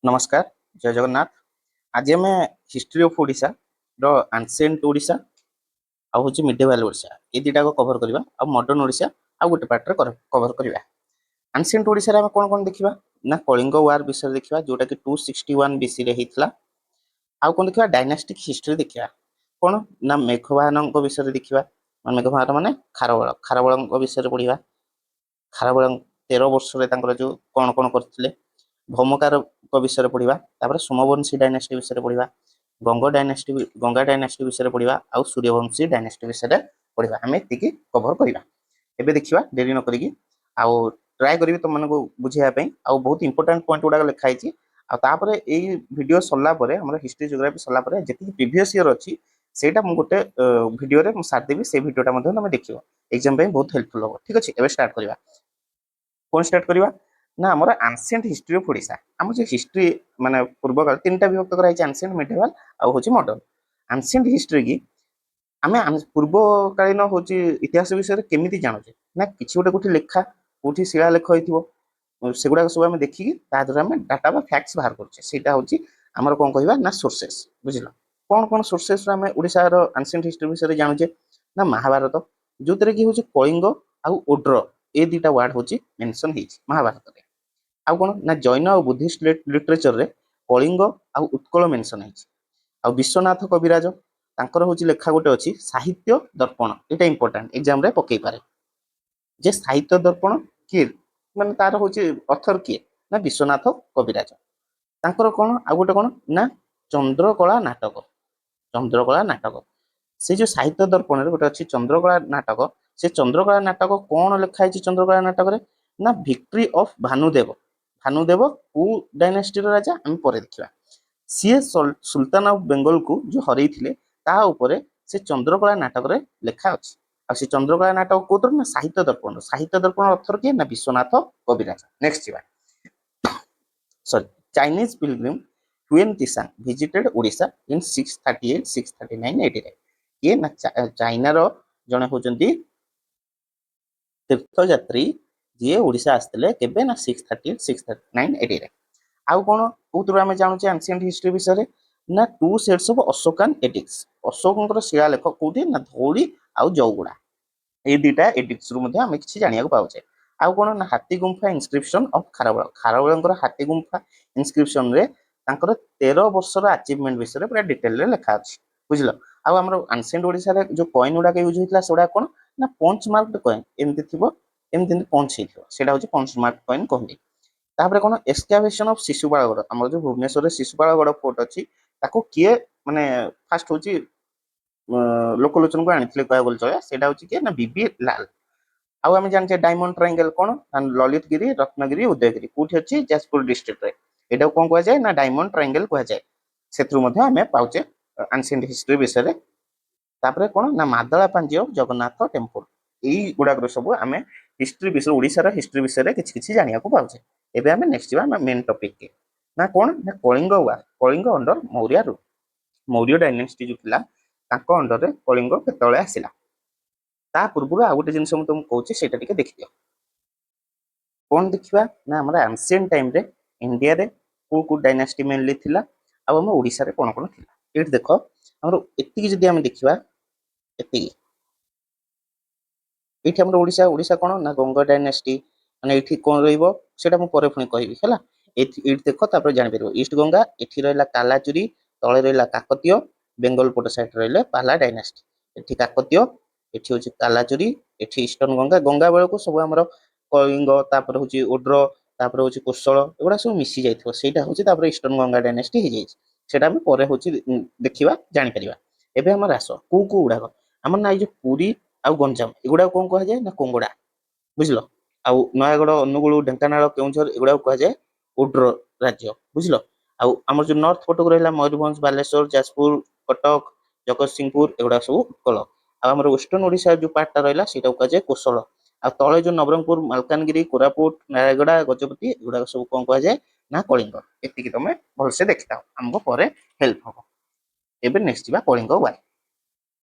नमस्कार। जय जगन्नाथ। आज आम हिस्ट्री ऑफ ओडिशा रो एंशिएंट ओडिशा आ हूँ मिडिवल ओडिशा ये दुटा को कवर करवा आ मॉडर्न ओडिशा आ गोटे पार्ट रे कवर करवा। एंशिएंट ओडिशा रे हम कौन कौन देखिबा ना कलिंग वार विषय देखिबा जोटा कि 261 बीसी रे हेतला। आ कौन देखिबा डायनास्टिक हिस्ट्री देखिबा कौन ना मेघवाहनक विषय देखिबा। मेघवाहन माने खारबळ विषय पढ़िबा। खारबळ 13 वर्ष रे तांकर जो कौन कौन करथिले भौमकार विषय पढ़ा तापर सोमवंशी डायनेस्टी विषय पढ़ा गंगा डायनेस्टी विषय पढ़ा आउ सूर्यवंशी डायनेस्टी विषय पढ़ा आम ये कभर करवा। एबे देखिबा डेरी न करिकी आउ ट्राए करी तुम मानक बुझाइया आउ बहुत इंपोर्टेंट पॉइंट गुडा लिखाई आउे यही भिडियो सरला हमर हिस्ट्री जोग्राफी सरला जी प्रीवियस ईयर अच्छी सेटा मु गोटे वीडियो रे सारदेवी से भिडियोटा तुम देखियो एग्जाम बहुत हेल्पफुल हम। ठीक अच्छे एबे स्टार्ट करवा। कौन स्टार्ट करवा ना आमर एंशिएंट हिस्ट्री ऑफ ओडिशा आम जो हिस्ट्री माने पूर्व काल तीन टा विभक्त कराई एंशिएंट मिडिवल आ होची मॉडर्न। एंशिएंट हिस्ट्री की आमे पूर्व कालीन होची इतिहास विषय केमिति जानूचे ना किछि गोटे कोठी लेखा कोठी शिला लेख होइथिबो सेगुडा सब आमे देखि ता द्वारा आमे डाटा बा फैक्ट्स बाहर करछे सेटा होची हमर कोन कहबा ना सोर्सेस। बुझिलो कोन कोन सोर्सेस रे आमे ओडिशा रो एंशिएंट हिस्ट्री विषय जानूचे ना महाभारत जोतरे की होची कलिंग आ ओड्र ए दुटा वर्ड होची मेंशन हेची महाभारत रे। आउ कौन ना जैन और बुद्धिस्ट लिटरेचर रे कलिंग आउ उत्कल मेंशन है। आ विश्वनाथ कविराज तांकर होची लेखा गोटे अच्छी साहित्य दर्पण एटा इंपोर्टेंट एग्जाम रे पकई पारे जे साहित्य दर्पण किए माने तार होची ऑथर किए ना विश्वनाथ कविराज। तांकर कौन आ गोटे कौन ना चंद्रकला नाटक। चंद्रकला नाटक से जो साहित्य दर्पण रे गोटे अच्छी चंद्रकला नाटक से चंद्रकला नाटक कौन लिखा है चंद्रकला नाटक रे ना विक्ट्री ऑफ भानुदेव। भानुदेव को डायनेस्टी राजा आम पर देखा सी सुल्तान ऑफ बेंगल को जो हरई से चंद्रकला नाटक रे लेखा अच्छी आ से चंद्रकला नाटक कौतर ना साहित्य दर्पण अर्थर किए ना विश्वनाथ कविराज। नेक्स्ट जीवा sorry Chinese pilgrim Hiuen Tsang visited Odisha in 638 639 80 रे ये ना चाइना रो जने होचंती तीर्थयात्री जी ओडिशा आसते केबे ना 638 639 80 रे। आउ कौन कौतर आम जानूचे एंशिएंट हिस्ट्री विषय ना two sets of Ashokan edicts Ashoka शिलालेख कौटी ना धौली आउ जौगुड़ा ये दुटा एडिक्स रु आम कि जाना पाचे। आउ कौन ना हाथी गुंफा इनस्क्रिप्शन ऑफ खारबळ खारबळ हाथी गुंफा इनस्क्रिप्शन रे 13 वर्षर अचिवमेंट विषय पूरा डिटेल रे लिखा अच्छी। बुझल आउ आम एंशिएंट ओडिशा रे जो कॉइन गुडा यूज होता सेटा कौन ना पंच मार्क्ड कॉइन एमती थी एमती पंच होता है पंच मार्क कॉइन कहते। तापर कौन एक्सकावेशन ऑफ शिशुपालगढ़ आम जो भुवनेश्वर शिशुपालगढ़ फोर्ट अच्छी किए माने फास्ट हूँ लोकलोचन को आनी कह चले सेटा हूँ किए ना बीबी लाल। आउ आम जाने डायमंड ट्रायंगल कौन ललितगिरी रत्नगिरी उदयगिरी कौटी अच्छी जाजपुर डिस्ट्रिक्ट रे एटा कौन कह जाए ना डायमंड ट्रायंगल कह जाए से आम पाचे एंशिएंट हिस्ट्री विषय। तापर कौन ना मादला पांजी ऑफ जगन्नाथ टेम्पल यही गुड़ाक सब आम हिस्ट्री विषय ओडिशार हिस्ट्री विषय किसी जाना पाचे। एबे आम नेक्स्ट जीवा मेन टॉपिक के ना कौन ना Kalinga war Kalinga under Maurya rule Maurya dynasty जो थिला तांको अंडर रे कलिंग केतळे आसिला ता पूर्व आ गोटे जिनस तुम कहूँ सेटा टिके देखियो। कौन देखिबा ना हमरा एंशिएंट टाइम रे इंडिया रे को डायनेस्टी मेनली थिला आ हम ओडिसा रे कोन कोन थिला एट देखो हमर एतिकी जदी हम देखिबा एतिकी एठी हमर ओडिसा ओडिसा कोन ना गंगा डायनेस्टी माने एठी कोन रहइबो सेटा मु परे फुनी कहबी हैला। एठी देखो तापर जानि परबो ईस्ट गंगा एठी रहला कालाचुरी तळे रहला काकतीय बेंगल पोट साइड रहले पाला डायनेस्टी एठी काकतीय एठी होची कालाचुरी एठी ईस्टर्न गंगा गंगा बेल को सब हमर कलिंग तापर होची ओड्र तापर होची कोशल एगुडा सब मिसी जाइथो सेटा होची तापर ईस्टर्न गंगा डायनेस्टी हे जाइछ सेटा हम परे होची देखिबा जानि परिबा। एबे हमर आस को उडा हमर ना जो पुरी आ गंजाम एगुडा कोन कह जाय ना कोंगडा। बुझलो आउ नयागढ़ अनुगुल ढेंकानाल केउझर एगुडा कह जाय ओड्र राज्य। बुझलो आउ हमर जो नॉर्थ पटक रहला मयूरभंज बालेश्वर जाजपुर कटक जगतसिंहपुर एगुडा सब उत्कल आ हमर वेस्टर्न ओडिशा जो पार्टटा रहला सेटा कह जाय कोशल आ तळे जो नवरंगपुर मालकानगिरी कोरापुट नारायगड़ा गजपति एगुडा सब कोन कह जाय ना कलिंग एतिकी तमे भलसे देखिताओ हमको परे हेल्प हो। एबे नेक्स्ट जीवा कलिंग वार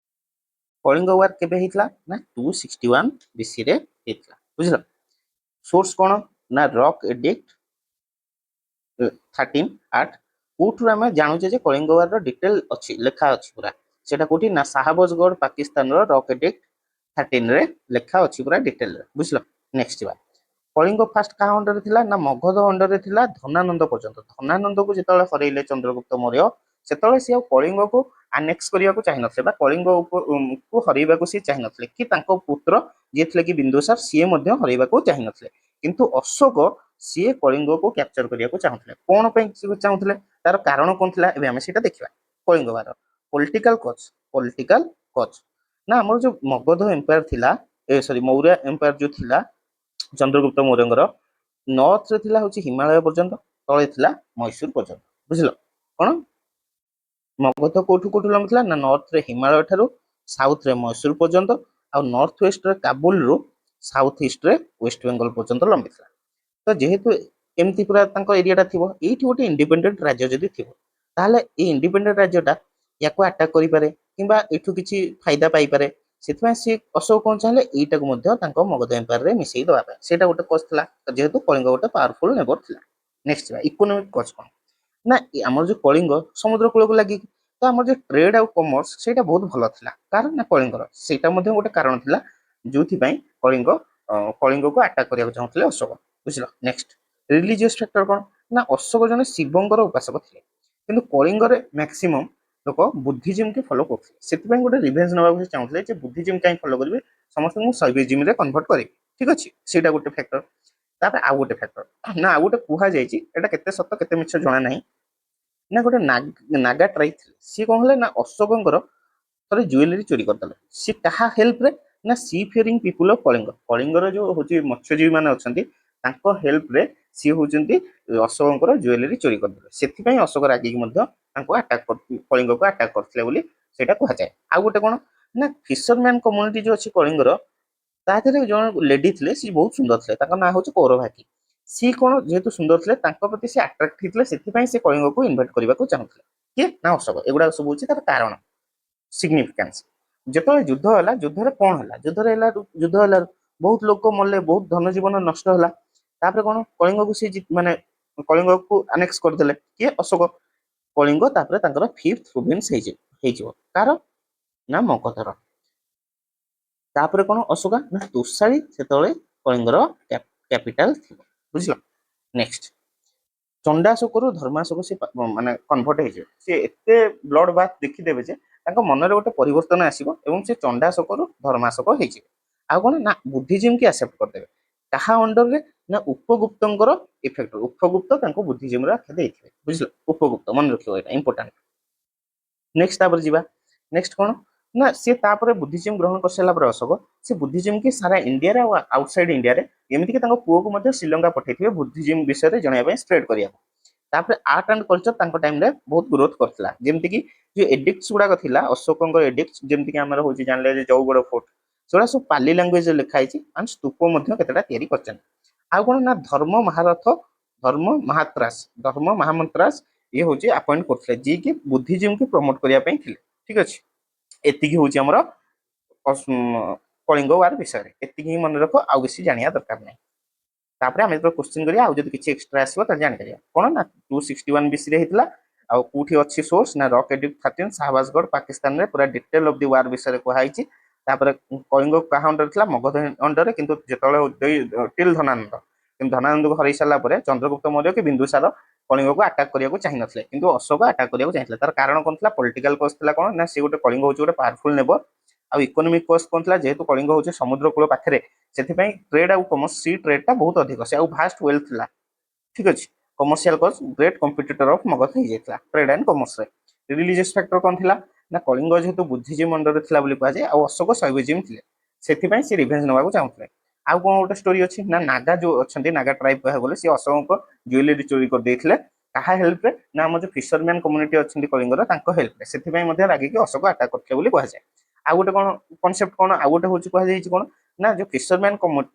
कलिंग वार केबे हितला ना 261 बीसी रे हितला। बुझलो सोर्स कोन ना रॉक एडिक्ट 13 8 କୋଉଠୁ ଆମେ ଜାଣୁଛେ ଯେ କଳିଙ୍ଗ ୱାରର ଡିଟେଲ ଅଛି ଲେଖା ଅଛି ପୁରା ସେଟା କୋଉଠି ନା ସାହାବଜଗଡ଼ ପାକିସ୍ତାନର ରକ୍ ଏଡିକ୍ଟ 13 ରେ ଲେଖା ଅଛି ପୁରା ଡିଟେଲରେ ବୁଝିଲ। ନେକ୍ସଟ ଯିବା କଳିଙ୍ଗ ଫାଷ୍ଟ କାହା ଅଣ୍ଡରରେ ଥିଲା ନା ମଗଧ ଅଣ୍ଡରରେ ଥିଲା ଧନାନନ୍ଦ ପର୍ଯ୍ୟନ୍ତ। ଧନାନନ୍ଦକୁ ଯେତେବେଳେ ହରେଇଲେ ଚନ୍ଦ୍ରଗୁପ୍ତ ମୌର୍ୟ ସେତେବେଳେ ସେ ଆଉ କଳିଙ୍ଗକୁ ଆନେକ୍ସ କରିବାକୁ ଚାହିଁନଥିଲେ ବା କଳିଙ୍ଗ କୁ ହରେଇବାକୁ ସିଏ ଚାହିଁନଥିଲେ କି ତାଙ୍କ ପୁତ୍ର ଯିଏ ଥିଲେ କି ବିନ୍ଦୁସାର ସିଏ ମଧ୍ୟ ହରେଇବାକୁ ଚାହିଁନଥିଲେ କିନ୍ତୁ ଅଶୋକ ସିଏ କଳିଙ୍ଗକୁ କ୍ୟାପଚର କରିବାକୁ ଚାହୁଁଥିଲେ। କଣ ପାଇଁ ଚାହୁଁଥିଲେ ତାର କାରଣ କଣ ଥିଲା ଏବେ ଆମେ ସେଇଟା ଦେଖିବା। କଳିଙ୍ଗ ବାର ପଲିଟିକାଲ କଜ ନା ଆମର ଯୋଉ ମଗଧ ଏମ୍ପାୟାର ଥିଲା ସରି ମୌର୍ୟ ଏମ୍ପାୟାର ଯୋଉ ଥିଲା ଚନ୍ଦ୍ରଗୁପ୍ତ ମୌର୍ୟଙ୍କର ନର୍ଥରେ ଥିଲା ହଉଛି ହିମାଳୟ ପର୍ଯ୍ୟନ୍ତ ତଳେ ଥିଲା ମୈଶୂର ପର୍ଯ୍ୟନ୍ତ ବୁଝିଲ। କଣ ମଗଧ କୋଉଠୁ କୋଉଠୁ ଲମ୍ବିଥିଲା ନା ନର୍ଥରେ ହିମାଳୟ ଠାରୁ ସାଉଥରେ ମୈଶୂର ପର୍ଯ୍ୟନ୍ତ ଆଉ ନର୍ଥ ୱେଷ୍ଟରେ କାବୁଲରୁ ସାଉଥ ଇଷ୍ଟରେ ୱେଷ୍ଟ ବେଙ୍ଗଲ ପର୍ଯ୍ୟନ୍ତ ଲମ୍ବିଥିଲା। ତ ଯେହେତୁ ଏମିତି ପୁରା ତାଙ୍କ ଏରିଆଟା ଥିବ ଏଇଠି ଗୋଟେ ଇଣ୍ଡିପେଣ୍ଡେଣ୍ଟ ରାଜ୍ୟ ଯଦି ଥିବ ତାହେଲେ ଏଇ ଇଣ୍ଡିପେଣ୍ଡେଣ୍ଟ ରାଜ୍ୟଟା ୟାକୁ ଆଟାକ୍ କରିପାରେ କିମ୍ବା ଏଠୁ କିଛି ଫାଇଦା ପାଇପାରେ। ସେଥିପାଇଁ ସିଏ ଅଶୋକ କଣ ଚାହିଁଲେ ଏଇଟାକୁ ମଧ୍ୟ ତାଙ୍କ ମଗଧ ଏମ୍ପାୟାରରେ ମିଶେଇ ଦେବା ପାଇଁ ସେଇଟା ଗୋଟେ କଜ ଥିଲା ଯେହେତୁ କଳିଙ୍ଗ ଗୋଟେ ପାୱାରଫୁଲ ନେବର ଥିଲା। ନେକ୍ସଟ ଯିବା ଇକୋନୋମିକ କଜ କଣ ନା ଆମର ଯୋଉ କଳିଙ୍ଗ ସମୁଦ୍ର କୂଳକୁ ଲାଗିକି ତ ଆମର ଯୋଉ ଟ୍ରେଡ ଆଉ କମର୍ସ ସେଇଟା ବହୁତ ଭଲ ଥିଲା କାରଣ ନା କଳିଙ୍ଗର ସେଇଟା ମଧ୍ୟ ଗୋଟେ କାରଣ ଥିଲା ଯୋଉଥିପାଇଁ କଳିଙ୍ଗକୁ ଆଟାକ୍ କରିବାକୁ ଚାହୁଁଥିଲେ ଅଶୋକ ବୁଝିଲ। ନେକ୍ସଟ ରିଲିଜିୟସ ଫ୍ୟାକ୍ଟର କଣ ନା ଅଶୋକ ଜଣେ ଶିବଙ୍କର ଉପାସକ ଥିଲେ କିନ୍ତୁ କଳିଙ୍ଗରେ ମ୍ୟାକ୍ସିମମ୍ ଲୋକ ବୁଦ୍ଧିଜିମକୁ ଫଲୋ କରୁଥିଲେ ସେଥିପାଇଁ ଗୋଟେ ରିଭେଞ୍ଜ ନେବାକୁ ଚାହୁଁଥିଲେ ଯେ ବୁଦ୍ଧିଜିମ କାହିଁ ଫଲୋ କରିବେ ସମସ୍ତଙ୍କୁ ଶୈବିଜିମରେ କନଭର୍ଟ କରିବେ ଠିକ ଅଛି ସେଇଟା ଗୋଟେ ଫ୍ୟାକ୍ଟର। ତାପରେ ଆଉ ଗୋଟେ ଫ୍ୟାକ୍ଟର ନା ଆଉ ଗୋଟେ କୁହାଯାଇଛି ଏଟା କେତେ ସତ କେତେ ମିଛ ଜଣା ନାହିଁ ନା ଗୋଟେ ନାଗା ଟ୍ରାଇବ ଥିଲେ ସିଏ କଣ ହେଲେ ନା ଅଶୋକଙ୍କର ଥରେ ଜୁଏଲାରୀ ଚୋରି କରିଦେଲେ। ସିଏ କାହା ହେଲ୍ପରେ ନା ସି ଫିୟରିଂ ପିପୁଲ ଅଫ କଳିଙ୍ଗ କଳିଙ୍ଗର ଯୋଉ ହଉଛି ମତ୍ସ୍ୟଜୀବୀ ମାନେ ଅଛନ୍ତି ତାଙ୍କ ହେଲ୍ପରେ ସିଏ ହଉଛନ୍ତି ଅଶୋକଙ୍କର ଜୁଏଲାରୀ ଚୋରି କରିଦେଲେ ସେଥିପାଇଁ ଅଶୋକ ରାଗିକି ମଧ୍ୟ ତାଙ୍କୁ କଳିଙ୍ଗକୁ ଆଟାକ୍ କରିଥିଲେ ବୋଲି ସେଇଟା କୁହାଯାଏ। ଆଉ ଗୋଟେ କଣ ନା ଫିସରମ୍ୟାନ କମ୍ୟୁନିଟି ଯୋଉ ଅଛି କଳିଙ୍ଗର ତା ଦେହରେ ଜଣେ ଲେଡି ଥିଲେ ସିଏ ବହୁତ ସୁନ୍ଦର ଥିଲେ ତାଙ୍କ ନାଁ ହଉଛି କୌରଭାକି। ସିଏ କଣ ଯେହେତୁ ସୁନ୍ଦର ଥିଲେ ତାଙ୍କ ପ୍ରତି ସେ ଆଟ୍ରାକ୍ଟ ହେଇଥିଲେ ସେଥିପାଇଁ ସେ କଳିଙ୍ଗକୁ ଇନଭାଇଟ କରିବାକୁ ଚାହୁଁଥିଲେ କିଏ ନା ଅଶୋକ। ଏଗୁଡାକ ସବୁ ହଉଛି ତାର କାରଣ ସିଗ୍ନିଫିକାନ୍ସ। ଯେତେବେଳେ ଯୁଦ୍ଧ ହେଲା ଯୁଦ୍ଧରେ କଣ ହେଲା ଯୁଦ୍ଧ ହେଲା ବହୁତ ଲୋକ ମଲେ ବହୁତ ଧନ ଜୀବନ ନଷ୍ଟ ହେଲା ତାପରେ କଣ କଳିଙ୍ଗକୁ ସେ ମାନେ କଳିଙ୍ଗକୁ ଆନେକ୍ସ କରିଦେଲେ କିଏ ଅଶୋକ। କଳିଙ୍ଗ ତାପରେ ତାଙ୍କର ଫିଫ୍ଥ ପ୍ରୋଭିନ୍ସ ହେଇଯିବ କାହାର ନା ମଗଧର। ତାପରେ କଣ ଅଶୋକା ନା ତୋଷାଳୀ ସେତେବେଳେ କଳିଙ୍ଗର କ୍ୟାପିଟାଲ ଥିବ ବୁଝିଲ। ନେକ୍ସଟ ଚଣ୍ଡାଶୋକରୁ ଧର୍ମାଶୋକ ସେ ମାନେ କନଭର୍ଟ ହେଇଯିବେ ସେ ଏତେ ବ୍ଲଡ ବାଥ ଦେଖିଦେବେ ଯେ ତାଙ୍କ ମନରେ ଗୋଟେ ପରିବର୍ତ୍ତନ ଆସିବ ଏବଂ ସେ ଚଣ୍ଡାଶୋକରୁ ଧର୍ମାଶୋକ ହେଇଯିବେ। ଆଉ କଣ ନା ବୁଦ୍ଧିଜିମ କି ଆକ୍ସେପ୍ଟ କରିଦେବେ କାହା ଅଣ୍ଡରରେ ନା ଉପଗୁପ୍ତଙ୍କର ଇଫେକ୍ଟ ଉପଗୁପ୍ତ ତାଙ୍କୁ ବୁଦ୍ଧିଜିମର ଆଖ୍ୟା ଦେଇଥିବେ ବୁଝିଲ। ଉପଗୁପ୍ତ ମନେ ରଖିବ ଏଇଟା ଇମ୍ପୋର୍ଟାଣ୍ଟ। ନେକ୍ସଟ ତାପରେ ଯିବା ନେକ୍ସଟ କଣ ନା ସିଏ ତାପରେ ବୁଦ୍ଧିଜିମ ଗ୍ରହଣ କରିସାରିଲା ପରେ ଅଶୋକ ସେ ବୁଦ୍ଧିଜିମ କି ସାରା ଇଣ୍ଡିଆରେ ଆଉ ଆଉଟସାଇଡ ଇଣ୍ଡିଆରେ ଏମିତିକି ତାଙ୍କ ପୁଅକୁ ମଧ୍ୟ ଶ୍ରୀଲଙ୍କା ପଠେଇଥିବେ ବୁଦ୍ଧିଜିମ ବିଷୟରେ ଜଣାଇବା ପାଇଁ ସ୍ପ୍ରେଡ କରିବାକୁ। ତାପରେ ଆର୍ଟ ଆଣ୍ଡ କଲଚର ତାଙ୍କ ଟାଇମରେ ବହୁତ ଗ୍ରୋଥ କରିଥିଲା ଯେମିତିକି ଯୋଉ ଏଡିକ୍ଟ ଗୁଡାକ ଥିଲା ଅଶୋକଙ୍କ ଏଡିକ୍ଟ ଯେମିତିକି ଆମର ହଉଛି ଜାଣିଲେ ଯେ ଜଉଗଡ ଫୋର୍ଟ ସେଗୁଡା ସବୁ ପାଲି ଲାଙ୍ଗୁଏଜରେ ଲେଖା ହେଇଛି ଆଣ୍ଡ ସ୍ତୂପ ମଧ୍ୟ କେତେଟା ତିଆରି କରିଛନ୍ତି। ଆଉ କଣ ନା ଧର୍ମ ମହାମନ୍ତ୍ରାସ ଇଏ ହଉଛି ଆପଏଣ୍ଟ କରୁଥିଲେ ଯିଏକି ବୁଦ୍ଧିଜିମକୁ ପ୍ରମୋଟ କରିବା ପାଇଁ ଥିଲେ ଠିକ ଅଛି। ଏତିକି ହଉଛି ଆମର କଳିଙ୍ଗ ୱାର ବିଷୟରେ ଏତିକି ହିଁ ମନେ ରଖ ଆଉ ବେଶୀ ଜାଣିବା ଦରକାର ନାହିଁ। ତାପରେ ଆମେ ଯେତେବେଳେ କ୍ୱେଶ୍ଚିନ୍ କରିବା ଆଉ ଯଦି କିଛି ଏକ୍ସଟ୍ରା ଆସିବ ତାହେଲେ ଜାଣିପାରିବା କଣ ନା 261 BC ରେ ହେଇଥିଲା ଆଉ କୋଉଠି ଅଛି ସୋର୍ସ ନା ରକ୍ ଏଡିକ୍ଟ 13 ଶାହବାଜଗଡ଼ ପାକିସ୍ତାନରେ ପୁରା ଡିଟେଲ ଅଫ ଦି ୱାର ବିଷୟରେ କୁହାଯାଇଛି। ତାପରେ କଳିଙ୍ଗ କାହା ଅଣ୍ଡରରେ ଥିଲା ମଗଧ ଅଣ୍ଡରରେ କିନ୍ତୁ ଯେତେବେଳେ ଟିଲ ଧନାନନ୍ଦ କିନ୍ତୁ ଧନାନନ୍ଦକୁ ହରେଇ ସାରିଲା ପରେ ଚନ୍ଦ୍ରଗୁପ୍ତ ମୌର୍ୟ କି ବିନ୍ଦୁସାର କଳିଙ୍ଗକୁ ଆଟାକ୍ କରିବାକୁ ଚାହିଁନଥିଲେ କିନ୍ତୁ ଅଶୋକ ଆଟାକ୍ କରିବାକୁ ଚାହିଁଥିଲେ ତାର କାରଣ କଣ ଥିଲା ପଲିଟିକାଲ କଜ ଥିଲା କଣ ନା ସେ ଗୋଟେ କଳିଙ୍ଗ ହଉଛି ଗୋଟେ ପାୱାରଫୁଲ ନେବର ଆଉ ଇକୋନୋମିକ କଜ କଣ ଥିଲା ଯେହେତୁ କଳିଙ୍ଗ ହଉଛି ସମୁଦ୍ର କୂଳ ପାଖରେ ସେଥିପାଇଁ ଟ୍ରେଡ ଆଉ କମର୍ସ ସି ଟ୍ରେଡ ଟା ବହୁତ ଅଧିକ ସେ ଆଉ ଭାଷ୍ଟ ୱେଲ୍ଥ ଥିଲା ଠିକ ଅଛି। Commercial cause great competitor of Magadha ହେଇଯାଇଥିଲା ଟ୍ରେଡ ଆଣ୍ଡ କମର୍ସରେ। ରିଲିଜିୟସ ଫ୍ୟାକ୍ଟର କଣ ଥିଲା ନା କଳିଙ୍ଗ ଯେହେତୁ ବୁଦ୍ଧିଜିମ ଅଣ୍ଡରରେ ଥିଲା ବୋଲି କୁହାଯାଏ ଆଉ ଅଶୋକ ଶୈବଜିମ ଥିଲେ ସେଥିପାଇଁ ସେ ରିଭେଞ୍ଜ ନେବାକୁ ଚାହୁଁଥିଲେ। ଆଉ କଣ ଗୋଟେ ଷ୍ଟୋରି ଅଛି ନା ନାଗା ଯୋଉ ଅଛନ୍ତି ନାଗା ଟ୍ରାଇବ କହିବାକୁ ଗଲେ ସେ ଅଶୋକଙ୍କ ଜୁଏଲାରୀ ଚୋରି କରିଦେଇଥିଲେ କାହା ହେଲ୍ପରେ ନା ଆମର ଯୋଉ ଫିସରମ୍ୟାନ କମ୍ୟୁନିଟି ଅଛନ୍ତି କଳିଙ୍ଗର ତାଙ୍କ ହେଲ୍ପରେ ସେଥିପାଇଁ ମଧ୍ୟ ରାଗିକି ଅଶୋକ ଆଟାକ୍ କରିଥିଲେ ବୋଲି କୁହାଯାଏ। ଆଉ ଗୋଟେ କଣ କନସେପ୍ଟ କଣ ଆଉ ଗୋଟେ ହଉଛି କୁହାଯାଇଛି କଣ ନା ଯୋଉ ଫିସରମ୍ୟାନ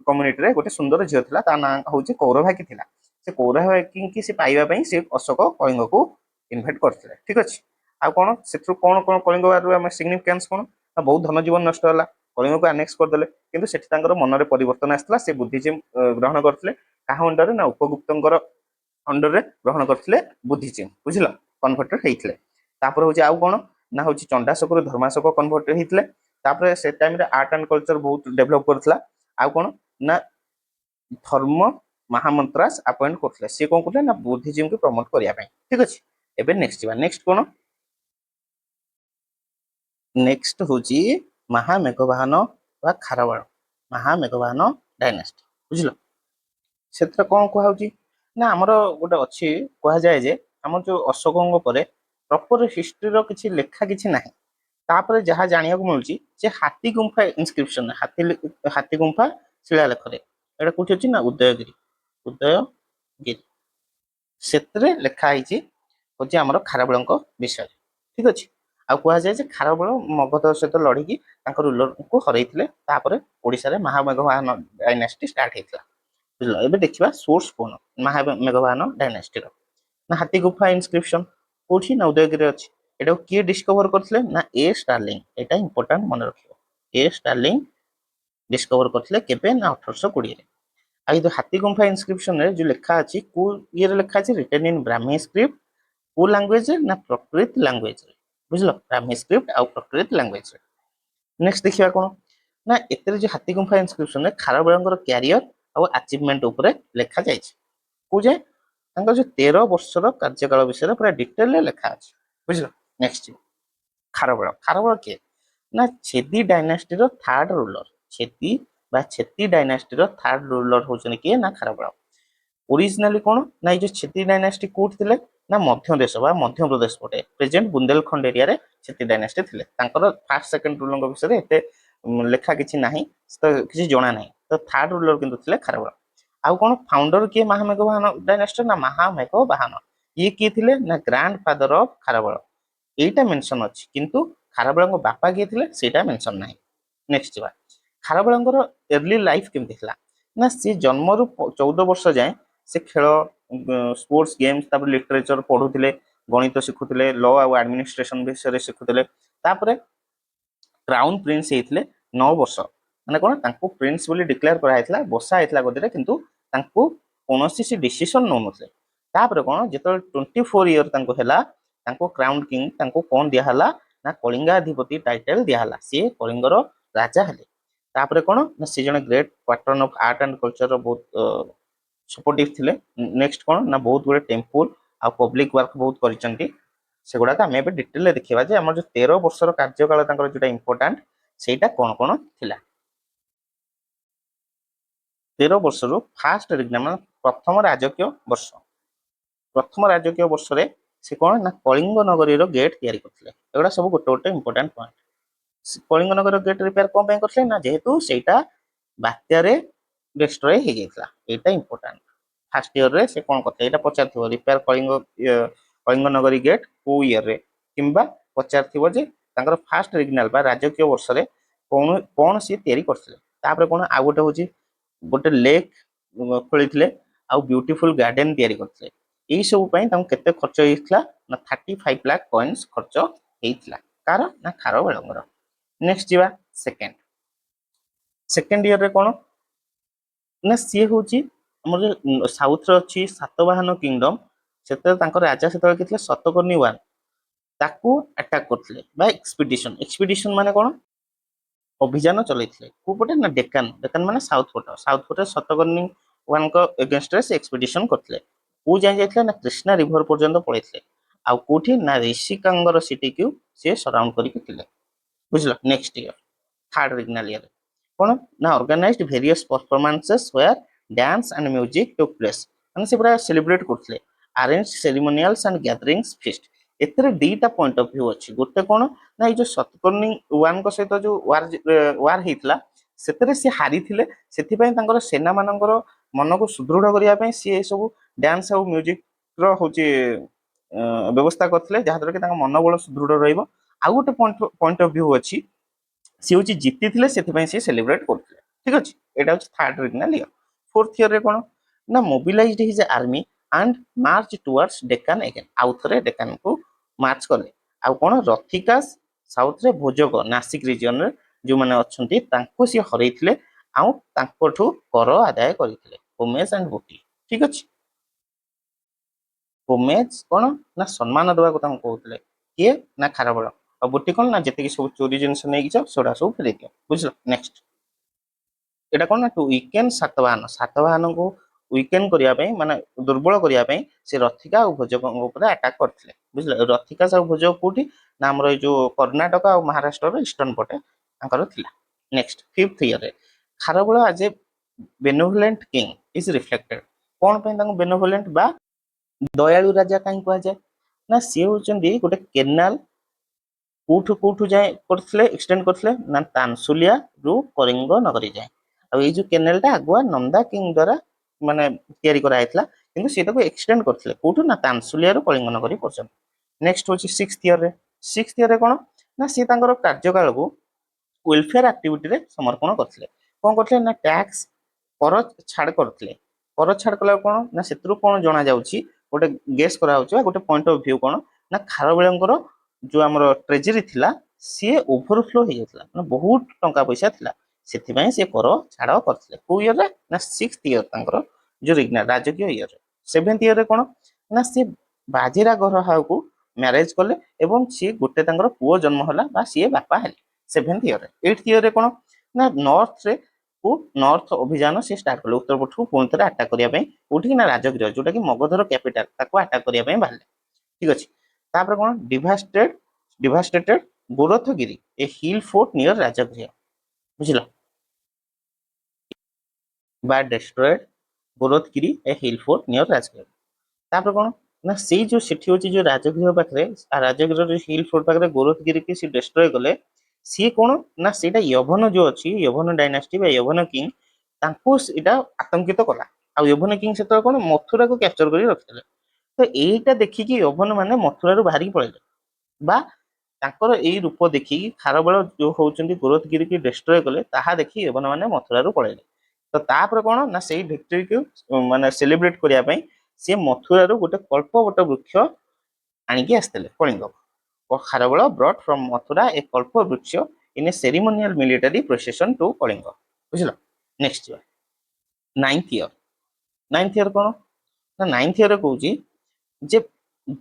କମ୍ୟୁନିଟିରେ ଗୋଟେ ସୁନ୍ଦର ଝିଅ ଥିଲା ତା ନାଁ ହଉଛି କୌରଭାକି ଥିଲା ସେ କୌରଭାକି ସେ ପାଇବା ପାଇଁ ସେ ଅଶୋକ କଳିଙ୍ଗକୁ ଇନଭାଇଟ କରିଥିଲେ ଠିକ ଅଛି। ଆଉ କଣ ସେଥିରୁ କଣ କଣ କଳିଙ୍ଗ ୱାରରୁ ଆମେ ସିଗ୍ନିଫିକାନ୍ସ କଣ ନା ବହୁତ ଧନ ଜୀବନ ନଷ୍ଟ ହେଲା କଳିଙ୍ଗକୁ ଆନେକ୍ସ କରିଦେଲେ କିନ୍ତୁ ସେଠି ତାଙ୍କର ମନରେ ପରିବର୍ତ୍ତନ ଆସିଥିଲା ସେ ବୁଦ୍ଧିଜିମ ଗ୍ରହଣ କରିଥିଲେ କାହା ଅଣ୍ଡରରେ ନା ଉପଗୁପ୍ତଙ୍କର अंडर ग्रहण करथिले बुद्धिज्म बुझिल कन्वर्टर हेइथिले तापर होची आउ कोन ना होची चंडाशोक रो धर्माशोक कन्वर्टर हेइथिले तापर से टाइम रे आर्ट एंड कल्चर बहुत डेवलप करथला आउ कोन ना धर्म महामंत्रास अपॉइंट करथिले से कोन करथिले ना बुद्धिज्म को प्रमोट करिया पय ठीक अछि एबे नेक्स्ट जीवा नेक्स्ट कोन नेक्स्ट होची महामेघवाहन वा खारवाळ महामेघवाहन डायनेस्टी बुझिल सेत्र कोन कोहा होची ना हमर गोटे अछि कोहा जाय जे हमर जो अशोकंग परे प्रॉपर हिस्ट्री रो किछि लेखा किछि नाही तापर जहा जानिया को मिलुची जे हाथी गुंफा इनस्क्रिप्शन हाथी गुंफा शिलालेख रे एटा कोठी अछि ना उदयगिरी सेत्रे लेखा आइछि होची हमर खारबळंक विषय ठीक अछि आ कुहा जाय जे खारबळ मगध सहित लढिकी तांकर रूलर को हरैथिले तापर ओडिसा रे महामेघवाहन डायनेस्टी स्टार्ट हेतला बुझलो एबे देखिबा सोर्स कोन महामेघवाहन डायनेस्टी रो ना हाथी गुफा इनस्क्रिप्शन कोठी ना उदयगिरी अछि एटा किए डिस्कवर करथिले ना ए स्टार्लिंग एटा इंपोर्टेंट मन रखियो ए स्टार्लिंग डिस्कवर करथिले केबे ना 1820 रे आ जो हाथी गुंफा इनस्क्रिप्शन रे जो लेखा अछि को ये रे लेखा अछि रिटन इन ब्राह्मी स्क्रिप्ट को लैंग्वेज ना प्राकृत लैंग्वेज रे बुझलो ब्राह्मी स्क्रिप्ट आ प्राकृत लैंग्वेज रे नेक्स्ट देखिबा कोन ना एतरे जो हाथी गुंफा इनस्क्रिप्शन रे खारबळंगर कैरियर आ अचीवमेंट ऊपर लेखा जायछि को जे तांकर जो 13 वर्षर कार्यकाल विषय पूरा डिटेल रे लेखा अछि बुझलो नेक्स्ट खारबळ खारबळ के ना छेदी डायनेस्टी रो थर्ड रूलर छेदी बा छेती डायनेस्टी रो थर्ड रूलर होचन के ना खारबळ ओरिजिनली कोन ना ये जो छेती डायनेस्टी कोठ थिले ना मध्य देश बा मध्य प्रदेश पटे प्रेजेंट बुंदेलखंड एरिया रे छेती डायनेस्टी थिले तांकर फर्स्ट सेकंड रूलर विषय एते लेखा किछि नाही तो किछि जणा नाही तो थर्ड रूलर किंतु थिले खारबळ आउ कोन फाउंडर के महामेघवाहन डायनेस्टी ना महामेघवाहन ये किए थिले ना grand father of खारबळ Etah mention अछि किंतु खारबळंग बापा किए थिले सेटा मेंशन नाही नेक्स्ट जीवा खारबळंगर अर्ली लाइफ केमति थिला ना से जन्म रु 14 वर्ष जाए से खेल स्पोर्ट्स गेम्स तापर लिटरेचर पढुथिले गणित शिखुथिले लॉ आ एडमिनिस्ट्रेशन विषय शिखुथिले तापर क्राउन प्रिंस हेइथिले 9 वर्ष माने कोन तांको प्रिंस बोली डिक्लेयर करा हेतला बसा हेतला गदिरे किंतु तांको कोनोसी से डिसीजन न नथले तापर कोन जेतल 24 ईयर तांको हेला तांको क्राउन किंग तांको कोन दिया हला ना कलिंगाधिपति टाइटल दिया हला से कलिंगर राजा हले तापर कोन ना से जने great pattern of art and culture बहुत सपोर्टिव थिले नेक्स्ट कोन ना बहुत गुडे टेंपल आ पब्लिक वर्क बहुत करिसंती सेगुडा का हमें डिटेल रे देखिबा जे हमर जो 13 वर्षर कार्यकाल तांकर जेटा इंपोर्टेंट सेटा कोन कोन थिला 13 वर्षरो फास्ट एग्जाम प्रथम राजकीय वर्ष रे से कोन ना कलिंग नगरी रो गेट तयारी करथिले एगुडा सब गोटे गोटे इंपोर्टेंट पॉइंट कलिंग नगर गेट रिपेयर कोन पे करथिले ना जेहेतु सेटा बात्या रे डिस्ट्रॉय हे गेथला एटा इंपोर्टेंट फर्स्ट ईयर रे से कोन करथे एटा पचारथिबो रिपेयर कलिंग नगरी गेट को ईयर रे किंबा पचारथिबो जे तांकर फर्स्ट रिजनल बा राजकीय वर्ष रे कोन कोन से तयारी करथिले तापर कोन आ गोटे होची गोटे लेक खोलिथिले आ ब्यूटीफुल गार्डन तयारी करथिले एई सब पई तां केते खर्च हेइथला ना 35 लाख कॉइन्स खर्च हेइथला कार ना खारबळंगर नेक्स्ट जीवा सेकंड ईयर रे कोन ना सी होची हमर साउथ रे अछि सातवाहन किंगडम सेते तांकर राजा सेते किथले सतकर्णी 1 ताकू अटैक करथिले बा एक्सपीडिशन माने कोन अभियान चलैथिले को पटे ना डेक्कन माने साउथ पटे सतकर्णी 1 को अगेंस्ट रे से एक्सपीडिशन करथिले को जाय जायथिले ना कृष्णा रिवर पर्यंत पळैथिले आ कोठी ना ऋषिकांगर सिटी को से सराउंड करिक थिले बुझलो next year third regional year कोन ना organised various performances where dance and music took place माने से पूरा सेलिब्रेट करथिले arrange ceremonials and gatherings feast एतरे दीटा पॉइंट ऑफ व्यू अछि गोटे कोन ना ए जो सतकर्णी 1 को सहित जो वार हेइतला सेतरे से हारि थिले सेथि पय तांकर सेना मानकर मन को सुदृढ़ करिया पय से सब डांस और म्यूजिक रो होची व्यवस्था करथिले जहा द्वारा कि तांकर मनोबल सुदृढ़ रहइबो आ गोटे पॉइंट ऑफ व्यू अछि सी होची जीति थिले सेथि पय से सेलिब्रेट करथिले ठीक अछि एटा होची third regional year fourth year रे कोन ना mobilised his army and march towards Deccan again आउथरे डेक्कन को मार्च करले आ कोन रथिकास साउथ रे भोजक नासिक रीजन रे जो माने अछंती तांको सी हरैथिले आ तांकोठु कर आदाय करिथिले होमेस एंड बुटी ठीक अछि ହୋମେଜ କଣ ନା ସମ୍ମାନ ଦେବାକୁ ତାଙ୍କୁ କହୁଥିଲେ କିଏ ନା ଖାରବେଳ ଆଉ ଗୋଟି କଣ ନା ଯେତିକି ସବୁ ଚୋରି ଜିନିଷ ନେଇକି ଯାଅ ସେଗୁଡା ସବୁ ଫେରେଇ ଦିଅ ବୁଝିଲ। ନେକ୍ସଟ ଏଇଟା କଣ ନା ଟୁ ୱିକେଣ୍ଡ ସାତବାହନଙ୍କୁ ୱିକେଣ୍ଡ କରିବା ପାଇଁ ମାନେ ଦୁର୍ବଳ କରିବା ପାଇଁ ସେ ରଥିକା ଆଉ ଭୋଜକଙ୍କ ଉପରେ ଆଟାକ କରିଥିଲେ ବୁଝିଲ। ରଥିକା ଆଉ ଭୋଜକ କୋଉଠି ନା ଆମର ଏଇ ଯୋଉ କର୍ଣ୍ଣାଟକ ଆଉ ମହାରାଷ୍ଟ୍ରର ଇଷ୍ଟର୍ଣ୍ଣ ପଟେ ତାଙ୍କର ଥିଲା। ନେକ୍ସଟ ଫିଫ୍ଥ ଇୟରରେ ଖାରବେଳ ଆଜ ଏ ବେନୋଭଲେଣ୍ଟ କିଙ୍ଗ ଇଜ ରିଫ୍ଲେକ୍ଟେଡ। କଣ ପାଇଁ ତାଙ୍କୁ ବେନୋଭଲେଣ୍ଟ ବା ଦୟାଳୁ ରାଜା କାହିଁ କୁହାଯାଏ ନା ସିଏ ହଉଛନ୍ତି ଗୋଟେ କେନାଲ କୋଉଠୁ ଯାଏ କରିଥିଲେ ଏକ୍ସଟେଣ୍ଡ କରିଥିଲେ ନା ତାନସୁଲିଆ ରୁ କଳିଙ୍ଗ ନଗରୀ ଯାଏ। ଆଉ ଏଇ ଯୋଉ କେନାଲ ଟା ଆଗୁଆ ନନ୍ଦା କିଙ୍ଗ ଦ୍ଵାରା ମାନେ ତିଆରି କରାଯାଇଥିଲା କିନ୍ତୁ ସେଟାକୁ ଏକ୍ସଟେଣ୍ଡ କରିଥିଲେ କୋଉଠୁ ନା ତାନସୁଲିଆରୁ କଳିଙ୍ଗ ନଗରୀ ପର୍ଯ୍ୟନ୍ତ। ନେକ୍ସଟ ହଉଛି ସିକ୍ସଥ ଇୟରରେ କଣ ନା ସେ ତାଙ୍କର କାର୍ଯ୍ୟକାଳକୁ ୱେଲଫେୟାର ଆକ୍ଟିଭିଟିରେ ସମର୍ପଣ କରିଥିଲେ। କଣ କରିଥିଲେ ନା ଟ୍ୟାକ୍ସ କର ଛାଡ଼ କରୁଥିଲେ। କର ଛାଡ଼ କଲା କଣ ନା ସେଥିରୁ କଣ ଜଣା ଯାଉଛି ଗୋଟେ ଗେସ୍ କରାଯାଉଛି ବା ଗୋଟେ ପଏଣ୍ଟ ଅଫ ଭ୍ୟୁ କଣ ନା ଖାରବେଳଙ୍କର ଯୋଉ ଆମର ଟ୍ରେଜେରୀ ଥିଲା ସିଏ ଓଭରଫ୍ଲୋ ହେଇଯାଇଥିଲା ମାନେ ବହୁତ ଟଙ୍କା ପଇସା ଥିଲା ସେଥିପାଇଁ ସେ କର ଛାଡ଼ କରିଥିଲେ। କୋଉ ଇୟରରେ ନା ସିକ୍ସଥ ଇୟର ତାଙ୍କର ଯୋଉ ରାଜକୀୟ ଇୟର। ସେଭେନ୍ଥ ଇୟରରେ କଣ ନା ସେ ବାଜିରାଗରହାକୁ ମ୍ୟାରେଜ କଲେ ଏବଂ ସିଏ ଗୋଟେ ତାଙ୍କର ପୁଅ ଜନ୍ମ ହେଲା ବା ସିଏ ବାପା ହେଲେ ସେଭେନ୍ଥ ଇୟରରେ। ଏଇଥ ଇୟରରେ କଣ ନା ନର୍ଥ ଅଭିଯାନ ସେ ଷ୍ଟାର୍ଟ କଲେ ଉତ୍ତର ପଟକୁ ପୁଣି ଥରେ ଆଟାକ କରିବା ପାଇଁ କୋଉଠିକି ନା ରାଜଗୃହ ଯୋଉଟା କି ମଗଧର କ୍ୟାପିଟାଲ ତାକୁ ଆଟାକ କରିବା ପାଇଁ ବାହାରିଲେ ଠିକ ଅଛି। ତାପରେ କଣ ଡିଭାଷ୍ଟେଟେଡ ଗୋରଥଗିରି ଏ ହିଲ୍ ଫୋର୍ଟ ନିୟର ରାଜଗୃହ ବୁଝିଲ ବା ଡେଷ୍ଟ୍ରଏଡ ଗୋରଥଗିରି ଏ ହିଲ୍ ଫୋର୍ଟ ନିୟର ରାଜଗୃହ। ତାପରେ କଣ ନା ସେଇ ଯୋଉ ସେଠି ହଉଛି ଯୋଉ ରାଜଗୃହ ପାଖରେ ରାଜଗୃହ ହିଲ୍ ଫୋର୍ଟ ପାଖରେ ଗୋରଥଗିରି କି ସେ ଡେଷ୍ଟ୍ରୟ କଲେ ସିଏ କଣ ନା ସେଇଟା ୟଭନ ଯୋଉ ଅଛି ୟଭନ ଡାଇନାଷ୍ଟି ବା ୟଭନ କିଙ୍ଗ ତାଙ୍କୁ ଏଇଟା ଆତଙ୍କିତ କଲା। ଆଉ ୟଭନ କିଙ୍ଗ ସେତେବେଳେ କଣ ମଥୁରାକୁ କ୍ୟାପଚର କରି ରଖିଥିଲେ। ତ ଏଇଟା ଦେଖିକି ୟଭନ ମାନେ ମଥୁରାରୁ ବାହାରିକି ପଳେଇଲେ ବା ତାଙ୍କର ଏଇ ରୂପ ଦେଖିକି ଖାରବେଳ ଯୋଉ ହଉଛନ୍ତି ଗୋରଥଗିରି କି ଡେଷ୍ଟ୍ରୟ କଲେ ତାହା ଦେଖି ୟବନ ମାନେ ମଥୁରାରୁ ପଳେଇଲେ। ତ ତାପରେ କଣ ନା ସେଇ ଭିକ୍ଟୋରୀକୁ ମାନେ ସେଲିବ୍ରେଟ କରିବା ପାଇଁ ସେ ମଥୁରାରୁ ଗୋଟେ କଳ୍ପବଟ ବୃକ୍ଷ ଆଣିକି ଆସିଥିଲେ Kalinga. Kharavela brought from Mathura a kalpa vriksha in a ceremonial military procession to Kalinga ବୁଝିଲ। ନେକ୍ସଟ ଯିବା ନାଇନ୍ଥ ଇୟର କଣ ନା ନାଇନ୍ଥ ଇୟର କହୁଛି ଯେ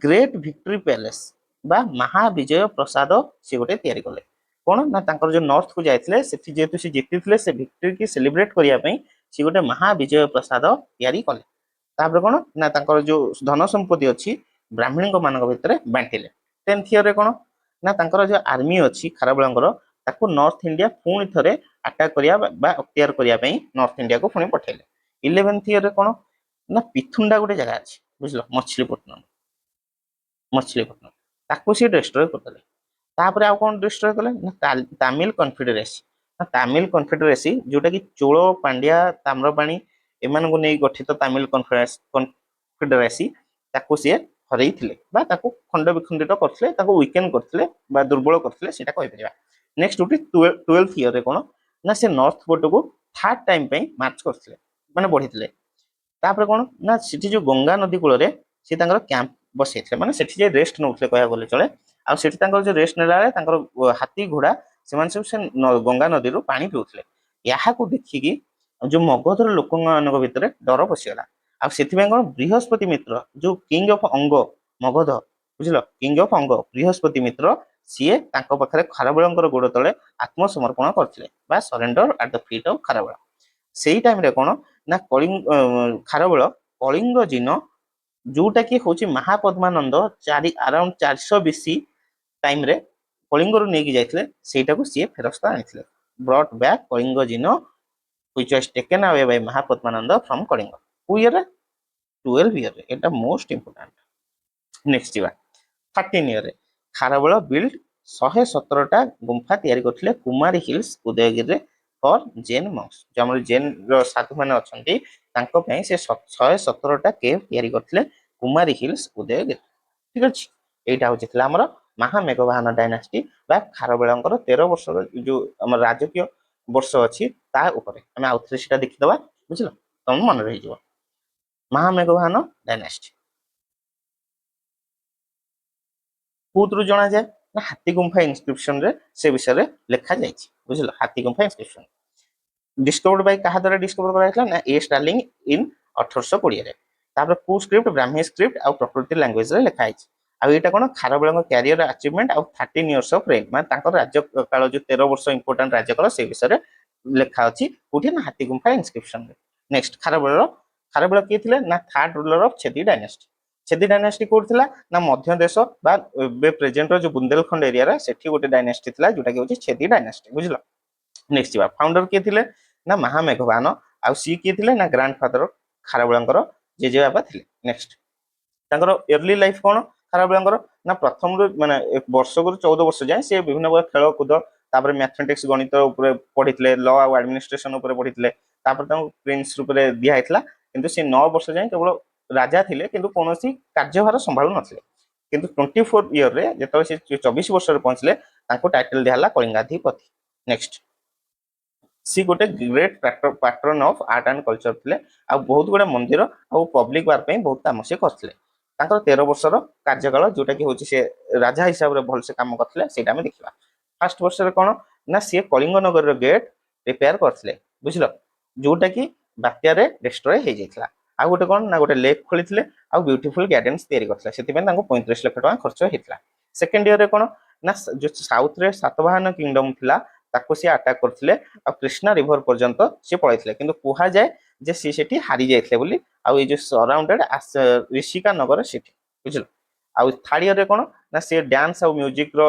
ଗ୍ରେଟ୍ ଭିକ୍ଟୋରୀ ପ୍ୟାଲେସ ବା ମହାବିଜୟ ପ୍ରସାଦ ସେ ଗୋଟେ ତିଆରି କଲେ। କଣ ନା ତାଙ୍କର ଯୋଉ ନର୍ଥ କୁ ଯାଇଥିଲେ ସେଠି ଯେହେତୁ ସେ ଜିତିଥିଲେ ସେ ଭିକ୍ଟୋରୀ କି ସେଲିବ୍ରେଟ କରିବା ପାଇଁ ସେ ଗୋଟେ ମହାବିଜୟ ପ୍ରସାଦ ତିଆରି କଲେ। ତାପରେ କଣ ନା ତାଙ୍କର ଯୋଉ ଧନ ସମ୍ପତ୍ତି ଅଛି ବ୍ରାହ୍ମଣଙ୍କ ମାନଙ୍କ ଭିତରେ ବାଣ୍ଟିଲେ। ଟେନ୍ଥ ଇୟରରେ କଣ ନା ତାଙ୍କର ଯୋଉ ଆର୍ମି ଅଛି ଖାରବେଳଙ୍କର ତାକୁ ନର୍ଥ ଇଣ୍ଡିଆ ପୁଣି ଥରେ ଆଟାକ କରିବା ବା ଅକ୍ତିଆର କରିବା ପାଇଁ ନର୍ଥ ଇଣ୍ଡିଆକୁ ପୁଣି ପଠେଇଲେ। ଇଲେଭେନ୍ଥ ଇୟରରେ କଣ ନା ପିଥୁଣ୍ଡା ଗୋଟେ ଜାଗା ଅଛି ବୁଝିଲ ମଛଲିପଟନମ ତାକୁ ସିଏ ଡେଷ୍ଟ୍ରୟ କରିଦେଲେ। ତାପରେ ଆଉ କଣ ଡିଷ୍ଟ୍ରୟ କଲେ ନା ତାମିଲ କନଫେଡେରେସି ଯୋଉଟା କି ଚୋଳ ପାଣ୍ଡ୍ୟା ତାମ୍ରପାଣି ଏମାନଙ୍କୁ ନେଇ ଗଠିତ ତାମିଲ କନଫେଡେରେସି ତାକୁ ସିଏ ହରେଇଥିଲେ ବା ତାକୁ ଖଣ୍ଡ ବିଖଣ୍ଡିତ କରିଥିଲେ ତାକୁ ୱିକେଣ୍ଡ କରିଥିଲେ ବା ଦୁର୍ବଳ କରିଥିଲେ ସେଇଟା କହିପାରିବା। ନେକ୍ସଟ ହଉଛି ଟୁଏଲ୍ଥ ଇୟରରେ କଣ ନା ସେ ନର୍ଥ ପଟକୁ ଥାର୍ଡ ଟାଇମ ପାଇଁ ମାର୍ଚ୍ଚ କରିଥିଲେ ମାନେ ବଢିଥିଲେ। ତାପରେ କଣ ନା ସେଠି ଯୋଉ ଗଙ୍ଗା ନଦୀ କୂଳରେ ସେ ତାଙ୍କର କ୍ୟାମ୍ପ ବସେଇଥିଲେ ମାନେ ସେଠି ଯାଇ ରେଷ୍ଟ ନଉଥିଲେ କହିବାକୁ ଗଲେ ଚଳେ। ଆଉ ସେଠି ତାଙ୍କର ଯୋଉ ରେଷ୍ଟ ନେଲା ବେଳେ ତାଙ୍କର ହାତୀ ଘୋଡା ସେମାନେ ସବୁ ସେ ଗଙ୍ଗା ନଦୀରୁ ପାଣି ପିଉଥିଲେ। ଏହାକୁ ଦେଖିକି ଯୋଉ ମଗଧର ଲୋକମାନଙ୍କ ଭିତରେ ଡର ପଶିଗଲା। ଆଉ ସେଥିପାଇଁ କଣ ବୃହସ୍ପତି ମିତ୍ର ଯୋଉ କିଙ୍ଗ ଅଫ ଅଙ୍ଗ ମଗଧ ବୁଝିଲ କିଙ୍ଗ ଅଫ ଅଙ୍ଗ ବୃହସ୍ପତି ମିତ୍ର ସିଏ ତାଙ୍କ ପାଖରେ ଖାରବେଳଙ୍କର ଗୋଡ ତଳେ ଆତ୍ମସମର୍ପଣ କରିଥିଲେ ବା surrender at the feet of Kharavela. ସେଇ ଟାଇମରେ କଣ ନା ଖାରବେଳ କଳିଙ୍ଗ ଜିନ ଯୋଉଟା କି ହଉଛି ମହାପଦ୍ମାନନ୍ଦ ଆରାଉଣ୍ଡ 400 ବିସି ଟାଇମରେ କଳିଙ୍ଗରୁ ନେଇକି ଯାଇଥିଲେ ସେଇଟାକୁ ସିଏ ଫେରସ୍ତ ଆଣିଥିଲେ। ବ୍ରଟ୍ ବ୍ୟାକ୍ କଳିଙ୍ଗ ଜିନ which was taken away by Mahapadmananda from Kalinga. କୋଉ ଇୟରରେ 12 ଇୟରରେ ଏଟା ମୋଷ୍ଟ ଇମ୍ପୋର୍ଟାଣ୍ଟ। ନେକ୍ସଟ ଯିବା 13 ଇୟରରେ ଖାରବେଳ ବିଲ୍ଡ 117ଟା ଗୁମ୍ଫା ତିଆରି କରିଥିଲେ କୁମାରୀ ହିଲ୍ସ ଉଦୟଗିରିରେ ଫର ଜେନ ମଙ୍ଗସ୍ ଯୋଉ ଆମର ଜେନ ର ସାଧୁ ମାନେ ଅଛନ୍ତି ତାଙ୍କ ପାଇଁ ସେ 117ଟା କେଭ୍ ତିଆରି କରିଥିଲେ କୁମାରୀ ହିଲ୍ସ ଉଦୟଗିରି। ଠିକ ଅଛି ଏଇଟା ହଉଛି ଥିଲା ଆମର ମହାମେଘବାହାନ ଡାଇନାଷ୍ଟି ବା ଖାରବେଳଙ୍କର 13 ବର୍ଷର ଯୋଉ ଆମର ରାଜକୀୟ ବର୍ଷ ଅଛି ତା ଉପରେ ଆମେ ଆଉଥରେ ସେଟା ଦେଖିଦବା ବୁଝିଲ ତମ ମନେ ରହିଯିବ। ମହାମେଘବାହାନ ଡାଇନାଷ୍ଟି କୋଉଥିରୁ ଜଣାଯାଏ ନା ହାତୀ ଗୁମ୍ଫା ଇନସ୍କ୍ରିପସନ ରେ ସେ ବିଷୟରେ ଲେଖା ଯାଇଛି ବୁଝିଲ। ହାତୀ ଗୁମ୍ଫା ଇନସ୍କ୍ରିପସନ ଡିସ୍କଭର୍ଡ ବାଇ କାହା ଦ୍ୱାରା ଡିସ୍କଭର କରାଯାଇଥିଲା ନା ଏ ଷ୍ଟାର୍ଲିଂ ଇନ 1820ରେ। तापर कु स्क्रिप्ट ब्राह्मी स्क्रिप्ट आउ प्रकृति लैंग्वेज रे लिखा है आ एटा कोन खारबेल कैरियर अचीवमेंट आउ 13 इयर्स ऑफ रेन माने तांकर राज्य काल जो 13 वर्ष इंपोर्टेंट राज्य काल से विषय रे लिखा अछि कोठी ना हाथी गुंफा इंस्क्रिप्शन रे नेक्स्ट खारबेल के थिले ना third ruler of Chhedi dynasty Chhedi dynasty code थिला ना मध्य देश बा बे प्रेजेंट रो जो बुंदेलखंड एरिया रे सेठी गोटे डायनेस्टी थिला जोटा कि होची छेदी डायनेस्टी बुझलो नेक्स्ट जीवा फाउंडर के थिले ना महामेघवान आ सी के थिले ना ग्रांडफादर खारबेलंकर जेजे बाबा थिले नेक्स्ट तांकर अर्ली लाइफ कोन खारबेलंकर ना प्रथम रु माने एक वर्ष को 14 वर्ष जाय से विभिन्न प्रकार खेल कूद तापर मैथमेटिक्स गणित ऊपर पढितले लॉ आ एडमिनिस्ट्रेशन ऊपर पढितले तापर तांको प्रिंस रूप रे दिया हितला किंतु से 9 वर्ष जाय केवल राजा थिले किंतु कोनोसी कार्यभार संभाळु नथिले किंतु 24 ईयर रे जेतले से 24 वर्ष रे पहुंचले तांको टाइटल दियाला कलिंगाधिपति नेक्स्ट सी गोटे great pattern of art and culture थिले आ बहुत गुडे मंदिर आ पब्लिक वार पे बहुत काम से करथिले तांकर 13 वर्षर कार्यकाल जोटा कि होची से राजा हिसाब रे भल से काम करथिले सेटा हम देखिबा फर्स्ट वर्ष रे कोन ना सी कलिंग नगर रे गेट रिपेयर करथिले बुझलो जोटा कि बात्या रे डिस्ट्रॉय हे जाइतला आ गोटे कोन ना गोटे लेक खोलिथिले आ ब्यूटीफुल गार्डन्स तयारी करथिले सेति पे तांको 35 लाख टका खर्च हेतला सेकंड ईयर रे कोन ना जो साउथ रे सातवाहन किंगडम थिला ताको सी अटैक करथिले आ कृष्णा रिवर पर्यंत सी पळैथिले किंतु कुहा जाय जे सी सेठी हारि जाइतले बोली आ ए जो सराउंडेड ऋषिका नगर सिटी बुझलो आ थर्ड ईयर रे कोन ना सी डांस आ म्यूजिक रो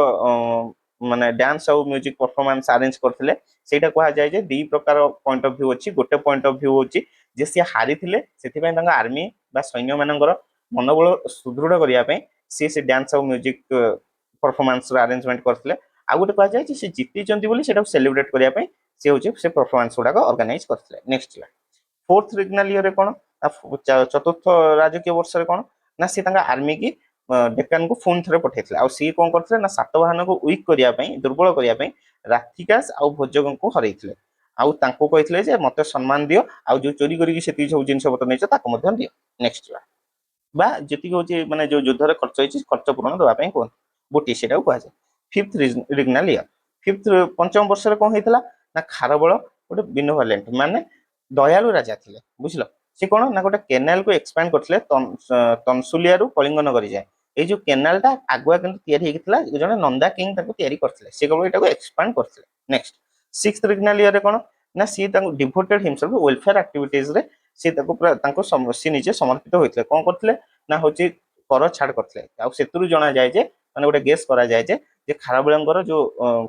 माने डांस आ म्यूजिक परफॉर्मेंस अरेंज करथिले सेटा कुहा जाय जे दी प्रकार पॉइंट ऑफ व्यू अछि गोटे पॉइंट ऑफ व्यू होछि जे सी हारि थिले सेति पय तांगा आर्मी बा सैन्य मानकर मनोबल सुदृढ़ करिया पय सी डांस आ म्यूजिक परफॉर्मेंस रो अरेंजमेंट करथिले आ गोटे कुहा जाय से जीति चंती बोली सेटा सेलिब्रेट करिया पय से होछि से परफॉर्मेंस गुडा ऑर्गेनाइज करथिले नेक्स्ट फोर्थ रिजनल ईयर रे कोन चतुर्थ राजकीय वर्ष रे कोन ना सी तांगा आर्मी की डेक्कन को फोन थरे पठैथिले आ सी कोन करथिले ना सातवाहन को वीक करिया पय दुर्बल करिया पय राथिकास आ भोजगन को हरैथिले आ तांको कहिथिले जे मते सम्मान दियो आ जो चोरी करी की सेति सब जिंस पत्र नैछ ताको मध्यम दियो नेक्स्ट बा जेति होची माने जो युद्ध रे खर्च होईची खर्च पूर्ण दवा पय कोन बोटी सेटा को आजे फिफ्थ रिजनल ईयर फिफ्थ पंचम वर्ष रे कोन हेतला ना खारबळ गोटे बिनोवालेंट माने दयालु राजा थिले बुझलो से कोन ना गोटे केनाल को एक्सपांड करथिले तनसुलिया रु कलिंग नगर जाय ए जो केनाल टा आगुआ किंतु तयारी हेकितला जने नंदा किंग ताको तयारी करथिले से केवल एटा को एक्सपांड करथिले नेक्स्ट सिक्स्थ रिजनल ईयर रे कोन ना सी ताको डिवोटेड हिमसेल्फ वेलफेयर एक्टिविटीज रे से ताको ताको समस्या निजे समर्पित होइतले कोन करथिले ना होची कर छाड़ करथिले आ सेतुरु जणा जाय जे माने गोटे गेस करा जाय जे खारबेलंगर जो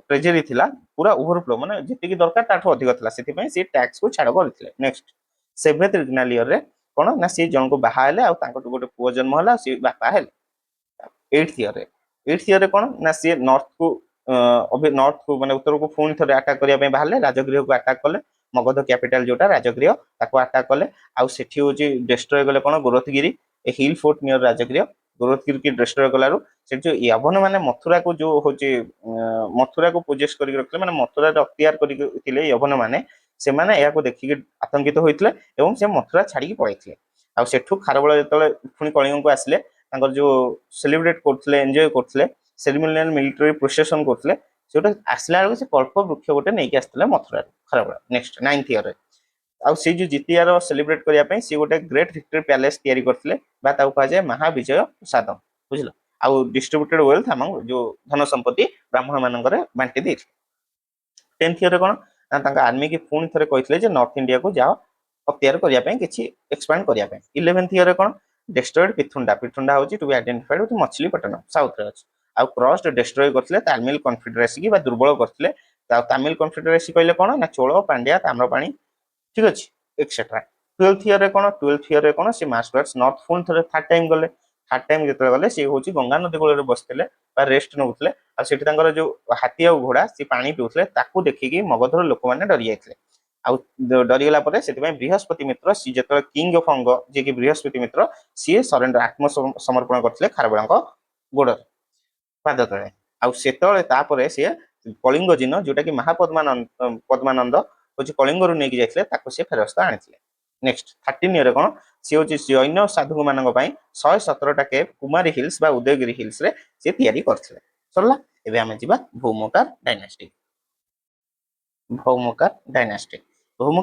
ट्रेजरी थिला पूरा ओवरफ्लो माने जेतिकी दरकार ताठो अधिक थिला सेति पय से टैक्स को छाड़ करथिले नेक्स्ट सेवेंथ रिजनल ईयर रे कोन ना से जन को बाहा हेले आ तांको गोटे पुओ जन्म होला से बापा हेले एट्थ ईयर रे कोन ना से नॉर्थ को अबे नॉर्थ को माने उत्तर को फोन थरे अटैक करिया पे बाहरले राजगृह को अटैक कले मगध कैपिटल जोटा राजगृह ताको अटैक कले आ सेठी होची डिस्ट्रॉय गले कोन Gorakhgiri a hill fort near Rajgriha Gorakhgiri की डिस्ट्रॉय कलारु से जो यवन माने मथुरा को जो होची मथुरा को पोजेस करि रखले माने मथुरा रे अख्तियार करि थिले यवन माने से माने या को देखि के आतंकित होइतले एवं से मथुरा छाडी के पळैतले आ सेठु खारबळ जतले पुनी कलिंग को आसले तांकर जो सेलिब्रेट करथले एन्जॉय करथले सेरेमोनियल मिलिटरी प्रोसेशन करथले सेटा आसला से कल्प वृक्ष गोटे नै के आस्तले मथुरा खराबळ नेक्स्ट 9th ईयर रे आ से जो जितियार सेलिब्रेट करिया पय से गोटे ग्रेट विक्ट्री पैलेस तयारी करथले बा ताऊ कहा जाय महाविजय प्रसाद बुझलो आ डिस्ट्रीब्यूटेड वेल्थ अमंग जो धन संपत्ति ब्राह्मण मानकर बांटी दै 10th ईयर रे कोन तांका आर्मी की पुणी थरे कहितले जे नॉर्थ इंडिया को जाओ अख्तियार करिया पय किछि एक्सपांड करिया पय 11th ईयर रे कोन डिस्ट्रॉयड पिथुंडा होची to be identified with Machilipatnam south रे अछि आ क्रॉस्ड डिस्ट्रॉय करथले तामिल कॉन्फेडरेसी की बा दुर्बल करथले तामिल कॉन्फेडरेसी कहले कोन ना चोल पांड्या ताम्रपाणी ठीक अछि एक्सेट्रा 12th ईयर रे कोन 12th ईयर रे कोन से मास्टर्स नॉर्थ फोन थरे थर्ड टाइम गले थर्ड टाइम जतले गले से होची गंगा नदी कोल रे बसतले बा रेस्ट नउतले आ सेठी तांकर जो हाथी आ घोड़ा से पानी पिउतले ताकू देखि कि मगधर लोक माने डरि जायतले आ डरि गेला परे सेति पय बृहस्पति मित्र सी जतले किंग ऑफ अंग जे कि बृहस्पति मित्र सी सरेंडर आत्म समर्पण करथले खारबळांक गोड़ पाद तळे आ सेतळे तापरे से कलिंग जिन जोटा कि पद्मानंद होची कलिंग रु नेकी जायतले ताको से फेरस्ता आनितले नेक्स्ट 13 ईयर कोन से होची जैन साधु मानक पय 117 टा केव कुमारी हिल्स बा उदयगिरी हिल्स रे से तयारी करथले सरला एबे हम जिबा भौमकार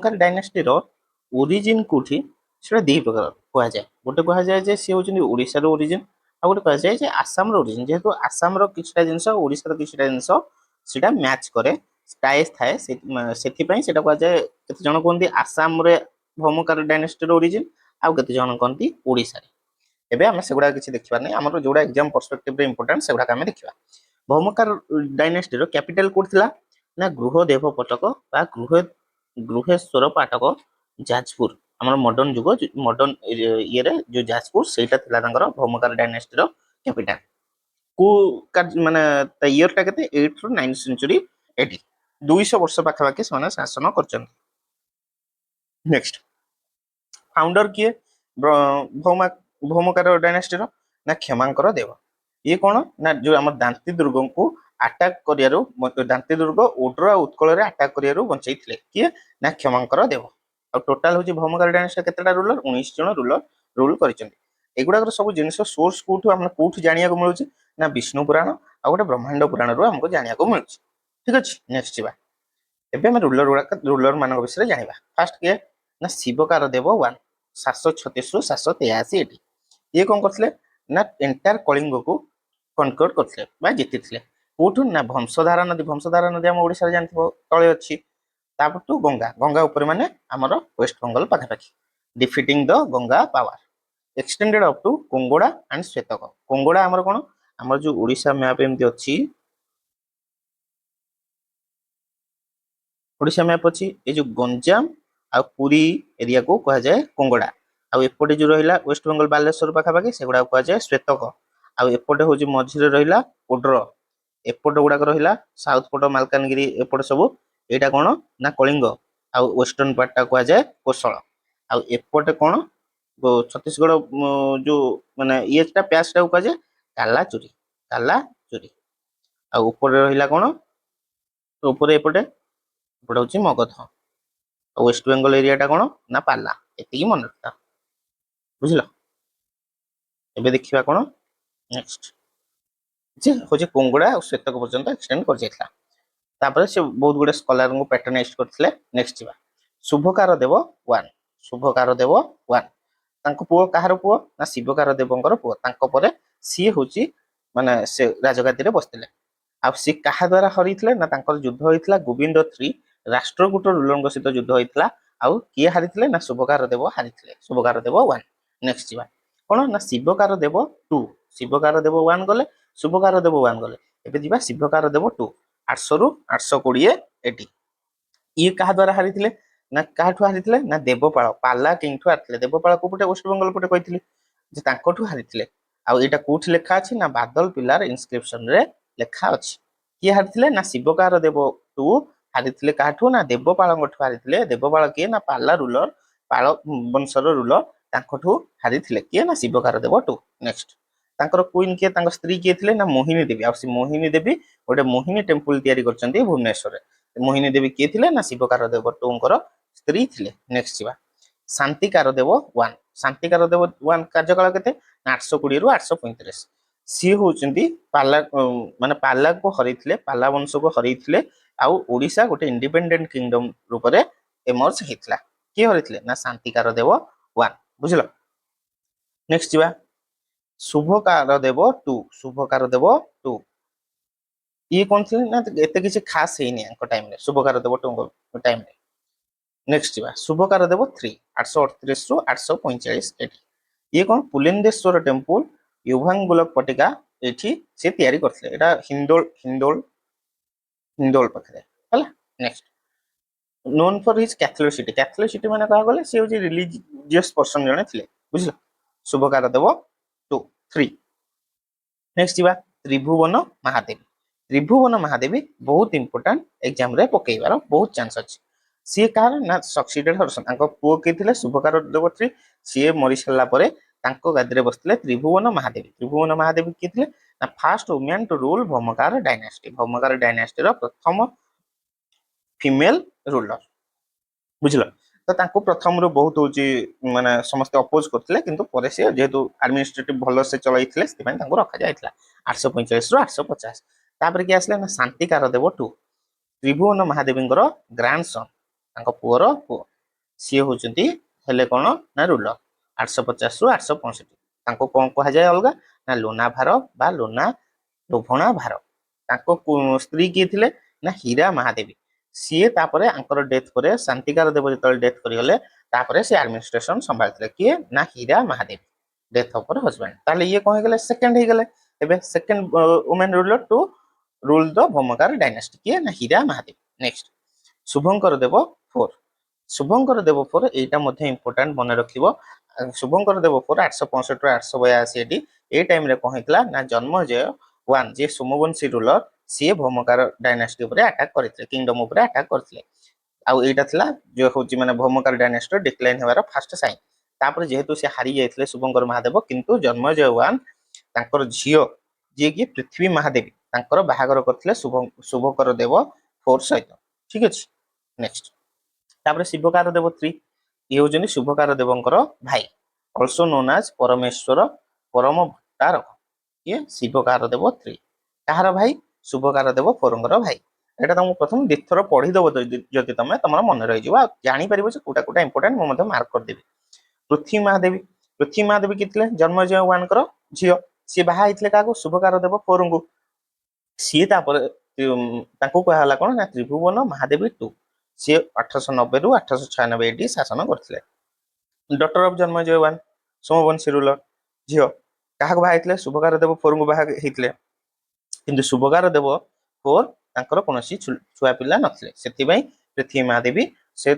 डायनास्टी रो ओरिजिन कोठी सेटा दी प्रकार କୁହାଯାଏ। ଗୋଟେ କୁହାଯାଏ ଯେ ସିଏ ହେଉଛନ୍ତି ଓଡ଼ିଶାର ଓରିଜିନ୍, ଆଉ ଗୋଟେ କୁହାଯାଏ ଯେ ଆସାମର ଓରିଜିନ୍। ଯେହେତୁ ଆସାମର କିଛିଟା ଜିନିଷ ଓଡ଼ିଶାର କିଛିଟା ଜିନିଷ ସେଇଟା ମ୍ୟାଚ୍ କରେ, ଟାଏ ଥାଏ, ସେଥିପାଇଁ ସେଇଟା କୁହାଯାଏ। କେତେ ଜଣ କୁହନ୍ତି ଆସାମରେ ଭୌମକାର ଡାଇନେଷ୍ଟିର ଓରିଜିନ୍, ଆଉ କେତେ ଜଣ କହନ୍ତି ଓଡ଼ିଶାରେ। ଏବେ ଆମେ ସେଗୁଡ଼ା କିଛି ଦେଖିବା ନାହିଁ, ଆମର ଯୋଉଟା ଏକ୍ଜାମ ପର୍ସପେକ୍ଟିଭରେ ଇମ୍ପୋର୍ଟାଣ୍ଟ ସେଗୁଡ଼ାକ ଆମେ ଦେଖିବା। ଭୌମକାର ଡାଇନେଷ୍ଟିର କ୍ୟାପିଟାଲ କୋଉଠି ଥିଲା ନା ଗୃହଦେବ ପଟକ ବା ଗୃହେଶ୍ୱର ପାଟକ ଯାଜପୁର। ଆମର ମଡର୍ଣ୍ଣ ଯୁଗ ମଡର୍ଣ୍ଣ ଇଏରେ ଯୋଉ ଯାଜପୁର ସେଇଟା ଥିଲା ତାଙ୍କର ଭୌମକାର ଡାଇନେଷ୍ଟିର କ୍ୟାପିଟାଲ। ମାନେ ତା ଇୟରଟା କେତେ 8th ରୁ 9th ସେଞ୍ଚୁରୀ ଏଠି 200 ବର୍ଷ ପାଖାପାଖି ସେମାନେ ଶାସନ କରିଛନ୍ତି। ନେକ୍ସଟ ଫାଉଣ୍ଡର କିଏ ଭୌମକାର ଡାଇନେଷ୍ଟିର ନା କ୍ଷମାଙ୍କର ଦେବ। ଇଏ କଣ ନା ଯୋଉ ଆମର ଦାନ୍ତି ଦୁର୍ଗଙ୍କୁ ଆଟାକ କରିବାରୁ, ଦାନ୍ତି ଦୁର୍ଗ ଓଡ୍ର ଆଉ ଉତ୍କଳରେ ଆଟାକ କରିବାରୁ ବଞ୍ଚେଇଥିଲେ କିଏ ନା କ୍ଷମାଙ୍କର ଦେବ। ଆଉ ଟୋଟାଲ ହଉଛି ଭୌମକାର ଡାଇନେଷ୍ଟିର କେତେଟା ରୁଲର 19 ଜଣ ରୁଲ କରିଛନ୍ତି। ଏଗୁଡାକର ସବୁ ଜିନିଷ ସୋର୍ସ କୋଉଠୁ ଆମେ କୋଉଠୁ ଜାଣିବାକୁ ମିଳୁଛି ନା ବିଷ୍ଣୁ ପୁରାଣ ଆଉ ଗୋଟେ ବ୍ରହ୍ମାଣ୍ଡ ପୁରାଣରୁ ଆମକୁ ଜାଣିବାକୁ ମିଳୁଛି। ଠିକ ଅଛି, ନେକ୍ସଟ ଯିବା। ଏବେ ଆମେ ରୁଲର ମାନଙ୍କ ବିଷୟରେ ଜାଣିବା। ଫାଷ୍ଟ କିଏ ନା ଶିବକାର ଦେବ 1 736 ରୁ 783 ଏଠି। ଇଏ କଣ କରିଥିଲେ ନା ଏଣ୍ଟାର କଳିଙ୍ଗକୁ କନକର୍ଡ କରିଥିଲେ ବା ଜିତିଥିଲେ। କୋଉଠୁ ନା ଭଂଶଧାରା ନଦୀ ଆମ ଓଡ଼ିଶାରେ ଜାଣିଥିବ ତଳେ ଅଛି। ତାପରଠୁ ଗଙ୍ଗା ଉପରେ ମାନେ ଆମର ୱେଷ୍ଟ ବେଙ୍ଗଲ ପାଖାପାଖି। Defeating the Ganga power extended up to Kongoda and Svetaka. Kongoda ଆମର କଣ ଆମର ଯୋଉ ଓଡ଼ିଶା ମ୍ୟାପ ଏମିତି ଅଛି, ଓଡ଼ିଶା ମ୍ୟାପ ଅଛି, ଏ ଯୋଉ ଗଞ୍ଜାମ ଆଉ ପୁରୀ ଏରିଆକୁ କୁହାଯାଏ କୋଙ୍ଗୋଡା। ଆଉ ଏପଟେ ଯୋଉ ରହିଲା ୱେଷ୍ଟ ବେଙ୍ଗଲ ବାଲେଶ୍ୱର ପାଖାପାଖି ସେଗୁଡାକୁ କୁହାଯାଏ ଶ୍ଵେତକ। ଆଉ ଏପଟେ ହଉଛି ମଝିରେ ରହିଲା ଓଡ୍ର, ଏପଟ ଗୁଡାକ ରହିଲା ସାଉଥ ପଟ ମାଲକାନଗିରି ଏପଟ ସବୁ ଏଇଟା କଣ ନା କଳିଙ୍ଗ, ଆଉ ୱେଷ୍ଟର୍ଣ୍ଣ ପାର୍ଟଟା କୁହାଯାଏ କୋଶଳ। ଆଉ ଏପଟେ କଣ ଛତିଶଗଡ ଯୋଉ ମାନେ ଇଏଟା ପ୍ୟାଚଟାକୁ କୁହାଯାଏ କାଲାଚୁରୀ। ଆଉ ଉପରେ ରହିଲା କଣ ଉପରେ ଏପଟେ ହଉଛି ମଗଧ। ଆଉ ୱେଷ୍ଟ ବେଙ୍ଗଲ ଏରିଆଟା କଣ ନା ପାଲା। ଏତିକି ମନେ ରଖିଥା, ବୁଝିଲ। ଏବେ ଦେଖିବା କଣ ନେକ୍ସଟ ଯେ ହଉଛି କୋଙ୍ଗୋଡା ଆଉ ଶ୍ଵେତକ ପର୍ଯ୍ୟନ୍ତ ଏକ୍ସଟେଣ୍ଡ କରିଯାଇଥିଲା। ତାପରେ ସେ ବହୁତ ଗୁଡେ ସ୍କଲାରଙ୍କୁ ପ୍ୟାଟର୍ନାଇଜ କରିଥିଲେ। ନେକ୍ସଟ ଯିବା। ଶୁଭକାର ଦେବ 1 ଶୁଭକାର ଦେବ 1 ତାଙ୍କ ପୁଅ କାହାର ପୁଅ ନା ଶିବକାର ଦେବଙ୍କର ପୁଅ। ତାଙ୍କ ପରେ ସିଏ ହଉଛି ମାନେ ସେ ରାଜଗାଦିରେ ବସିଥିଲେ। ଆଉ ସିଏ କାହା ଦ୍ଵାରା ହରିଥିଲେ ନା ତାଙ୍କର ଯୁଦ୍ଧ ହେଇଥିଲା ଗୋବିନ୍ଦ 3 ରାଷ୍ଟ୍ରକୂଟ ରୁଲରଙ୍କ ସହିତ ଯୁଦ୍ଧ ହେଇଥିଲା। ଆଉ କିଏ ହାରିଥିଲେ ନା ଶୁଭକାର ଦେବ ହାରିଥିଲେ। ଶୁଭକାର ଦେବ 1। ନେକ୍ସଟ ଯିବା କଣ ନା ଶିବକାର ଦେବ 2 ଶିବକାର ଦେବ 1 ଗଲେ, ଶୁଭକାର ଦେବ 1 ଗଲେ। ଏବେ ଯିବା ଶିବକାର ଦେବ 2 800 ରୁ 820 ଏଠି। ଇଏ କାହା ଦ୍ଵାରା ହାରିଥିଲେ ନା କାହାଠୁ ହାରିଥିଲେ ନା ଦେବପାଳ ପାଲା କିଙ୍ଗଠୁ ହାରିଥିଲେ। ଦେବପାଳ କୋଉ ପଟେ ୱେଷ୍ଟବେଙ୍ଗଲ ପଟେ କହିଥିଲି ଯେ ତାଙ୍କଠୁ ହାରିଥିଲେ। ଆଉ ଏଇଟା କୋଉଠି ଲେଖା ଅଛି ନା ବାଦଲ ପିଲାର ଇନସ୍କ୍ରିପସନ ରେ ଲେଖା ଅଛି। କିଏ ହାରିଥିଲେ ନା ଶିବକାର ଦେବ 2 ହାରିଥିଲେ କାହାଠୁ ନା ଦେବପାଳଙ୍କଠୁ ହାରିଥିଲେ। ଦେବପାଳ କିଏ ନା ପାଲା ରୁଲର, ପାଳ ବଂଶର ରୁଲର, ତାଙ୍କଠୁ ହାରିଥିଲେ କିଏ ନା ଶିବକାର ଦେବ 2। ନେକ୍ସଟ ତାଙ୍କର କୁଇନ କିଏ ତାଙ୍କ ସ୍ତ୍ରୀ କିଏ ଥିଲେ ନା ମୋହିନୀ ଦେବୀ। ଆଉ ସେ ମୋହିନୀ ଦେବୀ ଗୋଟେ ମୋହିନୀ ଟେମ୍ପଲ ତିଆରି କରିଛନ୍ତି ଭୁବନେଶ୍ୱରରେ। ମୋହିନୀ ଦେବୀ କିଏ ଥିଲେ ନା ଶିବକାର ଦେବ 2ଙ୍କର ସ୍ତ୍ରୀ ଥିଲେ। ନେକ୍ସଟ ଯିବା ଶାନ୍ତିକାର ଦେବ 1 ଶାନ୍ତିକାର ଦେବ 1 କାର୍ଯ୍ୟକାଳ କେତେ ନା 820 ରୁ 835। ସିଏ ହଉଛନ୍ତି ପାଲା ମାନେ ପାଲାକୁ ହରେଇଥିଲେ, ପାଲା ବଂଶକୁ ହରେଇଥିଲେ। ଆଉ ଓଡ଼ିଶା ଗୋଟେ ଇଣ୍ଡିପେଣ୍ଡେଣ୍ଟ କିଙ୍ଗଡମ ରୂପରେ ଏମର୍ଜ ହେଇଥିଲା। କିଏ ହରେଇଥିଲେ ନା ଶାନ୍ତିକାର ଦେବ 1, ବୁଝିଲ। ନେକ୍ସଟ ଯିବା ଶୁଭକାର ଦେବ 2 ଶୁଭକାର ଦେବ 2 ଇଏ କଣ ଥିଲେ ନା ଏତେ କିଛି ଖାସ ହେଇନି ଆଙ୍କ ଟାଇମରେ ଶୁଭକାର ଦେବ 2ଙ୍କ ଟାଇମରେ। ନେକ୍ସଟ ଯିବା ଶୁଭକାର ଦେବ 3 838 ରୁ 845 ଏଠି। ଇଏ କଣ ପୁଲେନ୍ଦେଶ୍ୱର ଟେମ୍ପୁଲ ୟୁଭାଙ୍ଗୁଲକ ପଟିକା ଏଠି ସେ ତିଆରି କରିଥିଲେ। ଏଟା ହିନ୍ଦୋଳ ପାଖରେ ହେଲା। ନେକ୍ସଟ ନୋନ୍ ଫର ହିଜ କ୍ୟାଥୋଲିସିଟି। କ୍ୟାଥୋଲିସିଟି ମାନେ କହିବାକୁ ଗଲେ ସେ ହଉଛି ରିଲିଜିୟସ ପର୍ସନ ଜଣେ ଥିଲେ, ବୁଝିଲ। ଶୁଭକାର ଦେବ 2 3। ନେକ୍ସଟ ଯିବା ତ୍ରିଭୁବନ ମହାଦେବୀ। ତ୍ରିଭୁବନ ମହାଦେବୀ ବହୁତ ଇମ୍ପୋର୍ଟାଣ୍ଟ ଏକ୍ଜାମରେ ପକେଇବାର ବହୁତ ଚାନ୍ସ ଅଛି। ସିଏ କାହାର ନା ସକ୍ସିଡେଡ ହରସନ। ତାଙ୍କ ପୁଅ କିଏ ଥିଲେ ଶୁଭକାର ଦେବ 3 ସିଏ ମରି ସାରିଲା ପରେ ତାଙ୍କ ଗାଦିରେ ବସିଥିଲେ ତ୍ରିଭୁବନ ମହାଦେବୀ। ତ୍ରିଭୁବନ ମହାଦେବୀ କିଏ ଥିଲେ ନା first woman to rule Bhaumakara dynasty. Bhaumakara ଡାଇନାଷ୍ଟିର ପ୍ରଥମ ଫିମେଲ ରୁଲର, ବୁଝିଲ। ତ ତାଙ୍କୁ ପ୍ରଥମରୁ ବହୁତ ହଉଛି ମାନେ ସମସ୍ତେ ଅପୋଜ କରୁଥିଲେ, କିନ୍ତୁ ପରେ ସେ ଯେହେତୁ ଆଡମିନିଷ୍ଟ୍ରେଟିଭ ଭଲ ସେ ଚଳାଇଥିଲେ ସେଥିପାଇଁ ତାଙ୍କୁ ରଖାଯାଇଥିଲା 845 ରୁ 850। ତାପରେ କିଏ ଆସିଲେ ନା ଶାନ୍ତିକାର ଦେବ 2 ତ୍ରିଭୁବନ ମହାଦେବୀଙ୍କର ଗ୍ରାଣ୍ଡ ସନ୍, ତାଙ୍କ ପୁଅର ପୁଅ। ସିଏ ହଉଛନ୍ତି ହେଲେ କଣ ନା ରୁଲର। 850 रु 865 तांको कोन कहा जाय अलगा ना लोनाभार बा लोना लोभणा भार स्त्री किए थिले ना हीरा महादेवी सीए तापरे आंकर डेथ परे शांतिकार देव जतल डेथ करिगले तापरे से एडमिनिस्ट्रेशन संभाळथिले किए ना Hira Mahadevi death of husband ताले ये कोन गेले सेकंड हे गेले एबे second women ruler to rule the Bhaumakara dynasty किए ना हीरा महादेवी नेक्स्ट शुभंकर देव 4 शुभंकर देव 4 एटा मध्ये इंपोर्टेंट मने रखिबो शुभंकर देव 4 865 रु 882 एडी ए टाइम रे कोन हितला ना जन्मजय 1 जे सोमवंशी रूलर सी भौमकार डायनेस्टी ऊपर अटैक करथिले किंगडम ऊपर अटैक करथिले आउ एटा थिला जो होची माने भौमकार डायनेस्टी डिक्लाइन हेबार फर्स्ट साइन तापर जेहेतु से हारि जायथिले शुभंकर महादेव किंतु जन्मजय 1 तांकर झियो जे कि पृथ्वी महादेवी तांकर बाहागर करथिले शुभकर देव 4 सहित ठीक अछि नेक्स्ट तापर शिवकार देव 3 ये होजनी शुभकार देवंकर भाई ऑल्सो नोन एज परमेश्वर परम भट्टारक ये शिवकार देव 3 कहार भाई शुभकार देव 4 भाई एटा तुम प्रथम दिथर पढ़ी दब जदि तुम तुम मन रही जानी पार कोटा कोटा इंपोर्टेंट मुझे मार्क करदेवी पृथ्वी महादेवी कितले जन्मजय 1 कर झियो सी बाहा क्या शुभकार देव 4 को सी कहला कौन ना त्रिभुवन महादेवी 2 सी 1890 रु 1896 एडी शासन करथिले daughter of Janmejaya 1 Somavamshi ruler झियो क्या बाहा शुभकार देव 4 को बाहा होते किंतु शुभकार देव 4 तांकर कोनोसी छुआ पिला नथिले सेति पृथ्वी महादेवी से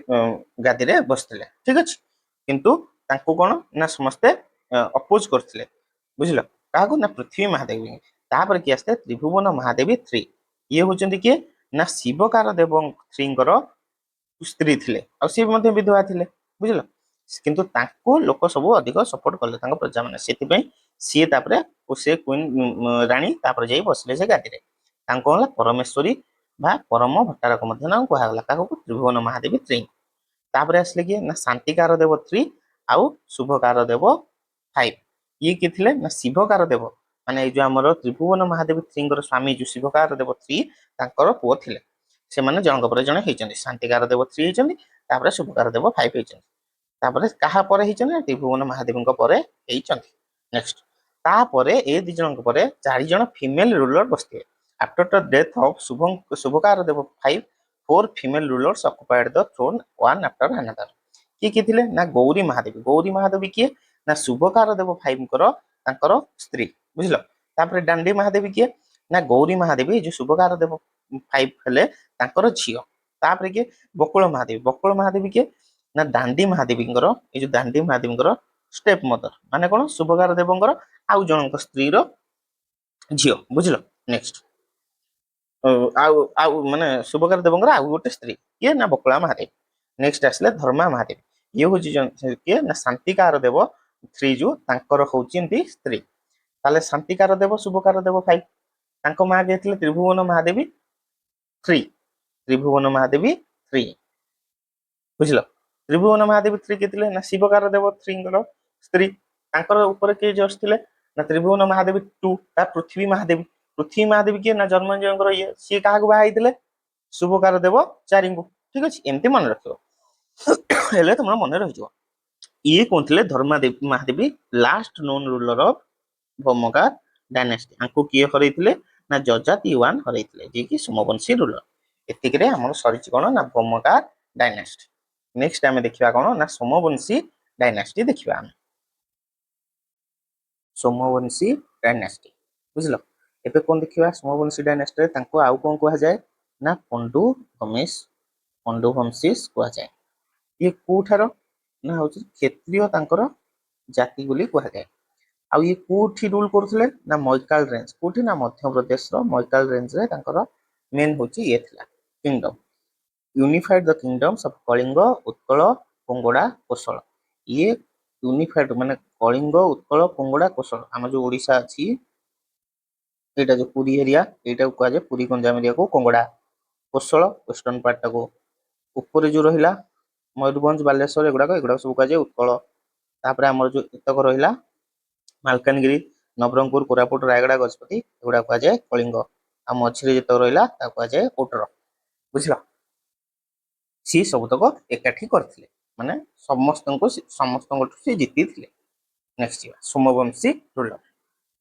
गादी रे बसथिले ठीक अछि किंतु तांको कोन ना समस्ते अपोज करथिले बुझिलो काहको ना पृथ्वी महादेवी तापर कि आस्ते त्रिभुवन महादेवी 3 ये होचंदी के ना शिवकार देव 3 कर स्त्री थिले आ सी मध्ये विधवा थिले बुझिलो किंतु तांको लोक सब अधिक सपोर्ट करले तांको प्रजा माने सेति सी तापरे से क्वीन रानी तापर जाई बसले से गादी रे तांको होला परमेश्वरी बा परम भट्टारक मध्ये नाम कहला काहको त्रिभुवन महादेवी 3 तापर आसले कि ना शांतिकार देव 3 आउ शुभकार देव 5 ये कि थिले ना शिवकार देव माने जो हमर त्रिभुवन महादेवी 3 कर स्वामी जो शिवकार देव 3 तांकर पुओ थिले से माने जनक पर जने हेचंदी शांतिकार देव 3 हेचंदी तापर शुभकार देव 5 हेचंदी तापर कहा पर हेचंदी त्रिभुवन महादेवी को परे हेचंदी नेक्स्ट तापर ए दि जनक परे 4 जन फीमेल रूलर बसते after the death of Shubhakara Deva 5 4 female rulers occupied the throne one after another की थिले ना गौरी महादेवी किए ना शुभकार देव 5 कर तांकर स्त्री बुझलो तापर डांडी महादेवी किए ना गौरी महादेवी जो शुभकार देव 5 हेले तांकर झियो तापर के बकुल महादेवी के ना दांडी महादेवी ये जो दांडी महादेवी स्टेप मदर माने कोन शुभकार देवंकर आउ जनक स्त्री रो झियो बुझलो नेक्स्ट आउ माने शुभकार देवंकर आउ गोटे स्त्री ये ना बकुला महादेवी नेक्स्ट आसले धर्मा महादेवी ये होची के ना शांतिकार देव 3 जो तांकर होचिंती स्त्री ताले शांतिकार देव शुभकार देव 5 तांको मा गेथिले त्रिभुवन महादेवी 3 बुझलो त्रिभुवन महादेवी 3 केतिले ना शिवकार देव 3 कर स्त्री तांकर ऊपर के जस थिले ना त्रिभुवन महादेवी 2 ता पृथ्वी महादेवी के ना जन्मजयंकर ये सी काहा को बाहाइतिले शुभकार देव 4 को ठीक अछि एमती मन रखियो हेले तुम मन रहि जो ये कोन थिले Dharmadevi Mahadevi last known ruler of Bhaumakara dynasty आंको किए हरैतिले ना जजाति 1 हरैतिले जे कि सोमवंशी रूलर एतिकरे हमर सरिच कोन ना भौमकार डायनेस्टी नेक्स्ट आमे देखिबा कोन ना सोमवंशी डायनेस्टी देखिबा आमे सोमवंशी डायनेस्टी बुझलो एबे कोन देखिबा सोमवंशी डायनेस्टी रे तांको आउ कोन कहै जाय ना पंडु वंशीस कहै जाय ये कोठार ना होची क्षेत्रीय तांकर जाति बोली कहै जाय आ ये कोठी रूल करथले ना मैकाल रेंज कोठी ना मध्य प्रदेश रो मैकाल रेंज रे तांकर मेन होची ये थिला kingdom unified the kingdoms of Kalinga Utkal Kongoda Kosala ये यूनिफाइड माने कलिंग उत्कल पोंगोडा कोसल हम जो ओडिसा अछि एटा जो पुरी एरिया एटा को कहा जाय पुरी गंजाम एरिया को कोंगोडा कोसल वेस्टर्न पार्ट को ऊपर जो रहिला मयूरभंज बालेश्वर एगुडा सब कहा जाय उत्कल तापर हमर जो इतक रहिला मालकानगिरी नवरंगपुर कोरापुट रायगड़ा गजपति एगुडा कहा जाय कलिंग आ मछरी जत रहिला ता कहा जाय कोटर बुझला सी सब तक एकाठी करथिले ମାନେ ସମସ୍ତଙ୍କଠୁ ସେ ଜିତିଥିଲେ। ନେକ୍ସଟ ଯିବା ସୋମବଂଶୀ ରୁଲର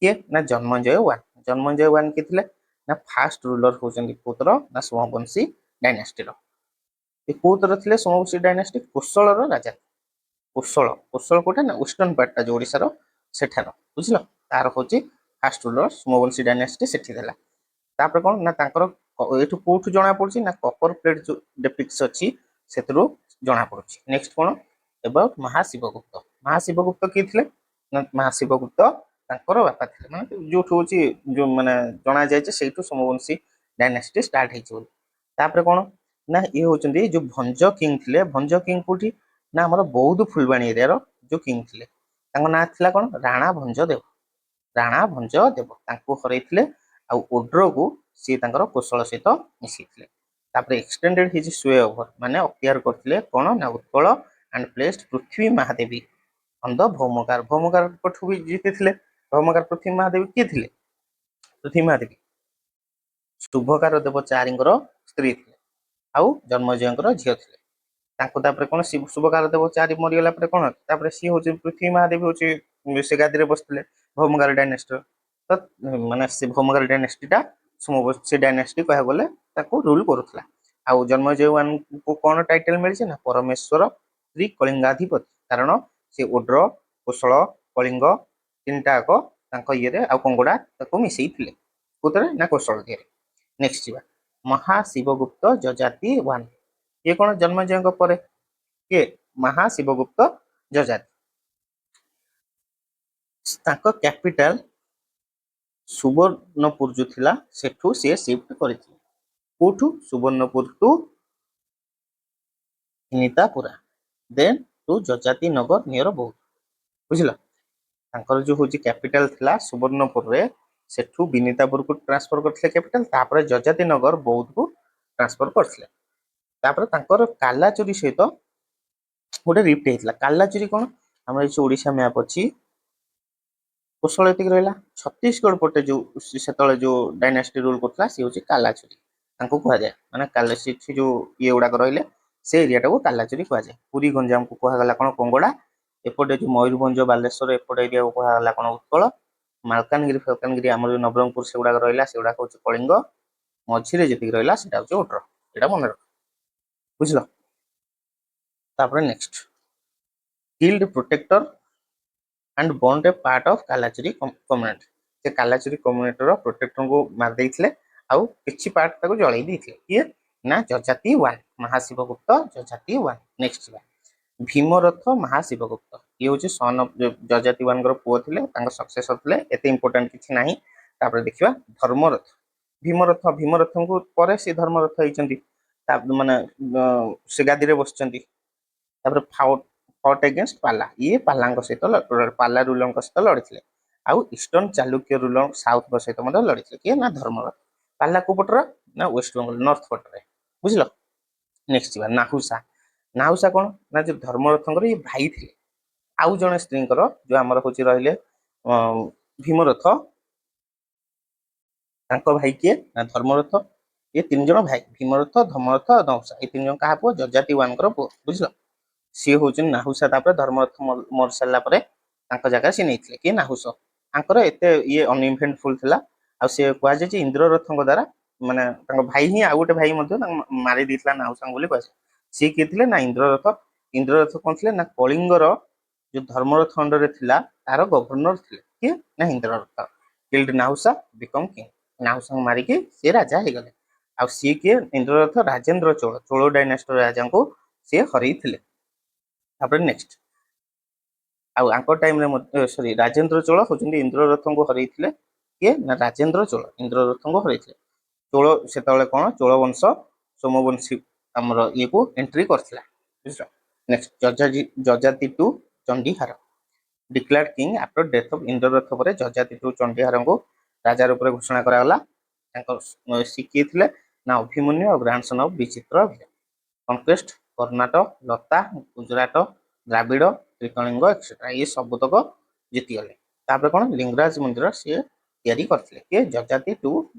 କିଏ ନା ଜନ୍ମଞ୍ଜୟ ୱାନ। ଜନ୍ମଞ୍ଜୟ ୱାନ କିଏ ଥିଲେ ନା ଫାଷ୍ଟ ରୁଲର ହଉଛନ୍ତି କୋଉଥର ନା ସୋମବଂଶୀ ଡାଇନାଷ୍ଟିର। ଏ କୋଉଥର ଥିଲେ ସୋମବଂଶୀ ଡାଇନାଷ୍ଟି କୋଶଳର ରାଜା। କୋଶଳ କୋଉଟା ନା ୱେଷ୍ଟର୍ଣ୍ଣ ପାର୍ଟଟା ଯୋଉ ଓଡ଼ିଶାର ସେଠାର ବୁଝିଲ। ତାର ହଉଛି ଫାଷ୍ଟ ରୁଲର ସୋମବଂଶୀ ଡାଇନାଷ୍ଟି ସେଠି ଥିଲା। ତାପରେ କଣ ନା ତାଙ୍କର ଏଠୁ କୋଉଠୁ ଜଣା ପଡୁଛି ନା କପର ପ୍ଲେଟ ଯୋଉ ଡେପିକ୍ସ ଅଛି ସେଥିରୁ ଜଣା ପଡୁଛି। ନେକ୍ସଟ କଣ ଏବାଉଟ ମହାଶିବଗୁପ୍ତ। ମହାଶିବଗୁପ୍ତ କିଏ ଥିଲେ ନା ମହାଶିବଗୁପ୍ତ ତାଙ୍କର ବାପା ଥିଲେ। ମାନେ ଯୋଉଠୁ ହଉଛି ଯୋଉ ମାନେ ଜଣାଯାଏ ଯେ ସେଇଠୁ ସୋମବଂଶୀ ଡାଇନାଷ୍ଟି ଷ୍ଟାର୍ଟ ହେଇଛି ବୋଲି। ତାପରେ କଣ ନା ଇଏ ହଉଛନ୍ତି ଯୋଉ ଭଞ୍ଜ କିଙ୍ଗ ଥିଲେ। ଭଞ୍ଜ କିଙ୍ଗ କୋଉଠି ନା ଆମର ବୌଦ୍ଧ ଫୁଲବାଣୀ ଏରିଆର ଯୋଉ କିଙ୍ଗ ଥିଲେ। ତାଙ୍କ ନାଁ ଥିଲା କଣ ରାଣା ଭଞ୍ଜ ଦେବ। ରାଣା ଭଞ୍ଜ ଦେବ ତାଙ୍କୁ ହରେଇଥିଲେ। ଆଉ ଓଡ୍ରକୁ ସିଏ ତାଙ୍କର କୋଶଳ ସହିତ ମିଶିଥିଲେ। ତାପରେ ଏକ୍ସଟେଣ୍ଡେଡ ହେଇଛି ସ୍ୱେ ଓଭର ମାନେ ଅକ୍ତିଆର କରିଥିଲେ କଣ ନା Utkal and placed Prithvi Mahadevi on the Bhaumakara. Bhaumakara ପଠୁ ବି ଜିତିଥିଲେ। ଭୌମକାର ପୃଥ୍ୱୀ ମହାଦେବୀ କିଏ ଥିଲେ? ପୃଥ୍ୱୀ ମହାଦେବୀ ଶୁଭକାର ଦେବ ଚାରିଙ୍କର ସ୍ତ୍ରୀ ଥିଲେ ଆଉ ଜନ୍ମଜୟଙ୍କର ଝିଅ ଥିଲେ। ତାଙ୍କୁ ତାପରେ କଣ ଶୁଭକାର ଦେବ ଚାରି ମରିଗଲା ପରେ କଣ ତାପରେ ସିଏ ହଉଛି ପୃଥ୍ୱୀ ମହାଦେବୀ ହଉଛି ସେ ଗାଦିରେ ବସିଥିଲେ ଭୌମକାର ଡାଇନେଷ୍ଟର। ତ ମାନେ ସେ ଭୌମକାର ଡାଇନେଷ୍ଟିଟା ସୋମବଂଶୀ ଡାଇନେଷ୍ଟି କହିବାକୁ ଗଲେ ତାକୁ ରୁଲ କରୁଥିଲା। ଆଉ ଜନ୍ମଜୟ ୱାନଙ୍କୁ କଣ ଟାଇଟେଲ ମିଳିଛି ନା ପରମେଶ୍ୱର ଶ୍ରୀ କଳିଙ୍ଗାଧିପତି। କାରଣ ସେ ଓଡ୍ର କୋଶଳ କଳିଙ୍ଗ ତିନିଟା ଯାକ ତାଙ୍କ ଇଏରେ ଆଉ କଙ୍ଗଡା ତାକୁ ମିଶେଇଥିଲେ କୋଉଥିରେ ନା କୋଶଳ ଦିହରେ। ନେକ୍ସଟ ଯିବା ମହାଶିବଗୁପ୍ତ ଯଜାତି ୱାନ। ଇଏ କଣ ଜନ୍ମଜୟଙ୍କ ପରେ କିଏ ମହାଶିବଗୁପ୍ତ ଯଜାତି। ତାଙ୍କ କ୍ୟାପିଟାଲ ସୁବର୍ଣ୍ଣପୁର ଯୋଉ ଥିଲା ସେଠୁ ସିଏ ସିଫ୍ଟ କରିଥିଲେ। କୋଉଠୁ Subarnapur two ନିତାପୁରା than two Yayati ନଗର ନିୟର ବୌଦ୍ଧ। ବୁଝିଲ ତାଙ୍କର ଯୋଉ ହଉଛି କ୍ୟାପିଟାଲ ଥିଲା ସୁବର୍ଣ୍ଣପୁରରେ ସେଠୁ ବିନିତାପୁରକୁ ଟ୍ରାନ୍ସଫର କରିଥିଲେ କ୍ୟାପିଟାଲ। ତାପରେ ଯଜାତି ନଗର ବୌଦ୍ଧକୁ ଟ୍ରାନ୍ସଫର କରିଥିଲେ। ତାପରେ ତାଙ୍କର କାଲାଚୁରୀ ସହିତ ଗୋଟେ ରିଫ୍ଟ ହେଇଥିଲା। କାଲାଚୁରୀ କଣ ଆମର ଏଇ ଓଡିଶା ମ୍ୟାପ ଅଛି କୋଶଳ ଏତିକି ରହିଲା। ଛତିଶଗଡ ପଟେ ଯୋଉ ସେତେବେଳେ ଯୋଉ ଡାଇନାଷ୍ଟି ରୁଲ କରୁଥିଲା ସିଏ ହଉଛି କାଲାଚୁରୀ ତାଙ୍କୁ କୁହାଯାଏ। ମାନେ ସେଠି ଯୋଉ ଇଏ ଗୁଡାକ ରହିଲେ ସେ ଏରିଆଟାକୁ କାଲାଚୁରୀ କୁହାଯାଏ। ପୁରୀ ଗଞ୍ଜାମକୁ କୁହାଗଲା କଣ କଙ୍ଗଡା। ଏପଟେ ଯୋଉ ମୟୂରଭଞ୍ଜ ବାଲେଶ୍ୱର ଏପଟେ ଏରିଆକୁ କୁହାଗଲା କଣ ଉତ୍କଳ। ମାଲକାନଗିରି ଫାଲକାନଗିରି ଆମର ଯୋଉ ନବରଙ୍ଗପୁର ସେଗୁଡାକ ରହିଲା ସେଗୁଡାକ ହଉଛି କଳିଙ୍ଗ। ମଝିରେ ଯେତିକି ରହିଲା ସେଟା ହଉଛି ଓଡ୍ର। ଏଇଟା ମନେ ରଖ ବୁଝିଲ। ତାପରେ next killed protector and bond a part of Kalachuri community. ସେ କାଲାଚୁରୀ କମ୍ୟୁନିଟିର ପ୍ରୋଟେକ୍ଟରଙ୍କୁ ମାରି ଦେଇଥିଲେ ଆଉ କିଛି ପାର୍ଟ ତାକୁ ଜଳେଇ ଦେଇଥିଲେ। କିଏ ନା Yayati one Mahashivagupta Yayati one. Next ଯିବା ଭୀମରଥ ମହାଶିବଗୁପ୍ତ। ଇଏ ହଉଛି ସନ ଅଫ ଯଜାତି ୱାନଙ୍କର ପୁଅ ଥିଲେ ତାଙ୍କ ସକ୍ସେସର ଥିଲେ। ଏତେ ଇମ୍ପୋର୍ଟାଣ୍ଟ କିଛି ନାହିଁ। ତାପରେ ଦେଖିବା ଧର୍ମରଥ। ଭୀମରଥଙ୍କୁ ପରେ ସେ ଧର୍ମରଥ ହେଇଛନ୍ତି ମାନେ ସେ ଗାଦିରେ ବସିଛନ୍ତି। ତାପରେ ଫଟ୍ ଏଗେନ୍ଷ୍ଟ ପାଲା। ଇଏ ପାଲାଙ୍କ ସହିତ ପାଲା ରୁଲରଙ୍କ ସହିତ ଲଢିଥିଲେ। ଆଉ ଇଷ୍ଟର୍ଣ୍ଣ ଚାଲୁକ୍ୟ ରୁଲର ସାଉଥଙ୍କ ସହିତ ମଧ୍ୟ ଲଢିଥିଲେ। କିଏ ନା ଧର୍ମରଥ। ପାଲା କୋଉ ପଟର ନା ୱେଷ୍ଟ ବେଙ୍ଗଲ ନର୍ଥ ପଟରେ ବୁଝିଲ। ନେକ୍ସଟ ଯିବା ନାହୁସା। ନାହୁସା କଣ ନା ଯୋଉ ଧର୍ମରଥଙ୍କର ଇଏ ଭାଇ ଥିଲେ ଆଉ ଜଣେ ସ୍ତ୍ରୀଙ୍କର ଯୋଉ ଆମର ହଉଛି ରହିଲେ ଭୀମରଥ ତାଙ୍କ ଭାଇ କିଏ ନା ଧର୍ମରଥ। ଏ ତିନି ଜଣ ଭାଇ ଭୀମରଥ ଧର୍ମରଥ ନହୁସା ଏ ତିନି ଜଣ କାହା ପୁଅ ଯଜାତି ୱାନଙ୍କର ପୁଅ ବୁଝିଲ। ସିଏ ହଉଛନ୍ତି ନାହୁସା। ତାପରେ ଧର୍ମରଥ ମରି ସାରିଲା ପରେ ତାଙ୍କ ଜାଗା ସିଏ ନେଇଥିଲେ କିଏ ନାହୁସ। ତାଙ୍କର ଏତେ ଇଏ ଅନଇଭେଣ୍ଟଫୁଲ ଥିଲା। ଆଉ ସିଏ କୁହାଯାଏ ଯେ ଇନ୍ଦ୍ରରଥଙ୍କ ଦ୍ଵାରା ମାନେ ତାଙ୍କ ଭାଇ ହିଁ ଆଉ ଗୋଟେ ଭାଇ ମଧ୍ୟ ତାଙ୍କୁ ମାରି ଦେଇଥିଲା ନାହୁସାଙ୍କୁ ବୋଲି କୁହାଯାଏ। ସିଏ କିଏ ଥିଲେ ନା ଇନ୍ଦ୍ରରଥ। ଇନ୍ଦ୍ରରଥ କଣ ଥିଲେ ନା କଳିଙ୍ଗର ଯୋଉ ଧର୍ମରଥ ଅଣ୍ଡରରେ ଥିଲା ତାର ଗଭର୍ଣ୍ଣର ଥିଲେ କିଏ ନା Indraratha. Killed Nahusha become king. ନାହୁସାଙ୍କୁ ମାରିକି ସିଏ ରାଜା ହେଇଗଲେ। ଆଉ ସିଏ କିଏ ଇନ୍ଦ୍ରରଥ ରାଜେନ୍ଦ୍ର ଚୋଳ ଚୋଳ ଡାଇନାଷ୍ଟର ରାଜାଙ୍କୁ ସିଏ ହରେଇଥିଲେ। ତାପରେ ନେକ୍ସଟ ଆଉ ଆଙ୍କ ଟାଇମରେ ସରି ରାଜେନ୍ଦ୍ର ଚୋଳ ହଉଛନ୍ତି ଇନ୍ଦ୍ରରଥଙ୍କୁ ହରେଇଥିଲେ। କିଏ ନା ରାଜେନ୍ଦ୍ର ଚୋଳ ଇନ୍ଦ୍ରରଥଙ୍କୁ ହରେଇଥିଲେ। ଚୋଳ ସେତେବେଳେ କଣ ଚୋଳ ବଂଶ ସୋମବଂଶୀ ଆମର ଇଏକୁ ଏଣ୍ଟ୍ରି କରିଥିଲା ବୁଝିଲ। Next Yayati two Chandihara declared king after death of Indraratha ପରେ ଯଜାତି ଟୁ ଚଣ୍ଡିହାରଙ୍କୁ ରାଜା ରୂପରେ ଘୋଷଣା କରାଗଲା। ତାଙ୍କ କିଏ ଥିଲେ ନା ଅଭିମନ୍ୟୁ ଆଉ ଗ୍ରାଣ୍ଡସନ୍ ଅଫ ବିଚିତ୍ର କନକ୍ୱେଷ୍ଟ କର୍ଣ୍ଣାଟକ ଲତା ଗୁଜରାଟ ଦ୍ରାବିଡ ତ୍ରିକଳିଙ୍ଗ ଏକ୍ସେଟ୍ରା ଇଏ ସବୁତକ ଜିତିଗଲେ। ତାପରେ କଣ ଲିଙ୍ଗରାଜ ମନ୍ଦିର ସିଏ ତିଆରି କରିଥିଲେ କିଏ ଯଜାତି ଟୁ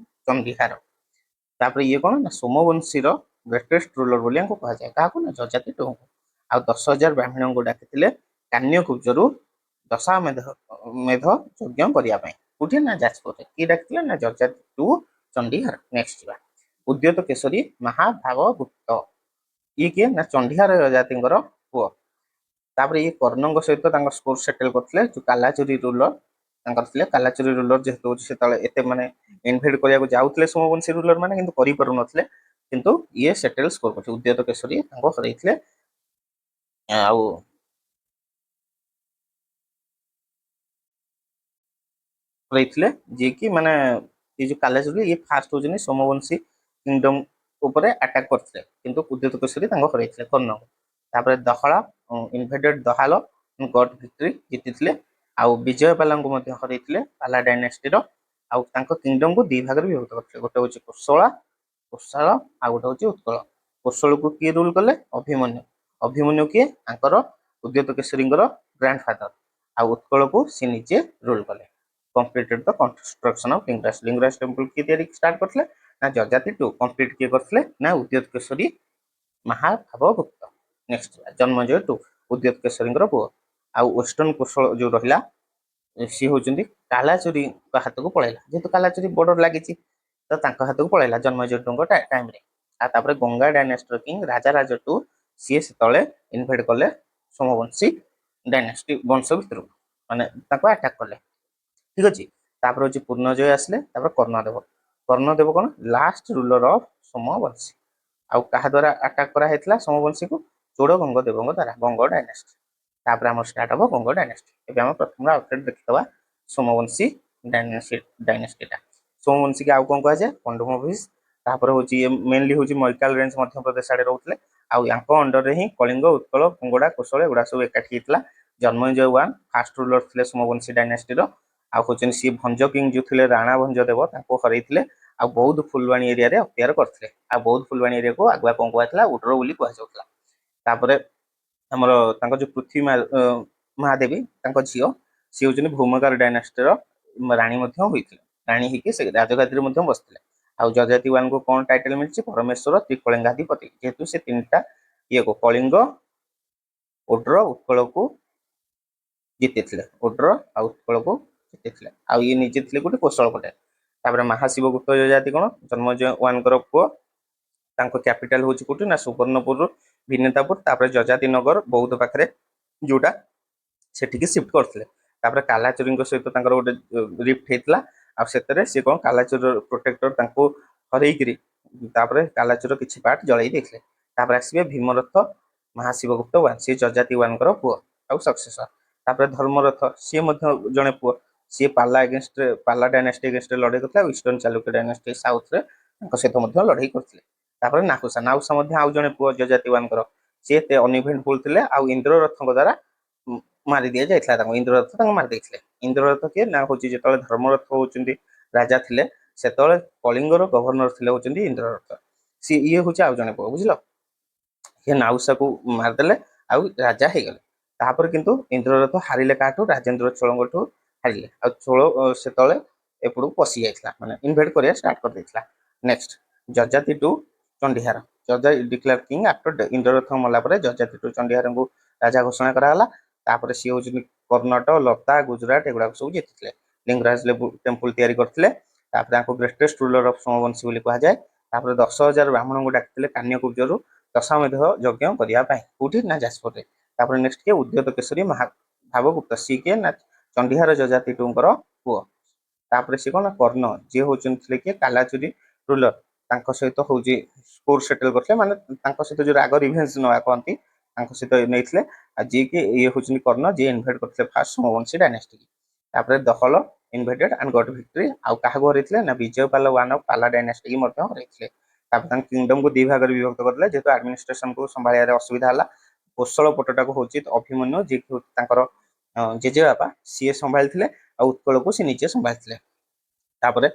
ଚଣ୍ଡିହାର। ତାପରେ ଇଏ କଣ ନା ସୋମବଂଶୀର ଗ୍ରେଟେଷ୍ଟ ରୁଲର ବୋଲି ୟାଙ୍କୁ କୁହାଯାଏ। କାହାକୁ ନା ଯଜାତି ଟୁଙ୍କୁ। ଆଉ 10,000 ବ୍ରାହ୍ମଣଙ୍କୁ ଡାକିଥିଲେ କାନ୍ୟକୁବ୍ଜରୁ ଦଶାମେଧ ମେଧ ଯଜ୍ଞ କରିବା ପାଇଁ। କୋଉଠି ନା ଯାଜପୁରରେ। କିଏ ଡାକିଥିଲେ ନା ଯଜାତି ଟୁ ଚଣ୍ଡିହାର। ନେକ୍ସଟ ଯିବା ଉଦ୍ୟତ କେଶରୀ ମହାଭାବଗୁପ୍ତ। ଇଏ କିଏ ନା ଚଣ୍ଡିହାର ଯଜାତିଙ୍କର ପୁଅ। ତାପରେ ଇଏ କର୍ଣ୍ଣଙ୍କ ସହିତ ତାଙ୍କ ସ୍କୋର ସେଟେଲ କରିଥିଲେ। ଯୋଉ କାଲାଚୁରୀ ରୁଲର ତାଙ୍କର ଥିଲେ। କାଲାଚୁରୀ ରୁଲର ଯେହେତୁ ସେତେବେଳେ ଏତେ ମାନେ ଇନଭେଡ କରିବାକୁ ଯାଉଥିଲେ ସୋମବଂଶୀ ରୁଲର ମାନେ, କିନ୍ତୁ କରିପାରୁନଥିଲେ। କିନ୍ତୁ ଇଏ ସେଟେଲ ସ୍କୋର କରିଥିଲେ। ଉଦ୍ୟତ କେଶରୀ ତାଙ୍କୁ ହରେଇଥିଲେ। ଆଉ ହରେଇଥିଲେ ଯିଏକି ମାନେ ଏ ଯୋଉ କାଲାଚୁରୀ ଇଏ ଫାଷ୍ଟ ହଉଛନ୍ତି ସୋମବଂଶୀ କିଙ୍ଗଡମ ଉପରେ ଆଟାକ କରିଥିଲେ, କିନ୍ତୁ ଉଦ୍ୟତ କେଶରୀ ତାଙ୍କୁ ହରେଇଥିଲେ କର୍ଣ୍ଣଙ୍କୁ। ତାପରେ ଦହଳ ଇନଭେଡେଡ ଦହାଲ ଗଡ ଭିକ୍ଟ୍ରି ଜିତିଥିଲେ। ଆଉ ବିଜୟପାଲାଙ୍କୁ ମଧ୍ୟ ହରେଇଥିଲେ ପାଲା ଡାଇନେଷ୍ଟିର। ଆଉ ତାଙ୍କ କିଙ୍ଗଡମକୁ ଦି ଭାଗରେ ବିଭକ୍ତ କରିଥିଲେ। ଗୋଟେ ହଉଛି କୋଶଳ ଆଉ ଗୋଟେ ହଉଛି ଉତ୍କଳ। କୋଶଳକୁ କିଏ ରୁଲ କଲେ? ଅଭିମନ୍ୟୁ। ଅଭିମନ୍ୟୁ କିଏ? ତାଙ୍କର ଉଦ୍ୟତ କେଶରୀଙ୍କର ଗ୍ରାଣ୍ଡ ଫାଦର। ଆଉ ଉତ୍କଳକୁ ସେ ନିଜେ ରୁଲ କଲେ। Completed the construction of Lingaraj. Lingaraj temple କିଏ ତିଆରି ଷ୍ଟାର୍ଟ କରିଥିଲେ? ନା ଯଜାତି ଟୁ। କମ୍ପ୍ଲିଟ କିଏ କରିଥିଲେ? ନା ଉଦ୍ୟତ କେଶରୀ ମହାଭାବଗୁପ୍ତ। ନେକ୍ସଟ ଜନ୍ମଜୟ ଟୁ ଉଦ୍ୟତ କେଶରୀଙ୍କର ପୁଅ। ଆଉ ୱେଷ୍ଟର୍ଣ୍ଣ କୋଶଳ ଯୋଉ ରହିଲା ସିଏ ହଉଛନ୍ତି କାଲାଚୁରୀଙ୍କ ହାତକୁ ପଳେଇଲା। ଯେହେତୁ କାଲାଚୁରୀ ବର୍ଡର ଲାଗିଛି ତ ତାଙ୍କ ହାତକୁ ପଳେଇଲା ଜନ୍ମଜୟ ଟୁଙ୍କ ଟାଇମରେ। ଆଉ ତାପରେ ଗଙ୍ଗା ଡାଇନେଷ୍ଟର କିଙ୍ଗ ରାଜରାଜ ଟୁ ସିଏ ସେତେବେଳେ ଇନଭେଡ କଲେ ସୋମବଂଶୀ ଡାଇନେଷ୍ଟି ବଂଶ ଭିତରକୁ, ମାନେ ତାଙ୍କୁ ଆଟାକ କଲେ। ଠିକ ଅଛି। ତାପରେ ହଉଛି ପୂର୍ଣ୍ଣଜୟ ଆସିଲେ। ତାପରେ କର୍ଣ୍ଣଦେବ। କର୍ଣ୍ଣଦେବ କଣ? Last ruler of Somavamshi. ଆଉ କାହା ଦ୍ୱାରା ଆଟାକ କରାହେଇଥିଲା ସୋମବଂଶୀକୁ? ଚୋଡଗଙ୍ଗ ଦେବଙ୍କ ଦ୍ୱାରା, ଗଙ୍ଗ ଡାଇନେଷ୍ଟି। ତାପରେ ଆମର ଷ୍ଟାର୍ଟ ହବ ଗଙ୍ଗ ଡାଇନେଷ୍ଟି। ଏବେ ଆମେ ପ୍ରଥମେ ଆଉଟଲେଟ ଦେଖିଦବା ସୋମବଂଶୀ ଡାଇନେଷ୍ଟିଟା। ସୋମବଂଶୀକି ଆଉ କଣ କୁହାଯାଏ? ପଣ୍ଡୁମଭୀଷ। ତାପରେ ହଉଛି ମେନଲି ହଉଛି ମୈକାଲ ରେଞ୍ଜ ମଧ୍ୟପ୍ରଦେଶ ଆଡେ ରହୁଥିଲେ। ଆଉ ୟାଙ୍କ ଅଣ୍ଡରରେ ହିଁ କଳିଙ୍ଗ, ଉତ୍କଳ, କୁଙ୍ଗଡା, କୋଶଳ ଏଗୁଡା ସବୁ ଏକାଠି ହେଇଥିଲା। ଜନ୍ମଜୟ ୱାନ ଫାଷ୍ଟ ରୁଲର ଥିଲେ ସୋମବଂଶୀ ଡାଇନେଷ୍ଟିର। ଆଉ ହଉଛନ୍ତି ସିଏ ଭଞ୍ଜ କିଙ୍ଗ ଯୋଉ ଥିଲେ ରାଣା ଭଞ୍ଜ ଦେବ ତାଙ୍କୁ ହରେଇଥିଲେ। ଆଉ ବୌଦ୍ଧ ଫୁଲବାଣୀ ଏରିଆରେ ଅକ୍ତିଆର କରିଥିଲେ। ଆଉ ବୌଦ୍ଧ ଫୁଲବାଣୀ ଏରିଆକୁ ଆଗୁଆ କଣ କୁହାଯାଇଥିଲା? ଉଡ୍ର ବୋଲି କୁହାଯାଉଥିଲା। ତାପରେ ଆମର ତାଙ୍କ ଯୋଉ ପୃଥ୍ୱୀ ମହାଦେବୀ ତାଙ୍କ ଝିଅ ସିଏ ହଉଛନ୍ତି ଭୌମକାର ଡାଇନାଷ୍ଟିର ରାଣୀ ମଧ୍ୟ ହୋଇଥିଲେ। ରାଣୀ ହେଇକି ସେ ରାଜଗାଦିରେ ମଧ୍ୟ ବସିଥିଲେ। ଆଉ ଯଜାତି ୱାନଙ୍କୁ କଣ ଟାଇଟଲ ମିଳିଛି? ପରମେଶ୍ୱର ତ୍ରିକଳିଙ୍ଗାଧିପତି। ଯେହେତୁ ସେ ତିନିଟା ଇଏକୁ କଳିଙ୍ଗ, ଓଡ୍ର, ଉତ୍କଳକୁ ଜିତିଥିଲେ। ଓଡ୍ର ଆଉ ଉତ୍କଳକୁ ଜିତିଥିଲେ। ଆଉ ଇଏ ନିଜେ ଥିଲେ ଗୋଟେ କୋଶଳ ପଟେ। ତାପରେ ମହାଶିବ ଗୁପ୍ତ ଯଜାତି କଣ? ଜନ୍ମଜୟ ୱାନଙ୍କର ପୁଅ। ତାଙ୍କ କ୍ୟାପିଟାଲ ହଉଛି କୋଉଠି? ନା ସୁବର୍ଣ୍ଣପୁରରୁ ଭିନେତାପୁର। ତାପରେ ଯଜାତି ନଗର ବୌଦ୍ଧ ପାଖରେ ଯୋଉଟା ସେଠିକି ସିଫ୍ଟ କରିଥିଲେ। ତାପରେ କାଲାଚୁରୀଙ୍କ ସହିତ ତାଙ୍କର ଗୋଟେ ରିଫ୍ଟ ହେଇଥିଲା। ଆଉ ସେଥିରେ ସିଏ କଣ କାଲାଚୁର ପ୍ରୋଟେକ୍ଟର ତାଙ୍କୁ ହରେଇକିରି ତାପରେ କାଲାଚୁର କିଛି ପାର୍ଟ ଜଳେଇ ଦେଇଥିଲେ। ତାପରେ ଆସିବେ ଭୀମରଥ ମହାଶିବଗୁପ୍ତ ୱାନ। ସିଏ ଯଜାତି ୱାନଙ୍କର ପୁଅ ଆଉ ସକ୍ସେସର। ତାପରେ ଧର୍ମରଥ ସିଏ ମଧ୍ୟ ଜଣେ ପୁଅ। ସିଏ ପାଲା ଡାଇନାଷ୍ଟି ଏଗେନ୍ଷ୍ଟରେ ଲଢେଇ କରିଥିଲେ। ଆଉ ଇଷ୍ଟର୍ଣ୍ଣ ଚାଲୁକ୍ୟ ଡାଇନାଷ୍ଟି ସାଉଥରେ ତାଙ୍କ ସହିତ ମଧ୍ୟ ଲଢେଇ କରିଥିଲେ। ତାପରେ ନାହୁସା। ନାହୁସା ମଧ୍ୟ ଆଉ ଜଣେ ପୁଅ ଯଜାତି ୱାନଙ୍କର। ସିଏ ଏତେ ଅନଇଭେଣ୍ଟଫୁଲ ଥିଲେ। ଆଉ ଇନ୍ଦ୍ରରଥଙ୍କ ଦ୍ୱାରା ମାରି ଦିଆଯାଇଥିଲା ତାଙ୍କୁ। ଇନ୍ଦ୍ରରଥ ତାଙ୍କୁ ମାରି ଦେଇଥିଲେ। ଇନ୍ଦ୍ରରଥ କିଏ? ନା ହଉଛି ଯେତେବେଳେ ଧର୍ମରଥ ହଉଛନ୍ତି ରାଜା ଥିଲେ ସେତେବେଳେ କଳିଙ୍ଗର ଗଭର୍ଣ୍ଣର ଥିଲେ ହଉଛନ୍ତି ଇନ୍ଦ୍ରରଥ। ଇଏ ହଉଛି ଆଉ ଜଣେ ପୁଅ। ବୁଝିଲ? ସେ ନାଉସାକୁ ମାରିଦେଲେ ଆଉ ରାଜା ହେଇଗଲେ। ତାପରେ କିନ୍ତୁ ଇନ୍ଦ୍ରରଥ ହାରିଲେ କାହାଠୁ? ରାଜେନ୍ଦ୍ର ଚୋଳଙ୍କଠୁ ହାରିଲେ। ଆଉ ଚୋଳ ସେତେବେଳେ ଏପଟକୁ ପଶି ଯାଇଥିଲା, ମାନେ ଇନଭେଡ କରିବା ଷ୍ଟାର୍ଟ କରିଦେଇଥିଲା। Next Yayati two Chandihara. Declare king after Indraratha ମଲା ପରେ ଯଜାତି ଟୁ ଚଣ୍ଡିହାରଙ୍କୁ ରାଜା ଘୋଷଣା କରାଗଲା। ତାପରେ ସିଏ ହଉଛନ୍ତି କର୍ଣ୍ଣଟ, ଲତା, ଗୁଜୁରାଟ ଏଗୁଡାକ ସବୁ ଜିତିଥିଲେ। ଲିଙ୍ଗରାଜ ଟେମ୍ପଲ ତିଆରି କରିଥିଲେ। ତାପରେ ତାଙ୍କୁ ଗ୍ରେଟେଷ୍ଟ ରୁଲର ଅଫ ସୋମବଂଶୀ ବୋଲି କୁହାଯାଏ। ତାପରେ 10,000 ବ୍ରାହ୍ମଣଙ୍କୁ ଡାକିଥିଲେ କାନ୍ୟକୁବ୍ଜରୁ ଦଶାମେଧ ଯଜ୍ଞ କରିବା ପାଇଁ। କୋଉଠି? ନା ଯାଜପୁରରେ। ତାପରେ ନେକ୍ସଟ କିଏ? ଉଦ୍ୟତ କେଶରୀ ମହାଭାବଗୁପ୍ତ। ସିଏ କିଏ? ନା ଚଣ୍ଡିହାର ଯଜାତି ଟୁଙ୍କର ପୁଅ। ତାପରେ ସିଏ କଣ? କର୍ଣ୍ଣ ଯିଏ ହଉଛନ୍ତି ଥିଲେ କିଏ? କାଲାଚୁରୀ ରୁଲର। ତାଙ୍କ ସହିତ ହଉଛି ସ୍କୋର ସେଟେଲ କରିଥିଲେ, ମାନେ ତାଙ୍କ ସହିତ ଯୋଉ ରାଗ ରିଭେଞ୍ଜ ନବା କହନ୍ତି ତାଙ୍କ ସହିତ ନେଇଥିଲେ। ଆଉ ଯିଏକି ଇଏ ହଉଛନ୍ତି କର୍ଣ୍ଣ, ଯିଏ ଇନଭେଡ କରିଥିଲେ ଫାଷ୍ଟ ସୋମବଂଶୀ ଡାଇନାଷ୍ଟି। ତାପରେ Dahala invaded and got victory. ଆଉ କାହାକୁ ହରେଇଥିଲେ? ନା Vijayapala one of Pala dynasty ମଧ୍ୟ ହରେଇଥିଲେ। ତାପରେ ତାଙ୍କ କିଙ୍ଗଡମକୁ ଦି ଭାଗରେ ବିଭକ୍ତ କରିଥିଲେ ଯେହେତୁ ଆଡମିନିଷ୍ଟ୍ରେସନକୁ ସମ୍ଭାଳିବାରେ ଅସୁବିଧା ହେଲା। କୋଶଳ ପଟଟାକୁ ହଉଛି ଅଭିମନ୍ୟୁ ଯିଏ ତାଙ୍କର ଜେଜେବାପା ସିଏ ସମ୍ଭାଳିଥିଲେ। ଆଉ ଉତ୍କଳକୁ ସେ ନିଜେ ସମ୍ଭାଳିଥିଲେ। ତାପରେ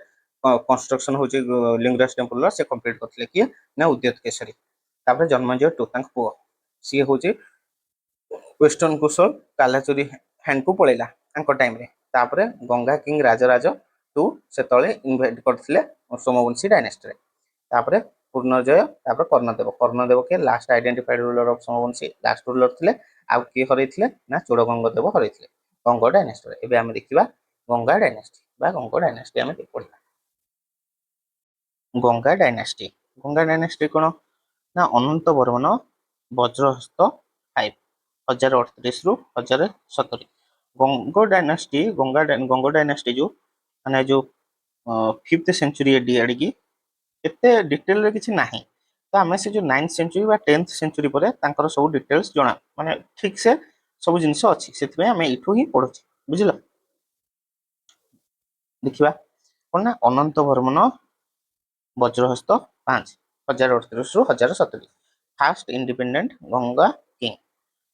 କନଷ୍ଟ୍ରକ୍ସନ ହଉଛି ଲିଙ୍ଗରାଜ ଟେମ୍ପଲର ସେ କମ୍ପ୍ଲିଟ କରିଥିଲେ। କିଏ? ନା ଉଦ୍ୟତ କେଶରୀ। ତାପରେ ଜନ୍ମଜୟ ଟୁ ତାଙ୍କ ପୁଅ। ସିଏ ହଉଛି ୱେଷ୍ଟର୍ଣ୍ଣ କୋଶଳ କାଲାଚୁରୀ ହ୍ୟାଣ୍ଡକୁ ପଳେଇଲା ତାଙ୍କ ଟାଇମରେ। ତାପରେ ଗଙ୍ଗା କିଙ୍ଗ ରାଜରାଜ ଟୁ ସେତେବେଳେ ଇନଭେଟ କରିଥିଲେ ସୋମବଂଶୀ ଡାଇନାଷ୍ଟିରେ। ତାପରେ ପୂର୍ଣ୍ଣଜୟ ତାପରେ କର୍ଣ୍ଣଦେବ। କର୍ଣ୍ଣଦେବ କିଏ last identified ruler of Somavamshi last ruler ଥିଲେ। ଆଉ କିଏ ହରେଇଥିଲେ ନା ଚୋଡ଼ଗଙ୍ଗଦେବ ହରେଇଥିଲେ ଗଙ୍ଗ ଡାଇନାଷ୍ଟିରେ। ଏବେ ଆମେ ଦେଖିବା ଗଙ୍ଗା ଡାଇନାଷ୍ଟି ବା ଗଙ୍ଗ ଡାଇନାଷ୍ଟି ଆମେ ପଢିବା। ଗଙ୍ଗା ଡାଇନାଷ୍ଟି। ଗଙ୍ଗା ଡାଇନାଷ୍ଟି କଣ ନା ଅନନ୍ତ ବର୍ମନ ବଜ୍ରହସ୍ତ 5 1038 ରୁ 1070। ଗଙ୍ଗ ଡାଇନାଷ୍ଟି ଗଙ୍ଗ ଡାଇନାଷ୍ଟି ଯୋଉ ମାନେ ଯୋଉ 5th ସେଞ୍ଚୁରୀ ଏଡି ଆଡ଼ିକି ଏତେ ଡିଟେଲରେ କିଛି ନାହିଁ। ତ ଆମେ ସେ ଯୋଉ 9th ସେଞ୍ଚୁରୀ ବା 10th ସେଞ୍ଚୁରୀ ପରେ ତାଙ୍କର ସବୁ ଡିଟେଲ୍ସ ଜଣା ମାନେ ଠିକ ସେ ସବୁ ଜିନିଷ ଅଛି, ସେଥିପାଇଁ ଆମେ ଏଇଠୁ ହିଁ ପଢୁଛେ। ବୁଝିଲ? ଦେଖିବା କଣ ନା ଅନନ୍ତ ବର୍ମନ ବଜ୍ରହସ୍ତ 5 1038 ରୁ 1070। First independent Ganga king.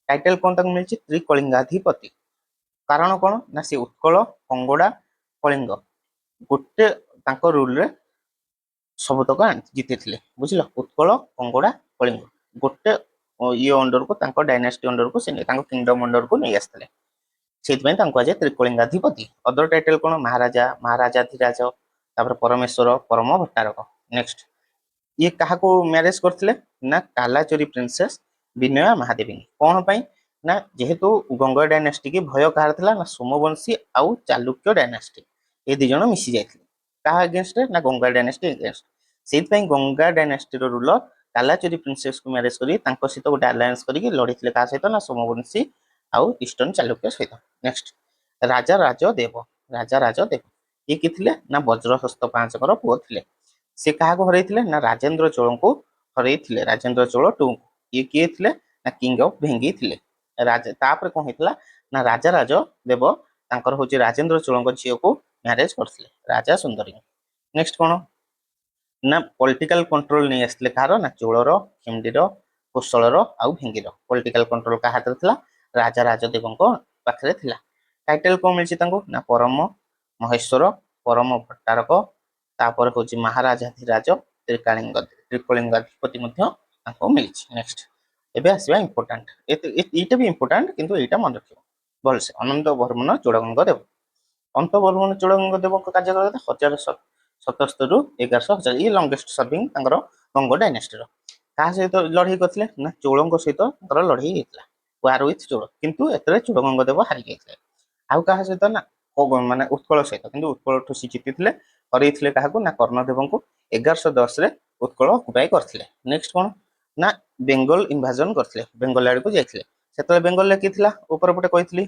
Title କଣ ତାକୁ ମିଳିଛି? ତ୍ରିକଳିଙ୍ଗାଧିପତି। କାରଣ କଣ ନା ସେ ଉତ୍କଳ, କଙ୍ଗଡ଼ା, କଳିଙ୍ଗ ଗୋଟେ ତାଙ୍କ ରୁଲରେ ସବୁତକ ଜିତିଥିଲେ। ବୁଝିଲ? ଉତ୍କଳ, କଙ୍ଗଡ଼ା, କଳିଙ୍ଗ ଗୋଟେ ଇଏ ଅଣ୍ଡରକୁ ତାଙ୍କ ଡାଇନାଷ୍ଟି ଅଣ୍ଡରକୁ ସେ ତାଙ୍କ କିଙ୍ଗଡମ ଅଣ୍ଡରକୁ ନେଇ ଆସିଥିଲେ। ସେଇଥିପାଇଁ ତାଙ୍କୁ କୁହାଯାଏ ତ୍ରିକଳିଙ୍ଗାଧିପତି। ଅଦର ଟାଇଟେଲ କଣ? ମହାରାଜା, ମହାରାଜାଧିରାଜ, ତାପରେ ପରମେଶ୍ୱର, ପରମ ଭଟ୍ଟାରକ। ନେକ୍ସଟ ଇଏ କାହାକୁ ମ୍ୟାରେଜ କରିଥିଲେ ନା କାଲାଚୋରୀ ପ୍ରିନ୍ସେସ ବିନୟା ମହାଦେବୀ। କଣ ପାଇଁ ନା ଯେହେତୁ ଗଙ୍ଗ ଡାଇନାଷ୍ଟି କି ଭୟ କାହାର ଥିଲା ନା ସୋମବଂଶୀ ଆଉ ଚାଲୁକ୍ୟ ଡାଇନାଷ୍ଟି ଏ ଦି ଜଣ ମିଶି ଯାଇଥିଲେ। କାହା ଏଗେନଷ୍ଟରେ ନା ଗଙ୍ଗା ଡାଇନାଷ୍ଟି ଏଗେନଷ୍ଟ। ସେଇଥିପାଇଁ ଗଙ୍ଗା ଡାଇନାଷ୍ଟିର ରୁଲର କାଲାଚୋରୀ ପ୍ରିନ୍ସେସକୁ ମ୍ୟାରେଜ କରି ତାଙ୍କ ସହିତ ଗୋଟେ ଆଲାଏନ୍ସ କରିକି ଲଢିଥିଲେ। କାହା ସହିତ ନା ସୋମବଂଶୀ ଆଉ ଇଷ୍ଟର୍ଣ୍ଣ ଚାଲୁକ୍ୟ ସହିତ। ନେକ୍ସଟ ରାଜା ରାଜଦେବ। ରାଜା ରାଜଦେବ ଇଏ କିଏ ଥିଲେ ନା ବଜ୍ରହସ୍ତ 5ଙ୍କର ପୁଅ ଥିଲେ। ସେ କାହାକୁ ହରେଇଥିଲେ ନା ରାଜେନ୍ଦ୍ର ଚୋଳଙ୍କୁ ହରେଇଥିଲେ। ରାଜେନ୍ଦ୍ର ଚୋଳ 2। ଇଏ କିଏ ଥିଲେ ନା କିଙ୍ଗ ଅଫ ଭେଙ୍ଗି ଥିଲେ। ତାପରେ କଣ ହେଇଥିଲା ନା ରାଜା ରାଜ ଦେବ ତାଙ୍କର ହଉଛି ରାଜେନ୍ଦ୍ର ଚୋଳଙ୍କ ଝିଅକୁ ମ୍ୟାରେଜ କରିଥିଲେ, ରାଜା ସୁନ୍ଦରୀ। ନେକ୍ସଟ କଣ ନା ପଲିଟିକାଲ କଣ୍ଟ୍ରୋଲ ନେଇ ଆସିଥିଲେ। କାହାର ନା ଚୋଳର, ଖେମଣ୍ଡିର, କୋଶଳର ଆଉ ଭେଙ୍ଗିର ପଲିଟିକାଲ କଣ୍ଟ୍ରୋଲ କାହା ହାତରେ ଥିଲା? ରାଜା ରାଜଦେବଙ୍କ ପାଖରେ ଥିଲା। ଟାଇଟେଲ କଣ ମିଳିଛି ତାଙ୍କୁ ନା ପରମ ମହେଶ୍ୱର, ପରମ ଭଟ୍ଟାରକ, ତାପରେ ହଉଛି ମହାରାଜାଧିରାଜ, ତ୍ରିକଳିଙ୍ଗାଧିପତି ମଧ୍ୟ ତାଙ୍କୁ ମିଳିଛି। ନେକ୍ସଟ ଏବେ ଆସିବା ଇମ୍ପୋର୍ଟାଣ୍ଟ। ଏଇଟା ବି ଇମ୍ପୋର୍ଟାଣ୍ଟ କିନ୍ତୁ ଏଇଟା ମନେ ରଖିବ ଭଲସେ। ଅନନ୍ତ ବର୍ମନ ଚୋଡ଼ଗଙ୍ଗ ଦେବ। ଅନନ୍ତ ବର୍ମନ ଚୋଡ଼ଗଙ୍ଗ ଦେବଙ୍କ କାର୍ଯ୍ୟକାଳ 1077 ରୁ 1100। ଇଏ ଲଙ୍ଗେଷ୍ଟ ସର୍ଭିଂ ତାଙ୍କର ଗଙ୍ଗ ଡାଇନାଷ୍ଟିର। କାହା ସହିତ ଲଢେଇ କରିଥିଲେ ନା ଚୋଳଙ୍କ ସହିତ ତାଙ୍କର ଲଢେଇ ହେଇଥିଲା, ୱାର ୱିଥ ଚୋଳ। କିନ୍ତୁ ଏଥିରେ ଚୋଡ଼ଗଙ୍ଗ ଦେବ ହାରି ଯାଇଥିଲେ। ଆଉ କାହା ସହିତ ନା ମାନେ ଉତ୍କଳ ସହିତ, କିନ୍ତୁ ଉତ୍କଳଠୁ ସେ ଜିତିଥିଲେ। ହରେଇଥିଲେ କାହାକୁ ନା କର୍ଣ୍ଣଦେବଙ୍କୁ। 1110ରେ ଉତ୍କଳ ଅକୁପାଇ କରିଥିଲେ। ନେକ୍ସଟ କଣ ନା ବେଙ୍ଗଲ ଇନଭାଜନ କରିଥିଲେ, ବେଙ୍ଗଲ ଆଡକୁ ଯାଇଥିଲେ। ସେତେବେଳେ ବେଙ୍ଗଲରେ କିଏ ଥିଲା? ଉପର ପଟେ କହିଥିଲି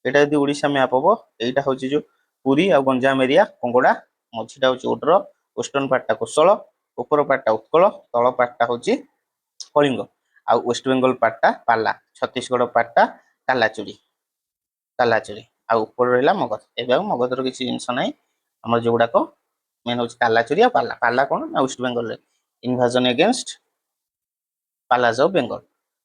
ଏଇଟା ଯଦି ଓଡିଶା ମ୍ୟାପ ହବ ଏଇଟା ହଉଛି ଯୋଉ ପୁରୀ ଆଉ ଗଞ୍ଜାମ ଏରିଆ କଙ୍ଗଡା, ମଝିଟା ହଉଛି ଓଡ୍ର, ୱେଷ୍ଟର୍ଣ୍ଣ ପାର୍ଟଟା କୋଶଳ, ଉପର ପାର୍ଟଟା ଉତ୍କଳ, ତଳ ପାର୍ଟଟା ହଉଛି କଳିଙ୍ଗ, ଆଉ ୱେଷ୍ଟ ବେଙ୍ଗଲ ପାର୍ଟଟା ପାଲା, ଛତିଶଗଡ ପାର୍ଟଟା କାଲାଚୁରୀ। ଆଉ ଉପରେ ରହିଲା ମଗଧ। ଏବେ ଆଉ ମଗଧର କିଛି ଜିନିଷ ନାହିଁ। ଆମର ଯୋଉଗୁଡାକ ମେନ୍ ହଉଛି କାଲାଚୁରୀ ଆଉ ପାଲା। ପାଲା କଣ ନା ୱେଷ୍ଟ ବେଙ୍ଗଲରେ ଇନଭାଜନ ଏଗେନଷ୍ଟ ପାଲାଜ ଅଫ ବେଙ୍ଗଲ।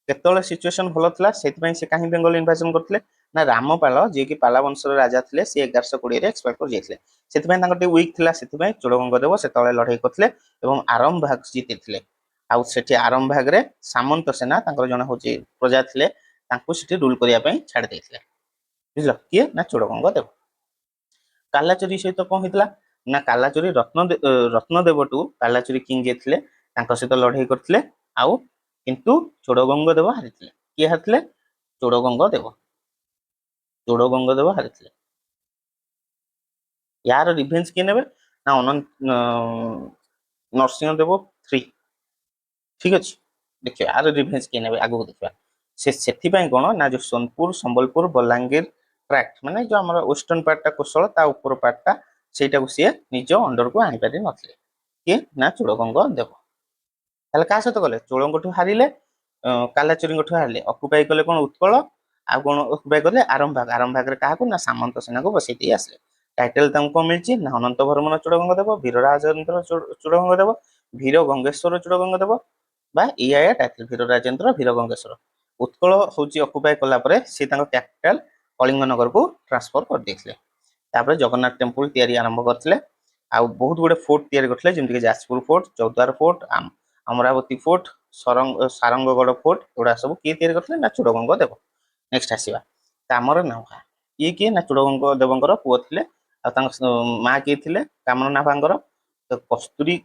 କେତେବେଳେ ସିଚୁଏସନ ଭଲ ଥିଲା ସେଥିପାଇଁ ସେ କାହିଁ ବେଙ୍ଗଲ ଇନଭାଜନ କରିଥିଲେ ନା ରାମପାଳ ଯିଏକି ପାଲା ବଂଶର ରାଜା ଥିଲେ ସେ 1120ରେ ଏକ୍ସପାୟାର କରି ଯାଇଥିଲେ। ସେଥିପାଇଁ ତାଙ୍କର ଟିକେ ୱିକ୍ ଥିଲା। ସେଥିପାଇଁ ଚୋଡ଼ଗଙ୍ଗ ଦେବ ସେତେବେଳେ ଲଢେଇ କରିଥିଲେ ଏବଂ ଆରମବାଗ ଜିତିଥିଲେ। ଆଉ ସେଠି ଆରମବାଗରେ ସାମନ୍ତ ସେନା ତାଙ୍କର ଜଣେ ହଉଛି ପ୍ରଜା ଥିଲେ, ତାଙ୍କୁ ସେଠି ରୁଲ କରିବା ପାଇଁ ଛାଡି ଦେଇଥିଲେ। ବୁଝିଲ? କିଏ ନା ଚୋଡ଼ଗଙ୍ଗ ଦେବ। କାଲାଚୋରୀ ସହିତ କଣ ହେଇଥିଲା ନା କାଲାଚୋରୀ ରତ୍ନଦେବଠୁ କାଲାଚୋରୀ କିଙ୍ଗ ଯିଏ ଥିଲେ ତାଙ୍କ ସହିତ ଲଢେଇ କରିଥିଲେ। ଆଉ କିନ୍ତୁ ଚୋଡ଼ଗଙ୍ଗ ଦେବ ହାରିଥିଲେ। କିଏ ହାରିଥିଲେ? ଚୋଡ଼ଗଙ୍ଗ ଦେବ। ଚୋଡ଼ଗଙ୍ଗ ଦେବ ହାରିଥିଲେ। ୟାର ରିଭେଞ୍ଜ କିଏ ନେବେ ନା ନରସିଂହ ଦେବ 3। ଠିକ ଅଛି, ଦେଖିବା ଆର ରିଭେଞ୍ଜ କିଏ ନେବେ ଆଗକୁ ଦେଖିବା। ସେଥିପାଇଁ କଣ ନା ଯୋଉ ସୋନପୁର, ସମ୍ବଲପୁର, ବଲାଙ୍ଗୀର ଟ୍ରାକ୍ଟ ମାନେ ଯୋଉ ଆମର ୱେଷ୍ଟର୍ଣ୍ଣ ପାର୍ଟଟା କୋଶଳ, ତା ଉପର ପାର୍ଟଟା ସେଇଟାକୁ ସିଏ ନିଜ ଅଣ୍ଡରକୁ ଆଣିପାରି ନଥିଲେ। କିଏ ନା ଚୋଡ଼ଗଙ୍ଗ ଦେବ। ତାହେଲେ କାହା ସହିତ ଗଲେ? ଚୋଳଙ୍କଠୁ ହାରିଲେ, କାଲାଚୋରୀଙ୍କଠୁ ହାରିଲେ। ଅକୁପାଇ କଲେ କଣ ଉତ୍କଳ, ଆଉ କଣ ଅକୁପାଇ କଲେ ଆରମବାଗ। ଆରମବାଗରେ କାହାକୁ ନା ସାମନ୍ତ ସେନାକୁ ବସେଇ ଦେଇ ଆସିଲେ। ଟାଇଟେଲ ତାଙ୍କୁ କଣ ମିଳିଛି ନା ଅନନ୍ତ ବର୍ମନ ଚୋଡ଼ଗଙ୍ଗ ଦେବ, ବୀର ରାଜେନ୍ଦ୍ର ଚୋଡ଼ଗଙ୍ଗ ଦେବ, ବୀର ଗଙ୍ଗେଶ୍ୱର ଚୋଡ଼ଗଙ୍ଗ ଦେବ ବା ଏଇଆ ଟାଇଟେଲ ବୀର ରାଜେନ୍ଦ୍ର, ବୀର ଗଙ୍ଗେଶ୍ୱର। ଉତ୍କଳ ହଉଛି ଅକୁପାଇ କଲା ପରେ ସେ ତାଙ୍କ କ୍ୟାପିଟାଲ କଳିଙ୍ଗନଗରକୁ ଟ୍ରାନ୍ସଫର କରିଦେଇଥିଲେ। ତାପରେ ଜଗନ୍ନାଥ ଟେମ୍ପୁଲ ତିଆରି ଆରମ୍ଭ କରିଥିଲେ। ଆଉ ବହୁତ ଗୁଡେ ଫୋର୍ଟ ତିଆରି କରିଥିଲେ, ଯେମିତିକି Jajpur fort, Chaudwar fort, Amaravati fort, Sarangagarh fort. ଏଗୁଡା ସବୁ କିଏ ତିଆରି କରିଥିଲେ ନା ଚୋଡ଼ଗଙ୍ଗ ଦେବ। ନେକ୍ସଟ ଆସିବା କାମର ନାଭା। ଇଏ କିଏ ନା ଚୋଡ଼ଗଙ୍ଗ ଦେବଙ୍କର ପୁଅ ଥିଲେ। ଆଉ ତାଙ୍କ ମା କିଏ ଥିଲେ? କାମର ନାଭାଙ୍କର କସ୍ତୁରୀ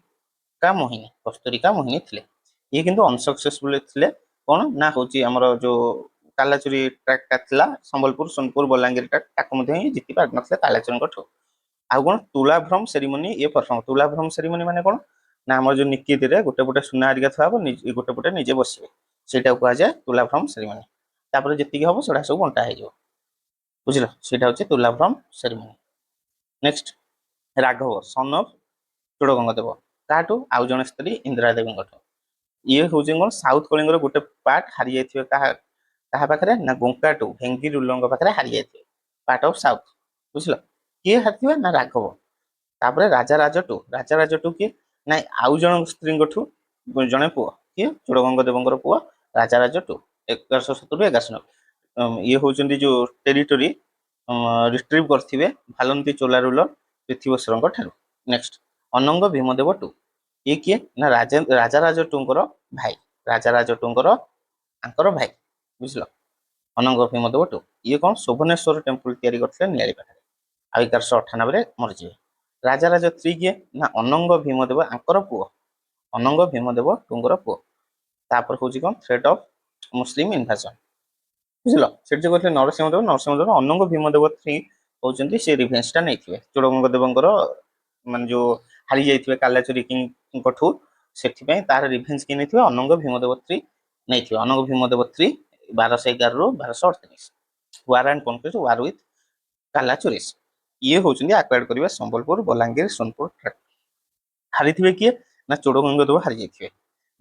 କସ୍ତୁରିକା ମୋହିନୀ ଥିଲେ। ଇଏ କିନ୍ତୁ ଅନସକ୍ସେସଫୁଲ ଥିଲେ। କଣ ନା ହଉଛି ଆମର ଯୋଉ କାଲାଚୁରୀ ଟ୍ରାକ୍ଟଟା ଥିଲା ସମ୍ବଲପୁର ସୋନପୁର ବଲାଙ୍ଗୀର ଟ୍ରାକ୍ଟ ତାକୁ ମଧ୍ୟ ହିଁ ଜିତି ପାରିନଥିଲେ କାଲାଚୁରୀଙ୍କଠୁ। ଆଉ କଣ ତୁଳାଭ୍ରମ ସେରିମନି ଇଏ ପରଫର୍ମ। ତୁଳାଭ୍ରମ ସେରିମନି ମାନେ କଣ ନା ଆମର ଯୋଉ ନିକିତିରେ ଗୋଟେ ପଟେ ସୁନା ହେରିକା ଥୁଆ ହବ ଗୋଟେ ପଟେ ନିଜେ ବସିବେ, ସେଇଟାକୁ କୁହାଯାଏ ତୁଳାଭ୍ରମ ସେରିମନି। ତାପରେ ଯେତିକି ହବ ସେଟା ସବୁ ବଣ୍ଟା ହେଇଯିବ, ବୁଝିଲ, ସେଇଟା ହଉଛି ତୁଳାଭ୍ରମ ସେରିମନି। ନେକ୍ସଟ ରାଘବ ସନ୍ ଅଫ ଚୋଡଗଙ୍ଗଦେବ, କାହାଠୁ? ଆଉ ଜଣେ ସ୍ତ୍ରୀ ଇନ୍ଦିରା ଦେବୀଙ୍କଠୁ। ଇଏ ହଉଛି କଣ ସାଉଥ କଳିଙ୍ଗର ଗୋଟେ ପାର୍ଟ ହାରି ଯାଇଥିବେ କାହା ପାଖରେ ନା ଗୋଙ୍କାଟୁ ଭେଙ୍ଗି ରୁଲଙ୍କ ପାଖରେ ହାରି ଯାଇଥିବେ, ପାର୍ଟ ଅଫ ସାଉଥ, ବୁଝିଲ। କିଏ ହାରିଥିବେ ନା ରାଘବ। ତାପରେ ରାଜା ରାଜ ଟୁ କିଏ ନା ଆଉ ଜଣ ସ୍ତ୍ରୀଙ୍କଠୁ ଜଣେ ପୁଅ, କିଏ? ଚୋଡଗଙ୍ଗ ଦେବଙ୍କର ପୁଅ ରାଜା ଟୁ 1170 1190। ଇଏ ହଉଛନ୍ତି ଯୋଉ ଟେରିଟୋରି ରିଟ୍ରିଭ କରିଥିବେ ଭାଲନ୍ତି ଚୋଲା ରୁଲର ପୃଥ୍ୱୀବସରଙ୍କ ଠାରୁ। ନେକ୍ସଟ ଅନଙ୍ଗ ଭୀମଦେବ ଟୁ, ଇଏ କିଏ ନା ରାଜା ଟୁଙ୍କର ଭାଇ, ରାଜା ଟୁଙ୍କର ତାଙ୍କର ଭାଇ, ବୁଝିଲ, ଅନଙ୍ଗ ଭୀମଦେବ ଟୁ। ଇଏ କଣ ଶୋଭନେଶ୍ୱର ଟେମ୍ପଲ ତିଆରି କରିଥିଲେ ନିଆଳି ପାଖରେ, ଆଉ 1198 ମରିଯିବେ। ରାଜା ଥ୍ରୀ କିଏ ନା ଅନଙ୍ଗ ଭୀମଦେବ ଆଙ୍କର ପୁଅ, ଅନଙ୍ଗ ଭୀମଦେବ ଟୁଙ୍କର ପୁଅ। ତାପରେ ହଉଛି କଣ ଥ୍ରେଟ୍ ଅଫ ମୁସଲିମ ଇନଭାଜନ, ବୁଝିଲ। ସେଠି ଯୋଉ କହିଥିଲେ ନରସିଂହଦେବ ଅନଙ୍ଗ ଭୀମଦେବ ଥ୍ରୀ ହଉଛନ୍ତି ସେ ରିଭେନ୍ସ ଟା ନେଇଥିବେ ଚୋଡଗଙ୍ଗ ଦେବଙ୍କର ମାନେ ଯୋଉ ହାରି ଯାଇଥିବେ କାଲାଚୁରୀ କିଙ୍ଗଙ୍କଠୁ, ସେଥିପାଇଁ ତାର ରିଭେନ୍ସ କିଏ ନେଇଥିବେ? ଅନଙ୍ଗ ଭୀମଦେବ ଥ୍ରୀ ନେଇଥିବେ। ଅନଙ୍ଗ ଭୀମଦେବ ଥ୍ରୀ 1211 ରୁ 1238 war and conquest war with କାଲାଚୁରିସ୍। ଇଏ ହଉଛନ୍ତି ଆକ୍ୱାର୍ଡ କରିବେ ସମ୍ବଲପୁର ବଲାଙ୍ଗୀର ସୋନପୁର ଟ୍ରାକ୍ଟ। ହାରିଥିବେ କିଏ ନା ଚୋଡଗଙ୍ଗ ଦେବ ହାରି ଯାଇଥିବେ।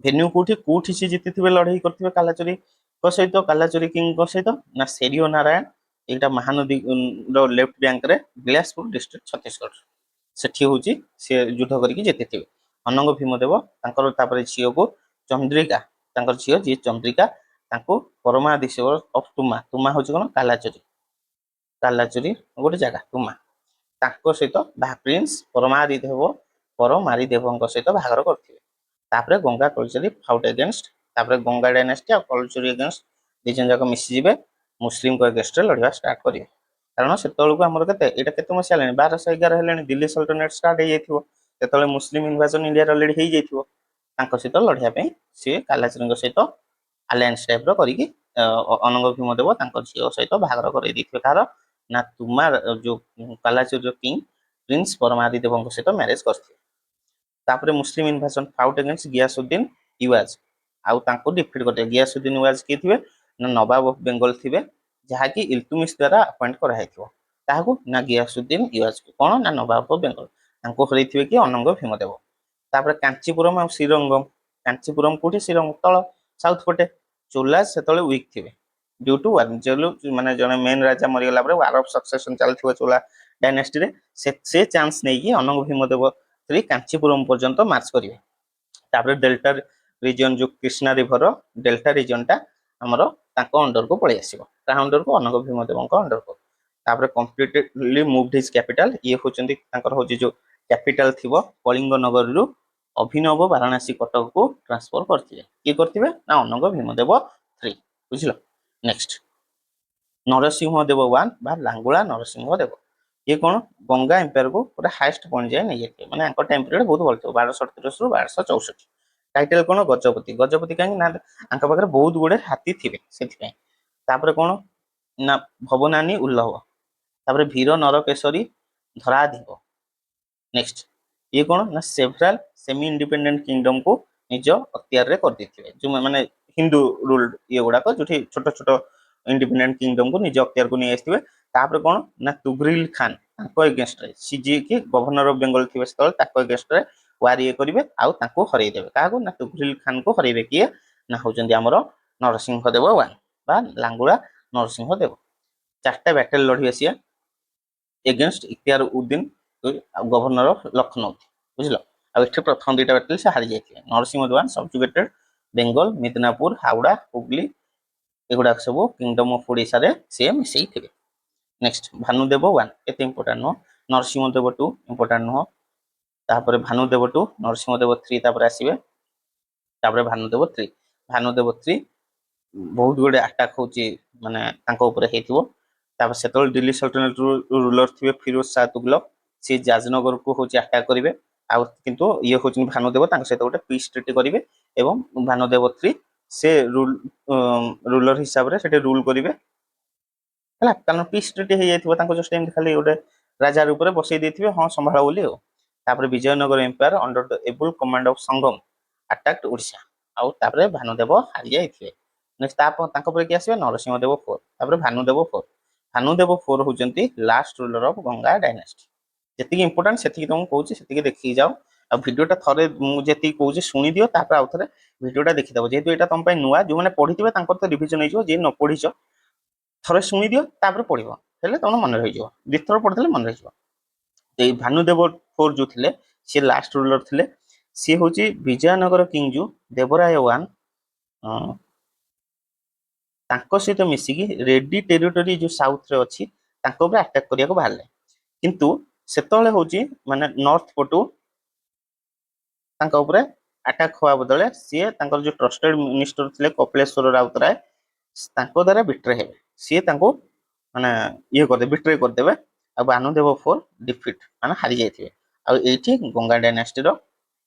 ଭେନ୍ୟୁ କୋଉଠି ସେ ଜିତିଥିବେ ଲଢେଇ କରିଥିବେ କାଲାଚୁରୀଙ୍କ ସହିତ, କାଲାଚୁରୀ କିଙ୍ଗଙ୍କ ସହିତ ନା ସେରିଓ ନାରାୟଣ, ଏଇଟା ମହାନଦୀ ଲେଫ୍ଟ ବ୍ୟାଙ୍କରେ ବିଳାସପୁର ଡିଷ୍ଟ୍ରିକ୍ଟ ଛତିଶଗଡ଼, ସେଠି ହଉଛି ସେ ଯୁଦ୍ଧ କରିକି ଜିତିଥିବେ। ଅନଙ୍ଗ ଭୀମଦେବ ତାଙ୍କର ତାପରେ ଝିଅକୁ ଚନ୍ଦ୍ରିକା, ତାଙ୍କର ଝିଅ ଯିଏ ଚନ୍ଦ୍ରିକା, ତାଙ୍କୁ ପରମାଦିଶ୍ଵର ଅଫ ତୁମା ହଉଛି କଣ କାଲାଚୁରୀ ଗୋଟେ ଜାଗା ତୁମା, ତାଙ୍କ ସହିତ ପ୍ରିନ୍ସ ପରମାରିଦେବଙ୍କ ସହିତ ବାହାଘର କରିଥିବେ। ତାପରେ ଗଙ୍ଗା କଲଚରୀ ଫାଉଟ୍ ଏଗେନଷ୍ଟ, ତାପରେ ଗଙ୍ଗା ଡାଇନାଷ୍ଟି ଆଉ କଲଚରୀ ଏଗେନଷ୍ଟ ଦି ଜଣ ଯାକ ମିଶିଯିବେ, ମୁସଲିମଙ୍କ ଏଗେନଷ୍ଟରେ ଲଢିବା ଷ୍ଟାର୍ଟ କରିବେ। କାରଣ ସେତେବେଳକୁ ଆମର ଏଇଟା କେତେ ମସିହା ହେଲାଣି 1211 ହେଲାଣି, ଦିଲ୍ଲୀ ସଲ୍ତନେଟ ଷ୍ଟାର୍ଟ ହେଇଯାଇଥିବ, ସେତେବେଳେ ମୁସଲିମ ଇନଭାଜନ ଇଣ୍ଡିଆରେ ଅଲରେଡି ହେଇଯାଇଥିବ। ତାଙ୍କ ସହିତ ଲଢିବା ପାଇଁ ସିଏ କାଲାଚୁରୀଙ୍କ ସହିତ ଆଲାଏନ୍ସ ଟାଇପର କରିକି ଅନଙ୍ଗ ଭୀମଦେବ ତାଙ୍କ ଝିଅ ସହିତ ବାହାଘର କରେଇ ଦେଇଥିବେ। କାହାର ନା ତୁମା ଯୋଉ କାଲାଚୁରୀର କିଙ୍ଗ ପ୍ରିନ୍ସ ପରମାଦିଦେବଙ୍କ ସହିତ ମ୍ୟାରେଜ କରିଥିବେ। ତାପରେ ମୁସଲିମ ଇନଭାଜନ ଫାଉଟ୍ ଏଗେନ୍ଷ୍ଟ ଗିଆସୁଦ୍ଦିନ ୟୁଆଜ, ଆଉ ତାଙ୍କୁ ଡିଫିଟ କରିଥିବେ। ଗିଆସୁଦ୍ଦିନ ୟୁଆଜ କିଏ ଥିବେ ନା ନବାବ ଅଫ ବେଙ୍ଗଲ ଥିବେ, ଯାହାକି ଇଲତୁମିଶ ଦ୍ୱାରା ଆପଏଣ୍ଟ କରାଯାଇଥିବ। କାହାକୁ ନା ଗିଆସୁଦ୍ଦିନ ୟୁଆଜକୁ, କଣ ନା ନବାବ ଅଫ ବେଙ୍ଗଲ, ତାଙ୍କୁ ହରେଇଥିବେ କି ଅନଙ୍ଗ ଭୀମଦେବ। ତାପରେ କାଞ୍ଚିପୁରମ ଆଉ ଶ୍ରୀରଙ୍ଗମ, କାଞ୍ଚିପୁରମ କୋଉଠି? ଶ୍ରୀରଙ୍ଗମ ତଳ ସାଉଥ ପଟେ। ଚୋଲାସ ସେତେବେଳେ ୱିକ୍ ଥିବେ ଡ୍ୟୁ ଟୁ ମାନେ ଜଣେ ମେନ୍ ରାଜା ମରିଗଲା ପରେ ୱାର ଅଫ ସକ୍ସେସନ ଚାଲିଥିବ ଚୋଲା ଡାଇନାଷ୍ଟିରେ, ସେ ଚାନ୍ସ ନେଇକି ଅନଙ୍ଗ ଭୀମଦେବ ଶ୍ରୀ କାଞ୍ଚିପୁରମ ପର୍ଯ୍ୟନ୍ତ ମାର୍ଚ୍ଚ କରିବେ। ତାପରେ ଡେଲ୍ଟା ରିଜିଅନ ଯୋଉ କୃଷ୍ଣା ରିଭର ଡେଲ୍ଟା ରିଜିଅନଟା ଆମର ତାଙ୍କ ଅଣ୍ଡରକୁ ପଳେଇ ଆସିବ, କାହା ଅଣ୍ଡରକୁ? ଅନଙ୍ଗ ଭୀମଦେବଙ୍କ ଅଣ୍ଡରକୁ। ତାପରେ କମ୍ପ୍ଲିଟଲି ମୁଭଡ ହିଜ କ୍ୟାପିଟାଲ, ଇଏ ହଉଛନ୍ତି ତାଙ୍କର ହଉଛି ଯୋଉ କ୍ୟାପିଟାଲ ଥିବ କଳିଙ୍ଗ ନଗରୀରୁ ଅଭିନବ ବାରାଣାସୀ କଟକକୁ ଟ୍ରାନ୍ସଫର କରିଥିବେ। କିଏ କରିଥିବେ ନା ଅନଙ୍ଗ ଭୀମଦେବ ଥ୍ରୀ, ବୁଝିଲ। ନେକ୍ସଟ ନରସିଂହ ଦେବ ୱାନ ବା ଲାଙ୍ଗୁଳା ନରସିଂହ ଦେବ, ଇଏ କଣ ଗଙ୍ଗା ଏମ୍ପାୟରକୁ ପୁରା ହାଇଏଷ୍ଟ ପଏଣ୍ଟ ଯାଏ ନେଇଯାଇଥିବେ, ମାନେ ଆଙ୍କ ଟାଇମ ପିରିୟଡ ବହୁତ ଭଲ ଥିବ 1238 ରୁ 1264। ଟାଇଟେଲ କଣ? ଗଜପତି। ଗଜପତି କାହିଁକି ନା ଆଙ୍କ ପାଖରେ ବହୁତ ଗୁଡେ ହାତୀ ଥିବେ ସେଥିପାଇଁ। ତାପରେ କଣ ନା ଭବନାନୀ ଉଲ୍ଲଭ, ତାପରେ ଭୀର ନରକେଶରୀ ଧରାଧିପ। ନେକ୍ସଟ ଇଏ କଣ ନା ସେଭରାଲ ସେମି ଇଣ୍ଡିପେଣ୍ଡେଣ୍ଟ କିଙ୍ଗଡମକୁ ନିଜ ଅକ୍ତିଆରରେ କରିଦେଇଥିବେ, ଯୋଉ ମାନେ ହିନ୍ଦୁ ରୁଲ ଇଏ ଗୁଡାକ, ଯୋଉଠି ଛୋଟ ଛୋଟ ଇଣ୍ଡିପେଣ୍ଡେଣ୍ଟ କିଙ୍ଗଡମକୁ ନିଜ ଅକ୍ତିଆରକୁ ନେଇ ଆସିଥିବେ। ତାପରେ କଣ ନା ତୁଗରିଲ ଖାନ ତାଙ୍କ ଏଗେନଷ୍ଟରେ, ସି ଯିଏକି ଗଭର୍ଣ୍ଣର ଅଫ ବେଙ୍ଗଲ ଥିବେ ସେତେବେଳେ, ତାଙ୍କ ଏଗେନଷ୍ଟରେ ୱାର ଇଏ କରିବେ ଆଉ ତାଙ୍କୁ ହରେଇ ଦେବେ। କାହାକୁ ନା ତୁଗରିଲ ଖାନକୁ ହରେଇବେ। କିଏ ନା ହଉଛନ୍ତି ଆମର ନରସିଂହ ଦେବ ୱାନ ବା ଲାଙ୍ଗୁଳା ନରସିଂହ ଦେବ। 4ଟା ବ୍ୟାଟେଲ ଲଢିବେ ସିଏ ଏଗେନଷ୍ଟ ଇଖତିୟାର ଉଦ୍ଦିନ ଆଉ ଗଭର୍ଣ୍ଣର ଅଫ ଲକ୍ଷ୍ନୌ, ବୁଝିଲ। ଆଉ ଏଠି ପ୍ରଥମ 2ଟା ବ୍ୟାଟେଲ ସେ ହାରି ଯାଇଥିଲେ। ନରସିଂହ ଦେୱାନ ସବଜୁଗେଟେଡ ବେଙ୍ଗଲ, ମିଦନାପୁର, ହାଉଡା, ହୁଗଲି, ଏଗୁଡାକ ସବୁ କିଙ୍ଗଡମ ଅଫ ଓଡିଶାରେ ସିଏ ମିଶେଇଥିବେ। ନେକ୍ସଟ ଭାନୁଦେବ ୱାନ, ଏତେ ଇମ୍ପୋର୍ଟାଣ୍ଟ ନୁହଁ। ନରସିଂହ ଦେବ ଟୁ ଇମ୍ପୋର୍ଟାଣ୍ଟ ନୁହଁ। ତାପରେ ଭାନୁଦେବ ଟୁ, ନରସିଂହ ଦେବ ଥ୍ରୀ ତାପରେ ଆସିବେ। ତାପରେ ଭାନୁଦେବ ଥ୍ରୀ, ଭାନୁଦେବ ଥ୍ରୀ ବହୁତ ଗୁଡେ ଆଟାକ ହଉଛି ମାନେ ତାଙ୍କ ଉପରେ ହେଇଥିବ। ତାପରେ ସେତେବେଳେ ଦିଲ୍ଲୀ ସଲ୍ତନଟ ରୁଲର ଥିବେ ଫିରୋଜ ଶାହ ତୁଗଲକ, ସେ ଜାଜନଗରକୁ ହଉଛି ଆଟାକ କରିବେ। ଆଉ କିନ୍ତୁ ଇଏ ହଉଛନ୍ତି ଭାନୁଦେବ, ତାଙ୍କ ସହିତ ଗୋଟେ ପିସ୍ ଟ୍ରିଟି କରିବେ ଏବଂ ଭାନୁଦେବ 3 ସେ ରୁଲର ହିସାବରେ ସେଠି ରୁଲ କରିବେ ହେଲା, କାରଣ ପିସ୍ ଟ୍ରିଟି ହେଇଯାଇଥିବ, ତାଙ୍କୁ ଜଷ୍ଟ ଏମିତି ଖାଲି ଗୋଟେ ରାଜା ରୂପରେ ବସେଇ ଦେଇଥିବେ, ହଁ ସମ୍ଭାଳ ବୋଲି ଆଉ। ତାପରେ Vijayanagar empire under the able command of Sangama attacked Odisha, ଆଉ ତାପରେ ଭାନୁଦେବ ହାରି ଯାଇଥିବେ। ନେକ୍ସଟ ତାଙ୍କ ପରେ କିଏ ଆସିବେ? ନରସିଂହଦେବ 4, ତାପରେ ଭାନୁଦେବ 4। ଭାନୁଦେବ 4 ହଉଛନ୍ତି last ruler of Ganga dynasty. ଯେତିକି ଇମ୍ପୋର୍ଟାଣ୍ଟ ସେତିକି ତମକୁ କହୁଛି, ସେତିକି ଦେଖିକି ଯାଅ। ଆଉ ଭିଡ଼ିଓଟା ଥରେ ମୁଁ ଯେତିକି କହୁଛି ଶୁଣିଦିଅ, ତାପରେ ଆଉ ଥରେ ଭିଡ଼ିଓଟା ଦେଖିଦେବ, ଯେହେତୁ ଏଇଟା ତମ ପାଇଁ ନୂଆ। ଯୋଉମାନେ ପଢିଥିବେ ତାଙ୍କର ତ ରିଭିଜନ ହେଇଯିବ, ଯିଏ ନ ପଢିଛ ଥରେ ଶୁଣିଦିଅ ତାପରେ ପଢିବ, ହେଲେ ତମର ମନେ ରହିଯିବ, ଦିଥର ପଢିଦେଲେ ମନେ ରହିଯିବ। ଏଇ ଭାନୁଦେବ 4 ଯୋଉ ଥିଲେ ସିଏ ଲାଷ୍ଟ ରୁଲର ଥିଲେ। ସିଏ ହଉଛି ବିଜୟନଗର କିଙ୍ଗ ଯୋଉ ଦେବରାୟ 1 ତାଙ୍କ ସହିତ ମିଶିକି ରେଡ୍ଡି ଟେରିଟୋରୀ ଯୋଉ ସାଉଥରେ ଅଛି ତାଙ୍କ ଉପରେ ଆଟାକ୍ କରିବାକୁ ବାହାରିଲେ। କିନ୍ତୁ ସେତେବେଳେ ହଉଛି ମାନେ ନର୍ଥ ପଟୁ ତାଙ୍କ ଉପରେ ଆଟାକ୍ ହବା ବଦଳରେ ସିଏ ତାଙ୍କର ଯୋଉ ଟ୍ରଷ୍ଟେଡ ମିନିଷ୍ଟର ଥିଲେ କପିଳେଶ୍ୱର ରାଉତରାୟ, ତାଙ୍କ ଦ୍ୱାରା ବିଟ୍ରେ ହେବେ। ସିଏ ତାଙ୍କୁ ମାନେ ଇଏ କରିଦେବେ, ବିଟ୍ରେ କରିଦେବେ। ଆଉ ଭାନୁଦେବ 4 ଡିଫିଟ୍ ମାନେ ହାରି ଯାଇଥିବେ। ଆଉ ଏଇଠି ଗଙ୍ଗା ଡାଇନାଷ୍ଟିର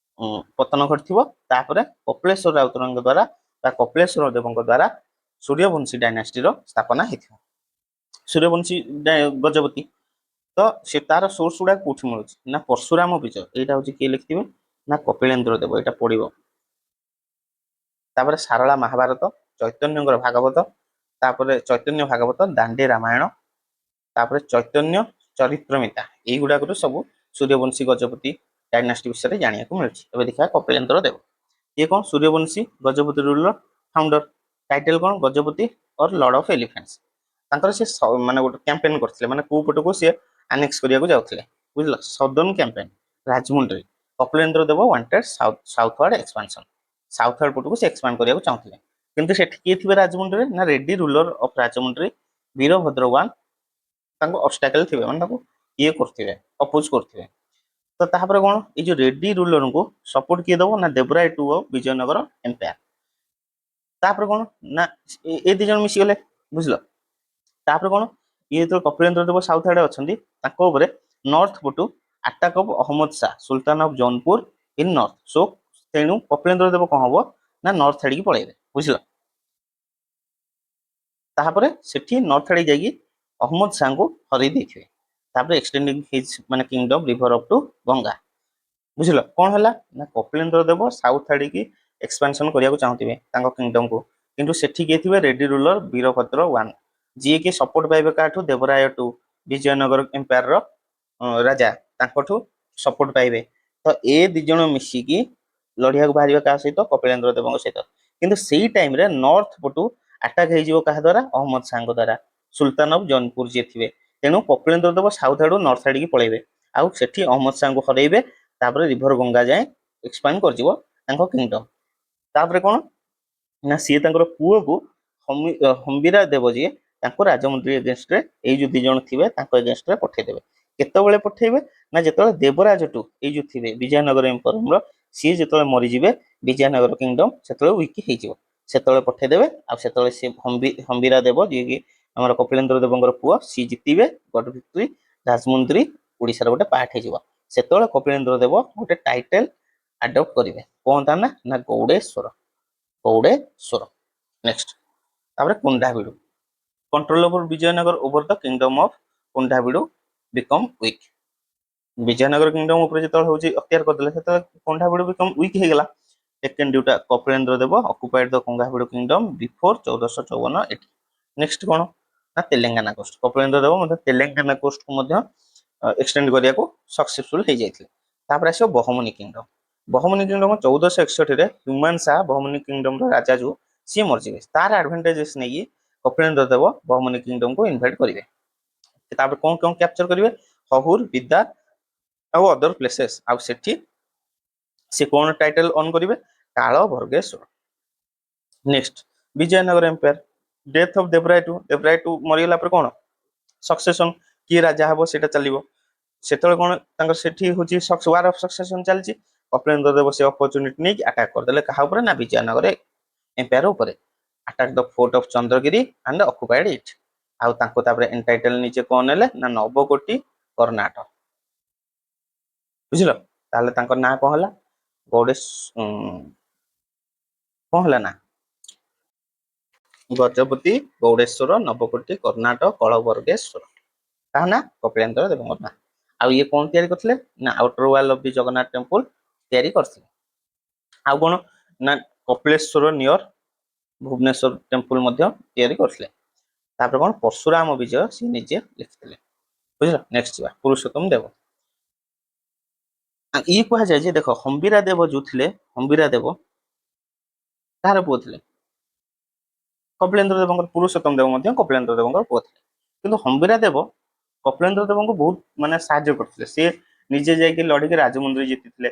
ପତନ ଘଟିଥିବ। ତାପରେ କପିଳେଶ୍ୱର ରାଉତରାୟଙ୍କ ଦ୍ୱାରା ବା କପିଳେଶ୍ୱର ଦେବଙ୍କ ଦ୍ୱାରା ସୂର୍ଯ୍ୟବଂଶୀ ଡାଇନାଷ୍ଟିର ସ୍ଥାପନା ହେଇଥିବ। ସୂର୍ଯ୍ୟବଂଶୀ ଗଜପତି ତ ସେ ତାର ସୋର୍ସ ଗୁଡା କୋଉଠି ମିଳୁଛି ନା ପରଶୁରାମ ବିଜୟ, ଏଇଟା ହଉଛି କିଏ ଲେଖିଥିବେ ନା କପିଳେନ୍ଦ୍ର ଦେବ, ଏଇଟା ପଡିବ। ତାପରେ ସାରଳା ମହାଭାରତ, ଚୈତନ୍ୟଙ୍କର ଭାଗବତ, ତାପରେ ଚୈତନ୍ୟ ଭାଗବତ, ଦାଣ୍ଡି ରାମାୟଣ, ତାପରେ ଚୈତନ୍ୟ ଚରିତ୍ରମିତା, ଏଇଗୁଡାକରୁ ସବୁ ସୂର୍ଯ୍ୟବଂଶୀ ଗଜପତି ଡାଇନାଷ୍ଟି ବିଷୟରେ ଜାଣିବାକୁ ମିଳୁଛି। ଏବେ ଦେଖିବା କପିଳେନ୍ଦ୍ର ଦେବ, ଇଏ କଣ? Suryavamshi Gajapati ruler founder. Title କଣ? Gajapati or lord of elephants. ତାଙ୍କର ସେ ମାନେ ଗୋଟେ କ୍ୟାମ୍ପେନ କରିଥିଲେ, ମାନେ କୋଉ ପଟକୁ ସିଏ ଆନେକ୍ସ କରିବାକୁ ଯାଉଥିଲେ, ବୁଝିଲ? Southern campaign Rajahmundry. Kapilendra Deva wanted southward expansion, southward ପଟକୁ ସେ ଏକ୍ସପାଣ୍ଡ କରିବାକୁ ଚାହୁଁଥିଲେ। କିନ୍ତୁ ସେଠି କିଏ ଥିବେ ରାଜମୁଣ୍ଡରୀରେ? ନା ରେଡ୍ଡି ରୁଲର ଅଫ ରାଜମୁଣ୍ଡରୀ ବୀରଭଦ୍ର 1 ତାଙ୍କୁ ଅବଷ୍ଟାକଲ ଥିବେ, ମାନେ ତାଙ୍କୁ ଇଏ କରୁଥିବେ, ଅପୋଜ କରୁଥିବେ। ତ ତାପରେ କଣ? ଏଇ ଯୋଉ ରେଡ୍ଡି ରୁଲରଙ୍କୁ ସପୋର୍ଟ କିଏ ଦବ? ନା ଦେବରାୟ 2 ଅଫ ବିଜୟନଗର ଏମ୍ପାୟାର। ତାପରେ କଣ? ନା ଏ ଦି ଜଣ ମିଶିଗଲେ, ବୁଝିଲ? ତାପରେ କଣ? ଇଏ ଯେତେବେଳେ କପିଳେନ୍ଦ୍ର ଦେବ ସାଉଥ ଆଡେ ଅଛନ୍ତି, ତାଙ୍କ ଉପରେ ନର୍ଥ ପଟୁ attack of Ahmad Shah sultan of Jaunpur in north. So ତେଣୁ କପିଳେନ୍ଦ୍ର ଦେବ କଣ ହବ ନା ନର୍ଥ ଆଡିକି ପଳେଇବେ, ବୁଝିଲ? ତାପରେ ସେଠି ନର୍ଥ ଆଡିକି ଯାଇକି ଅହମ୍ମଦ ଶାହଙ୍କୁ ହରେଇ ଦେଇଥିବେ। ତାପରେ ଏକ୍ସଟେଣ୍ଡିଂ ହିଜ ମାନେ kingdom river up to Ganga, ବୁଝିଲ? କଣ ହେଲା ନା କପିଳେନ୍ଦ୍ର ଦେବ ସାଉଥ ଆଡିକି ଏକ୍ସପାନସନ କରିବାକୁ ଚାହୁଁଥିବେ ତାଙ୍କ କିଙ୍ଗଡମକୁ, କିନ୍ତୁ ସେଠି କିଏ ଥିବେ? ରେଡ୍ଡି ରୁଲର ବୀରଭଦ୍ର 1, ଯିଏ କି ସପୋର୍ଟ ପାଇବେ କାହାଠୁ? ଦେବରାୟ 2 ବିଜୟନଗର ଏମ୍ପାୟାର ରାଜା, ତାଙ୍କଠୁ ସପୋର୍ଟ ପାଇବେ। ତ ଏ ଦି ଜଣ ମିଶିକି ଲଢିବାକୁ ବାହାରିବା କାହା ସହିତ? କପିଳେନ୍ଦ୍ର ଦେବଙ୍କ ସହିତ। କିନ୍ତୁ ସେଇ ଟାଇମରେ ନର୍ଥ ପଟୁ ଆଟାକ ହେଇଯିବ କାହା ଦ୍ୱାରା? ଅହମ୍ମଦ ଶାହଙ୍କ ଦ୍ୱାରା, ସୁଲତାନ ଅଫ ଜୌନପୁର ଯିଏ ଥିବେ। ତେଣୁ କପିଳେନ୍ଦ୍ର ଦେବ ସାଉଥ ଆଡୁ ନର୍ଥ ଆଡିକି ପଳେଇବେ, ଆଉ ସେଠି ଅହମ୍ମଦ ଶାହଙ୍କୁ ହରେଇବେ। ତାପରେ ରିଭର ଗଙ୍ଗା ଯାଏଁ ଏକ୍ସପାଣ୍ଡ କରିଯିବ ତାଙ୍କ କିଙ୍ଗଡମ। ତାପରେ କଣ ନା ସିଏ ତାଙ୍କର ପୁଅକୁ ହମ୍ବିରା ଦେବ ଯିଏ, ତାଙ୍କୁ ରାଜମୁଣ୍ଡରୀ ଏଗେନଷ୍ଟରେ ଏଇ ଯୋଉ ଦି ଜଣ ଥିବେ ତାଙ୍କ ଏଗେନଷ୍ଟରେ ପଠେଇଦେବେ। କେତେବେଳେ ପଠେଇବେ? ନା ଯେତେବେଳେ ଦେବରାଜ 2 ଏଇ ଯୋଉ ଥିବେ ବିଜୟନଗର ଏମ୍ପରର, ସିଏ ଯେତେବେଳେ ମରିଯିବେ, ବିଜୟନଗର କିଙ୍ଗଡମ ସେତେବେଳେ ୱିକ୍ ହେଇଯିବ, ସେତେବେଳେ ପଠେଇଦେବେ। ଆଉ ସେତେବେଳେ ସେ ହମ୍ବିରା ଦେବ ଯିଏକି ଆମର କପିଳେନ୍ଦ୍ର ଦେବଙ୍କର ପୁଅ, ସିଏ ଜିତିବେ ଗଡ ଭିକ୍ଟ୍ରି, ରାଜମୁନ୍ଦ୍ରୀ ଓଡିଶାର ଗୋଟେ ପାର୍ଟ ହେଇଯିବ। ସେତେବେଳେ କପିଳେନ୍ଦ୍ର ଦେବ ଗୋଟେ ଟାଇଟେଲ ଆଡପ୍ଟ କରିବେ, କଣ ତା ନା ଗୌଡେଶ୍ୱର, ଗୌଡେଶ୍ୱର। ନେକ୍ସଟ ତାପରେ Kondavidu, control over Vijayanagar over the kingdom of Kondavidu become weak. Vijayanagar kingdom ଉପରେ ଯେତେବେଳେ ହଉଛି ଅକ୍ତିଆର କରିଦେଲେ, ସେତେବେଳେ କୁଣ୍ଢାବିଡୁ ବିକମ ୱିକ୍ ହେଇଗଲା। ଟେକେନ୍ ଡ୍ୟୁଟା Kapilendra Deva occupied the Kondavidu kingdom before 1454 ଏଠି। ନେକ୍ସଟ କଣ ନା ତେଲେଙ୍ଗାନା କୋଷ୍ଟ, କପିଳେନ୍ଦ୍ର ଦେବ ମଧ୍ୟ ତେଲେଙ୍ଗାନା କୋଷ୍ଟକୁ ମଧ୍ୟ ଏକ୍ସଟେଣ୍ଡ କରିବାକୁ ସକ୍ସେସଫୁଲ ହେଇଯାଇଥିଲେ। ତାପରେ ଆସିବ ବହମନି କିଙ୍ଗଡମ। ବହମନି କିଙ୍ଗଡମ 1461 ରେ ହ୍ୟୁମାନ ଶାହ ବହମନି କିଙ୍ଗଡମର ରାଜା ଯୋଉ, ସିଏ ମରିଯିବେ। ତାର ଆଡଭାଣ୍ଟେଜେସ୍ ନେଇକି କପିଳେନ୍ଦ୍ର ଦେବ ବହମନି କିଙ୍ଗଡମକୁ ଇନଭାଇଟ କରିବେ। ତାପରେ କଣ କଣ କ୍ୟାପଚର କରିବେ? ହହୁର, ବିଦା ଆଉ ଅଦର ପ୍ଲେସେସ୍। ଆଉ ସେଠି ସେ କଣ ଟାଇଟେଲ ଅନ୍ କରିବେ? Kalabargeshwar. Next Vijayanagar empire, death of Devaraya 2, Devaraya 2 ମରିଗଲା ପରେ କଣ ସକ୍ସେସନ, କିଏ ରାଜା ହବ ସେଇଟା ଚାଲିବ। ସେତେବେଳେ କଣ ତାଙ୍କର ସେଠି ହଉଛି ୱାର ଅଫ ସକ୍ସେସନ ଚାଲିଛି। କପିଳେନ୍ଦ୍ର ଦେବ ସେ ଅପରଚୁନିଟି ନେଇକି ଆଟାକ କରିଦେଲେ କାହା ଉପରେ? ନା ବିଜୟନଗର ଏମ୍ପାୟାର ଉପରେ। Attack the fort of Chandragiri and occupied it. ଆଉ ତାଙ୍କୁ ତାପରେ ଏଣ୍ଟାଇଟେଲ ନିଜେ କଣ ନେଲେ? ନା ନବକୋଟି କର୍ଣ୍ଣାଟ, ବୁଝିଲ? ତାହେଲେ ତାଙ୍କ ନାଁ କଣ ହେଲା? ଗୌଡେଶ କଣ ହେଲା ନା? ଗଜପତି ଗୌଡେଶ୍ୱର ନବକୋଟି କର୍ଣ୍ଣାଟକ କଳବର୍ଗେଶ୍ୱର। କାହା ନା? କପିଳେନ୍ଦ୍ର ଦେବଙ୍କ ନାଁ। ଆଉ ଇଏ କଣ ତିଆରି କରିଥିଲେ ନା outer wall of the Jagannath temple ତିଆରି କରିଥିଲେ। ଆଉ କଣ ନା କପିଳେଶ୍ୱର ନିୟର ଭୁବନେଶ୍ୱର ଟେମ୍ପଲ ମଧ୍ୟ ତିଆରି କରିଥିଲେ। ତାପରେ କଣ ପରଶୁରାମ ବିଜୟ ସେ ନିଜେ ଲେଖିଥିଲେ। ବୁଝିଲ? ନେକ୍ସଟ ଯିବା ପୁରୁଷୋତ୍ତମ ଦେବ। ଇଏ କୁହାଯାଏ ଯେ ଦେଖ ହମ୍ବିରା ଦେବ ଯୋଉ ଥିଲେ, ହମ୍ବିରା ଦେବ କାହାର ପୁଅ ଥିଲେ? କପିଳେନ୍ଦ୍ର ଦେବଙ୍କର। ପୁରୁଷୋତ୍ତମ ଦେବ ମଧ୍ୟ କପିଳେନ୍ଦ୍ର ଦେବଙ୍କର ପୁଅ ଥିଲେ। କିନ୍ତୁ ହମ୍ବିରା ଦେବ କପିଳେନ୍ଦ୍ର ଦେବଙ୍କୁ ବହୁତ ମାନେ ସାହାଯ୍ୟ କରିଥିଲେ। ସିଏ ନିଜେ ଯାଇକି ଲଢିକି ରାଜମୁନ୍ଦ୍ରୀ ଜିତିଥିଲେ।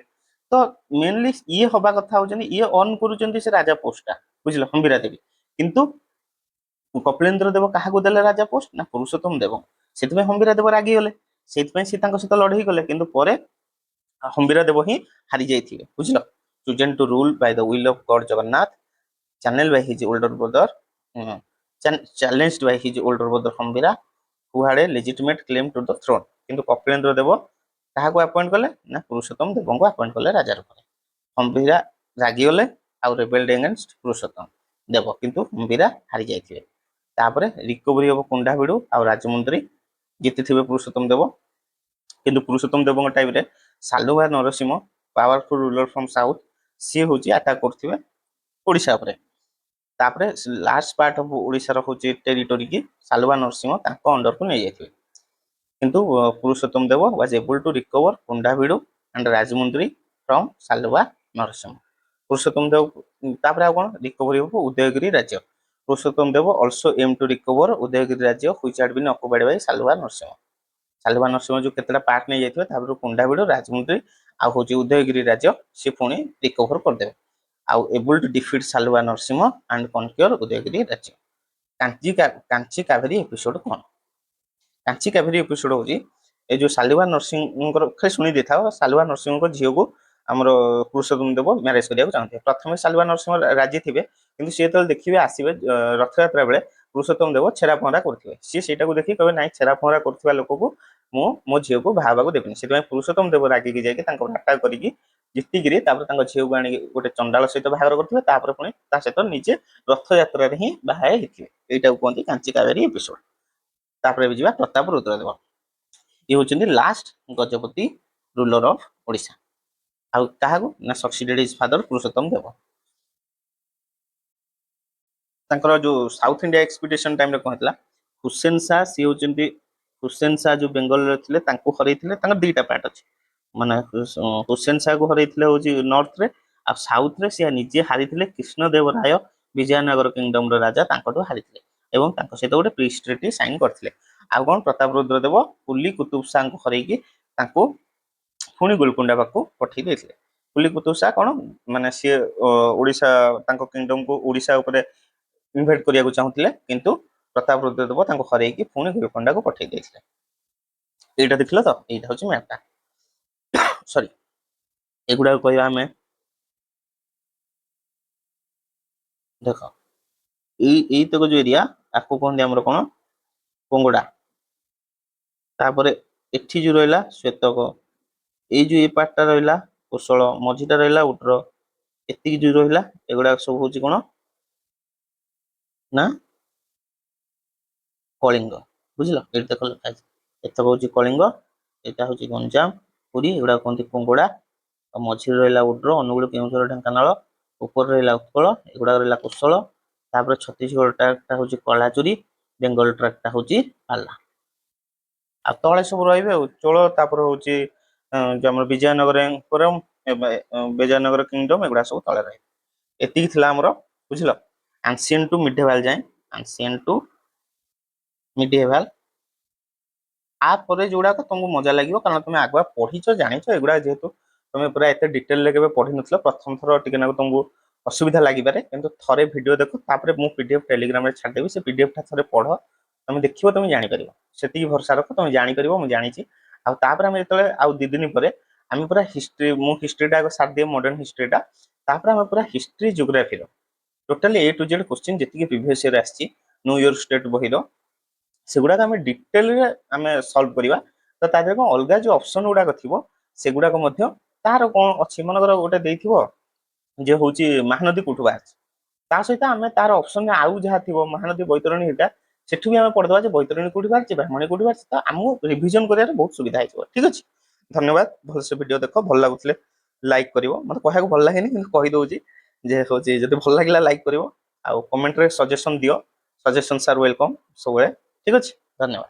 ତ ମେନଲି ଇଏ ହବା କଥା ହଉଛନ୍ତି, ଇଏ ଅନ୍ କରୁଛନ୍ତି ସେ ରାଜା ପୋଷ୍ଟ ଟା। ବୁଝିଲ? ହମ୍ବିରା ଦେବୀ। କିନ୍ତୁ କପିଳେନ୍ଦ୍ର ଦେବ କାହାକୁ ଦେଲେ ରାଜା ପୋଷ୍ଟ? ନା ପୁରୁଷୋତ୍ତମ ଦେବ। ସେଥିପାଇଁ ହମ୍ବିରା ଦେବ ରାଗିଗଲେ। ସେଇଥିପାଇଁ ସେ ତାଙ୍କ ସହିତ ଲଢେଇ କଲେ। କିନ୍ତୁ ପରେ ହମ୍ବିରା ଦେବ ହିଁ ହାରି ଯାଇଥିବେ। ବୁଝିଲ? chosen to rule by the will of God Jagannath, channeled by his older brother, challenged by his older brother ହମ୍ବିରା, who had a legitimate claim to the throne। କିନ୍ତୁ କପିଳେନ୍ଦ୍ର ଦେବ କାହାକୁ ଆପଏଣ୍ଟ କଲେ? ନା ପୁରୁଷୋତ୍ତମ ଦେବଙ୍କୁ ଆପଏଣ୍ଟ କଲେ ରାଜା ରୂପରେ। ହମ୍ବିରା ରାଗିଗଲେ ଆଉ ରେବେଲ୍ଡ ଏଗେନ୍ଷ୍ଟ ପୁରୁଷୋତ୍ତମ ଦେବ, କିନ୍ତୁ ହମ୍ବିରା ହାରି ଯାଇଥିବେ। ତାପରେ ରିକଭରି ଅଫ କୁଣ୍ଡାବିଡୁ ଆଉ ରାଜମୁନ୍ଦ୍ରୀ ଜିତିଥିବେ ପୁରୁଷୋତ୍ତମ ଦେବ। କିନ୍ତୁ ପୁରୁଷୋତ୍ତମ ଦେବଙ୍କ ଟାଇମରେ Saluva Narasimha powerful ruler from south, ସିଏ ହଉଛି ଆଟାକ କରୁଥିବେ ଓଡ଼ିଶା ଉପରେ। ତାପରେ ଲାଷ୍ଟ ପାର୍ଟ ଅଫ ଓଡ଼ିଶାର ହଉଛି ଟେରିଟୋରି କି ସାଲୁବା ନରସିଂହ ତାଙ୍କ ଅଣ୍ଡରକୁ ନେଇଯାଇଥିବେ। କିନ୍ତୁ Purushottam Deva was able to recover Kondavidu and Rajahmundry from Saluva Narasimha. Purushottam Deva ତାପରେ ଆଉ କଣ ରିକଭରି ଅଫ ଉଦୟଗିରି ରାଜ୍ୟ। Purushottam Deva also aim to recover Udayagiri ରାଜ୍ୟ which had been occupied by Saluva Narasimha. Saluva Narasimha ଯୋଉ କେତେଟା ପାର୍ଟ ନେଇଯାଇଥିବେ, ତାପରେ କୁଣ୍ଡାବିଡୁ ରାଜମୁନ୍ଦ୍ରୀ ଆଉ ହଉଛି ଉଦୟଗିରି ରାଜ୍ୟ ସେ ପୁଣି ରିକଭର କରିଦେବେ। ଆଉ ଏବୁଲ ଟୁ ଡିଫିଟ ସାଲୁବା ନରସିଂହ ଆଣ୍ଡ କନକ୍ୟୁର ଉଦୟଗିରି ରାଜ୍ୟ। କାଞ୍ଚି କାଭେରୀ ଏପିସୋଡ କଣ? କାଞ୍ଚି କାଭେରୀ ଏପିସୋଡ ହଉଛି ଏଇ ଯୋଉ ସାଲୁବା ନରସିଂହଙ୍କର, ଖାଲି ଶୁଣି ଦେଇଥାଅ, ସାଲୁବା ନରସିଂହଙ୍କ ଝିଅକୁ ଆମର ପୁରୁଷୋତ୍ତମ ଦେବ ମ୍ୟାରେଜ କରିବାକୁ ଚାହୁଁଥିବେ। ପ୍ରଥମେ ସାଲୁବା ନରସିଂହ ରାଜି ଥିବେ, କିନ୍ତୁ ସିଏ ଯେତେବେଳେ ଦେଖିବେ ଆସିବେ ରଥଯାତ୍ରା ବେଳେ ପୁରୁଷୋତ୍ତମ ଦେବ ଛେରା ପହଁରା କରୁଥିବେ, ସିଏ ସେଇଟାକୁ ଦେଖି କହିବେ ନାଇଁ ଛେରା ପହଁରା କରୁଥିବା ଲୋକକୁ ମୁଁ ମୋ ଝିଅକୁ ବାହା ହେବାକୁ ଦେବିନି। ସେଥିପାଇଁ ପୁରୁଷୋତ୍ତମ ଦେବ ରାଗିକି ଯାଇକି ତାଙ୍କ ଆଟାକ କରିକି ଜିତିକିରି ତାପରେ ତାଙ୍କ ଝିଅକୁ ଆଣିକି ଗୋଟେ ଚଣ୍ଡାଳ ସହିତ ବାହାଘର କରିଥିବେ। ତାପରେ ପୁଣି ତା ସହିତ ନିଜେ ରଥଯାତ୍ରାରେ ହିଁ ବାହା ହେଇଥିବେ। ଏଇଟାକୁ କୁହନ୍ତି କାଞ୍ଚି କାବେରୀ ଏପିସୋଡ। ତାପରେ ଏବେ ଯିବା ପ୍ରତାପ ରୁଦ୍ରଦେବ। ଇଏ ହଉଛନ୍ତି last Gajapati ruler of Odisha. ଆଉ କାହାକୁ ନା ସକ୍ସିଡେଡ ହିଜ ଫାଦର ପୁରୁଷୋତ୍ତମ ଦେବ। ତାଙ୍କର ଯୋଉ ସାଉଥ ଇଣ୍ଡିଆ ଏକ୍ସପିଡିସନ ଟାଇମରେ କଣ ହେଇଥିଲା, ହୁସେନ ଶାହ ସିଏ ହଉଛନ୍ତି ହୁସେନ ଶାହ ଯୋଉ ବେଙ୍ଗଲରେ ଥିଲେ ତାଙ୍କୁ ହରେଇଥିଲେ। ତାଙ୍କର ଦିଟା ପାର୍ଟ ଅଛି, ମାନେ ହୁସେନ ଶାହକୁ ହରେଇଥିଲେ ହଉଛି ନର୍ଥରେ, ଆଉ ସାଉଥରେ ସିଏ ନିଜେ ହାରିଥିଲେ କୃଷ୍ଣଦେବରାୟ ବିଜୟନଗର କିଙ୍ଗଡମର ରାଜା, ତାଙ୍କଠୁ ହାରିଥିଲେ ଏବଂ ତାଙ୍କ ସହିତ ଗୋଟେ ପିସ୍ ଟ୍ରିଟି ସାଇନ କରିଥିଲେ। ଆଉ କଣ ପ୍ରତାପ ରୁଦ୍ର ଦେବ କୁଲି କୁତୁବ ଶାହଙ୍କୁ ହରେଇକି ତାଙ୍କୁ ପୁଣି ଗୋଲକୁଣ୍ଡା ପାଖକୁ ପଠେଇ ଦେଇଥିଲେ। କୁଲି କୁତୁବ ଶାହ କଣ ମାନେ ସିଏ ଓଡ଼ିଶା ତାଙ୍କ କିଙ୍ଗଡମକୁ ଓଡ଼ିଶା ଉପରେ ଇନଭେଟ କରିବାକୁ ଚାହୁଁଥିଲେ, କିନ୍ତୁ ପ୍ରତାପ ରୁଦ୍ର ଦେବ ତାଙ୍କୁ ହରେଇକି ପୁଣି ଗୋଲକୋଣ୍ଡାକୁ ପଠେଇ ଦେଇଥିଲେ। ଏଇଟା ଦେଖିଲ ତ, ଏଇଟା ହଉଛି ମ୍ୟାପଟା। ସରି, ଏଗୁଡାକୁ କହିବା ଆମେ ଦେଖ ଏଇତକ ଯୋଉ ଏରିଆ ଆକୁ କୁହନ୍ତି ଆମର କଣ ପଙ୍ଗୋଡା। ତାପରେ ଏଠି ଯୋଉ ରହିଲା ଶ୍ଵେତକ, ଏଇ ଯୋଉ ଏ ପାର୍ଟଟା ରହିଲା କୋଶଳ, ମଝିଟା ରହିଲା ଉଡ୍ର, ଏତିକି ଯୋଉ ରହିଲା ଏଗୁଡାକ ସବୁ ହଉଛି କଣ ନା କଳିଙ୍ଗ। ବୁଝିଲ? ଏଇଠି ଦେଖ ଲେଖା ଅଛି, ଏତକ ହଉଛି କଳିଙ୍ଗ, ଏଇଟା ହଉଛି ଗଞ୍ଜାମ ପୁରୀ, ଏଗୁଡାକ କୁହନ୍ତି ପଙ୍ଗୋଡା। ଆଉ ମଝିରେ ରହିଲା ଉଡ୍ର, ଅନୁଗୁଳ, କେଉଁଝର, ଢେଙ୍କାନାଳ, ଉପରେ ରହିଲା ଉତ୍କଳ, ଏଗୁଡାକ ରହିଲା କୋଶଳ। ତାପରେ ଛତିଶଗଡ଼ ଟ୍ରାକ୍ଟଟା ହଉଛି କଳାଚୁରୀ, ବେଙ୍ଗଲ ଟ୍ରାକ୍ଟଟା ହଉଛି ପାଲା। ଆଉ ତଳେ ସବୁ ରହିବେ ଆଉ ଚୋଳ, ତାପରେ ହଉଛି ଯୋଉ ଆମର ବିଜୟନଗର ଏମ୍ପୋରିୟମ, ବିଜୟନଗର କିଙ୍ଗଡମ, ଏଗୁଡା ସବୁ ତଳେ ରହିବେ। ଏତିକି ଥିଲା ଆମର। ବୁଝିଲ? ଆନ୍ସିଏଣ୍ଟ ଟୁ ମିଡେଭାଲ ଯାଏଁ, ଆନ୍ସିଏଣ୍ଟ ଟୁ ମିଡିଏଭାଲ। ପରେ ଯୋଉଗୁଡାକ ତମକୁ ମଜା ଲାଗିବ, କାରଣ ତମେ ଆଗୁଆ ପଢିଛ ଜାଣିଛ ଏଗୁଡା, ଯେହେତୁ ତମେ ପୁରା ଏତେ ଡିଟେଲରେ କେବେ ପଢିନଥିଲ, ପ୍ରଥମ ଥର ଟିକେ ନାକୁ ତମକୁ ଅସୁବିଧା ଲାଗିପାରେ। କିନ୍ତୁ ଥରେ ଭିଡିଓ ଦେଖ, ତାପରେ ମୁଁ ପିଡିଏଫ ଟେଲିଗ୍ରାମରେ ଛାଡ଼ିଦେବି, ସେ ପିଡିଏଫ ଟା ଥରେ ପଢ, ତମେ ଦେଖିବ, ତମେ ଜାଣିପାରିବ। ସେତିକି ଭରସା ରଖ, ତମେ ଜାଣିପାରିବ, ମୁଁ ଜାଣିଛି। ଆଉ ତାପରେ ଆମେ ଯେତେବେଳେ ଆଉ 2 ଦିନ ପରେ ଆମେ ପୁରା ହିଷ୍ଟ୍ରି, ମୁଁ ହିଷ୍ଟ୍ରିଟା ଆଗ ସାରିଦିଏ, ମଡର୍ଣ୍ଣ ହିଷ୍ଟ୍ରିଟା, ତାପରେ ଆମେ ପୁରା ହିଷ୍ଟ୍ରି ଜିଓଗ୍ରାଫିର totally A to Z question ଯେତିକି ପ୍ରିଭିୟସ୍ ଇୟର ଆସିଛି ନ୍ୟୁ ଇୟର ଷ୍ଟେଟ ବହିର, ସେଗୁଡାକ ଆମେ ଡିଟେଲରେ ଆମେ ସଲ୍ଭ କରିବା। ତ ତା ଦେହରେ କଣ ଅଲଗା ଯୋଉ ଅପସନ ଗୁଡାକ ଥିବ ସେଗୁଡାକ ମଧ୍ୟ ତାର କଣ ଅଛି ମନେକର ଗୋଟେ ଦେଇଥିବ ଯେ ହଉଛି ମହାନଦୀ କୋଉଠୁ ବାହାରିଛି, ତା ସହିତ ଆମେ ତାର ଅପସନରେ ଆଉ ଯାହା ଥିବ ମହାନଦୀ ବୈତରଣୀ ଏଇଟା ସେଠୁ ବି ଆମେ ପଢିଦବା ଯେ ବୈତରଣୀ କୋଉଠି ବାହାରିଛି ବ୍ରାହ୍ମଣୀ କୋଉଠି ବାହାରିଛି, ତ ଆମକୁ ରିଭିଜନ କରିବାରେ ବହୁତ ସୁବିଧା ହେଇଯିବ। ଠିକ ଅଛି, ଧନ୍ୟବାଦ। ଭଲସେ ଭିଡିଓ ଦେଖ, ଭଲ ଲାଗୁଥିଲେ ଲାଇକ୍ କରିବ। ମତେ କହିବାକୁ ଭଲ ଲାଗେନି କିନ୍ତୁ କହିଦଉଛି ଯେ ହଉଛି ଯଦି ଭଲ ଲାଗିଲା ଲାଇକ୍ କରିବ, ଆଉ କମେଣ୍ଟରେ ସଜେସନ ଦିଅ, ସଜେସନ ସାର୍ ୱେଲକମ୍ ସବୁବେଳେ। ଠିକ ଅଛି, ଧନ୍ୟବାଦ।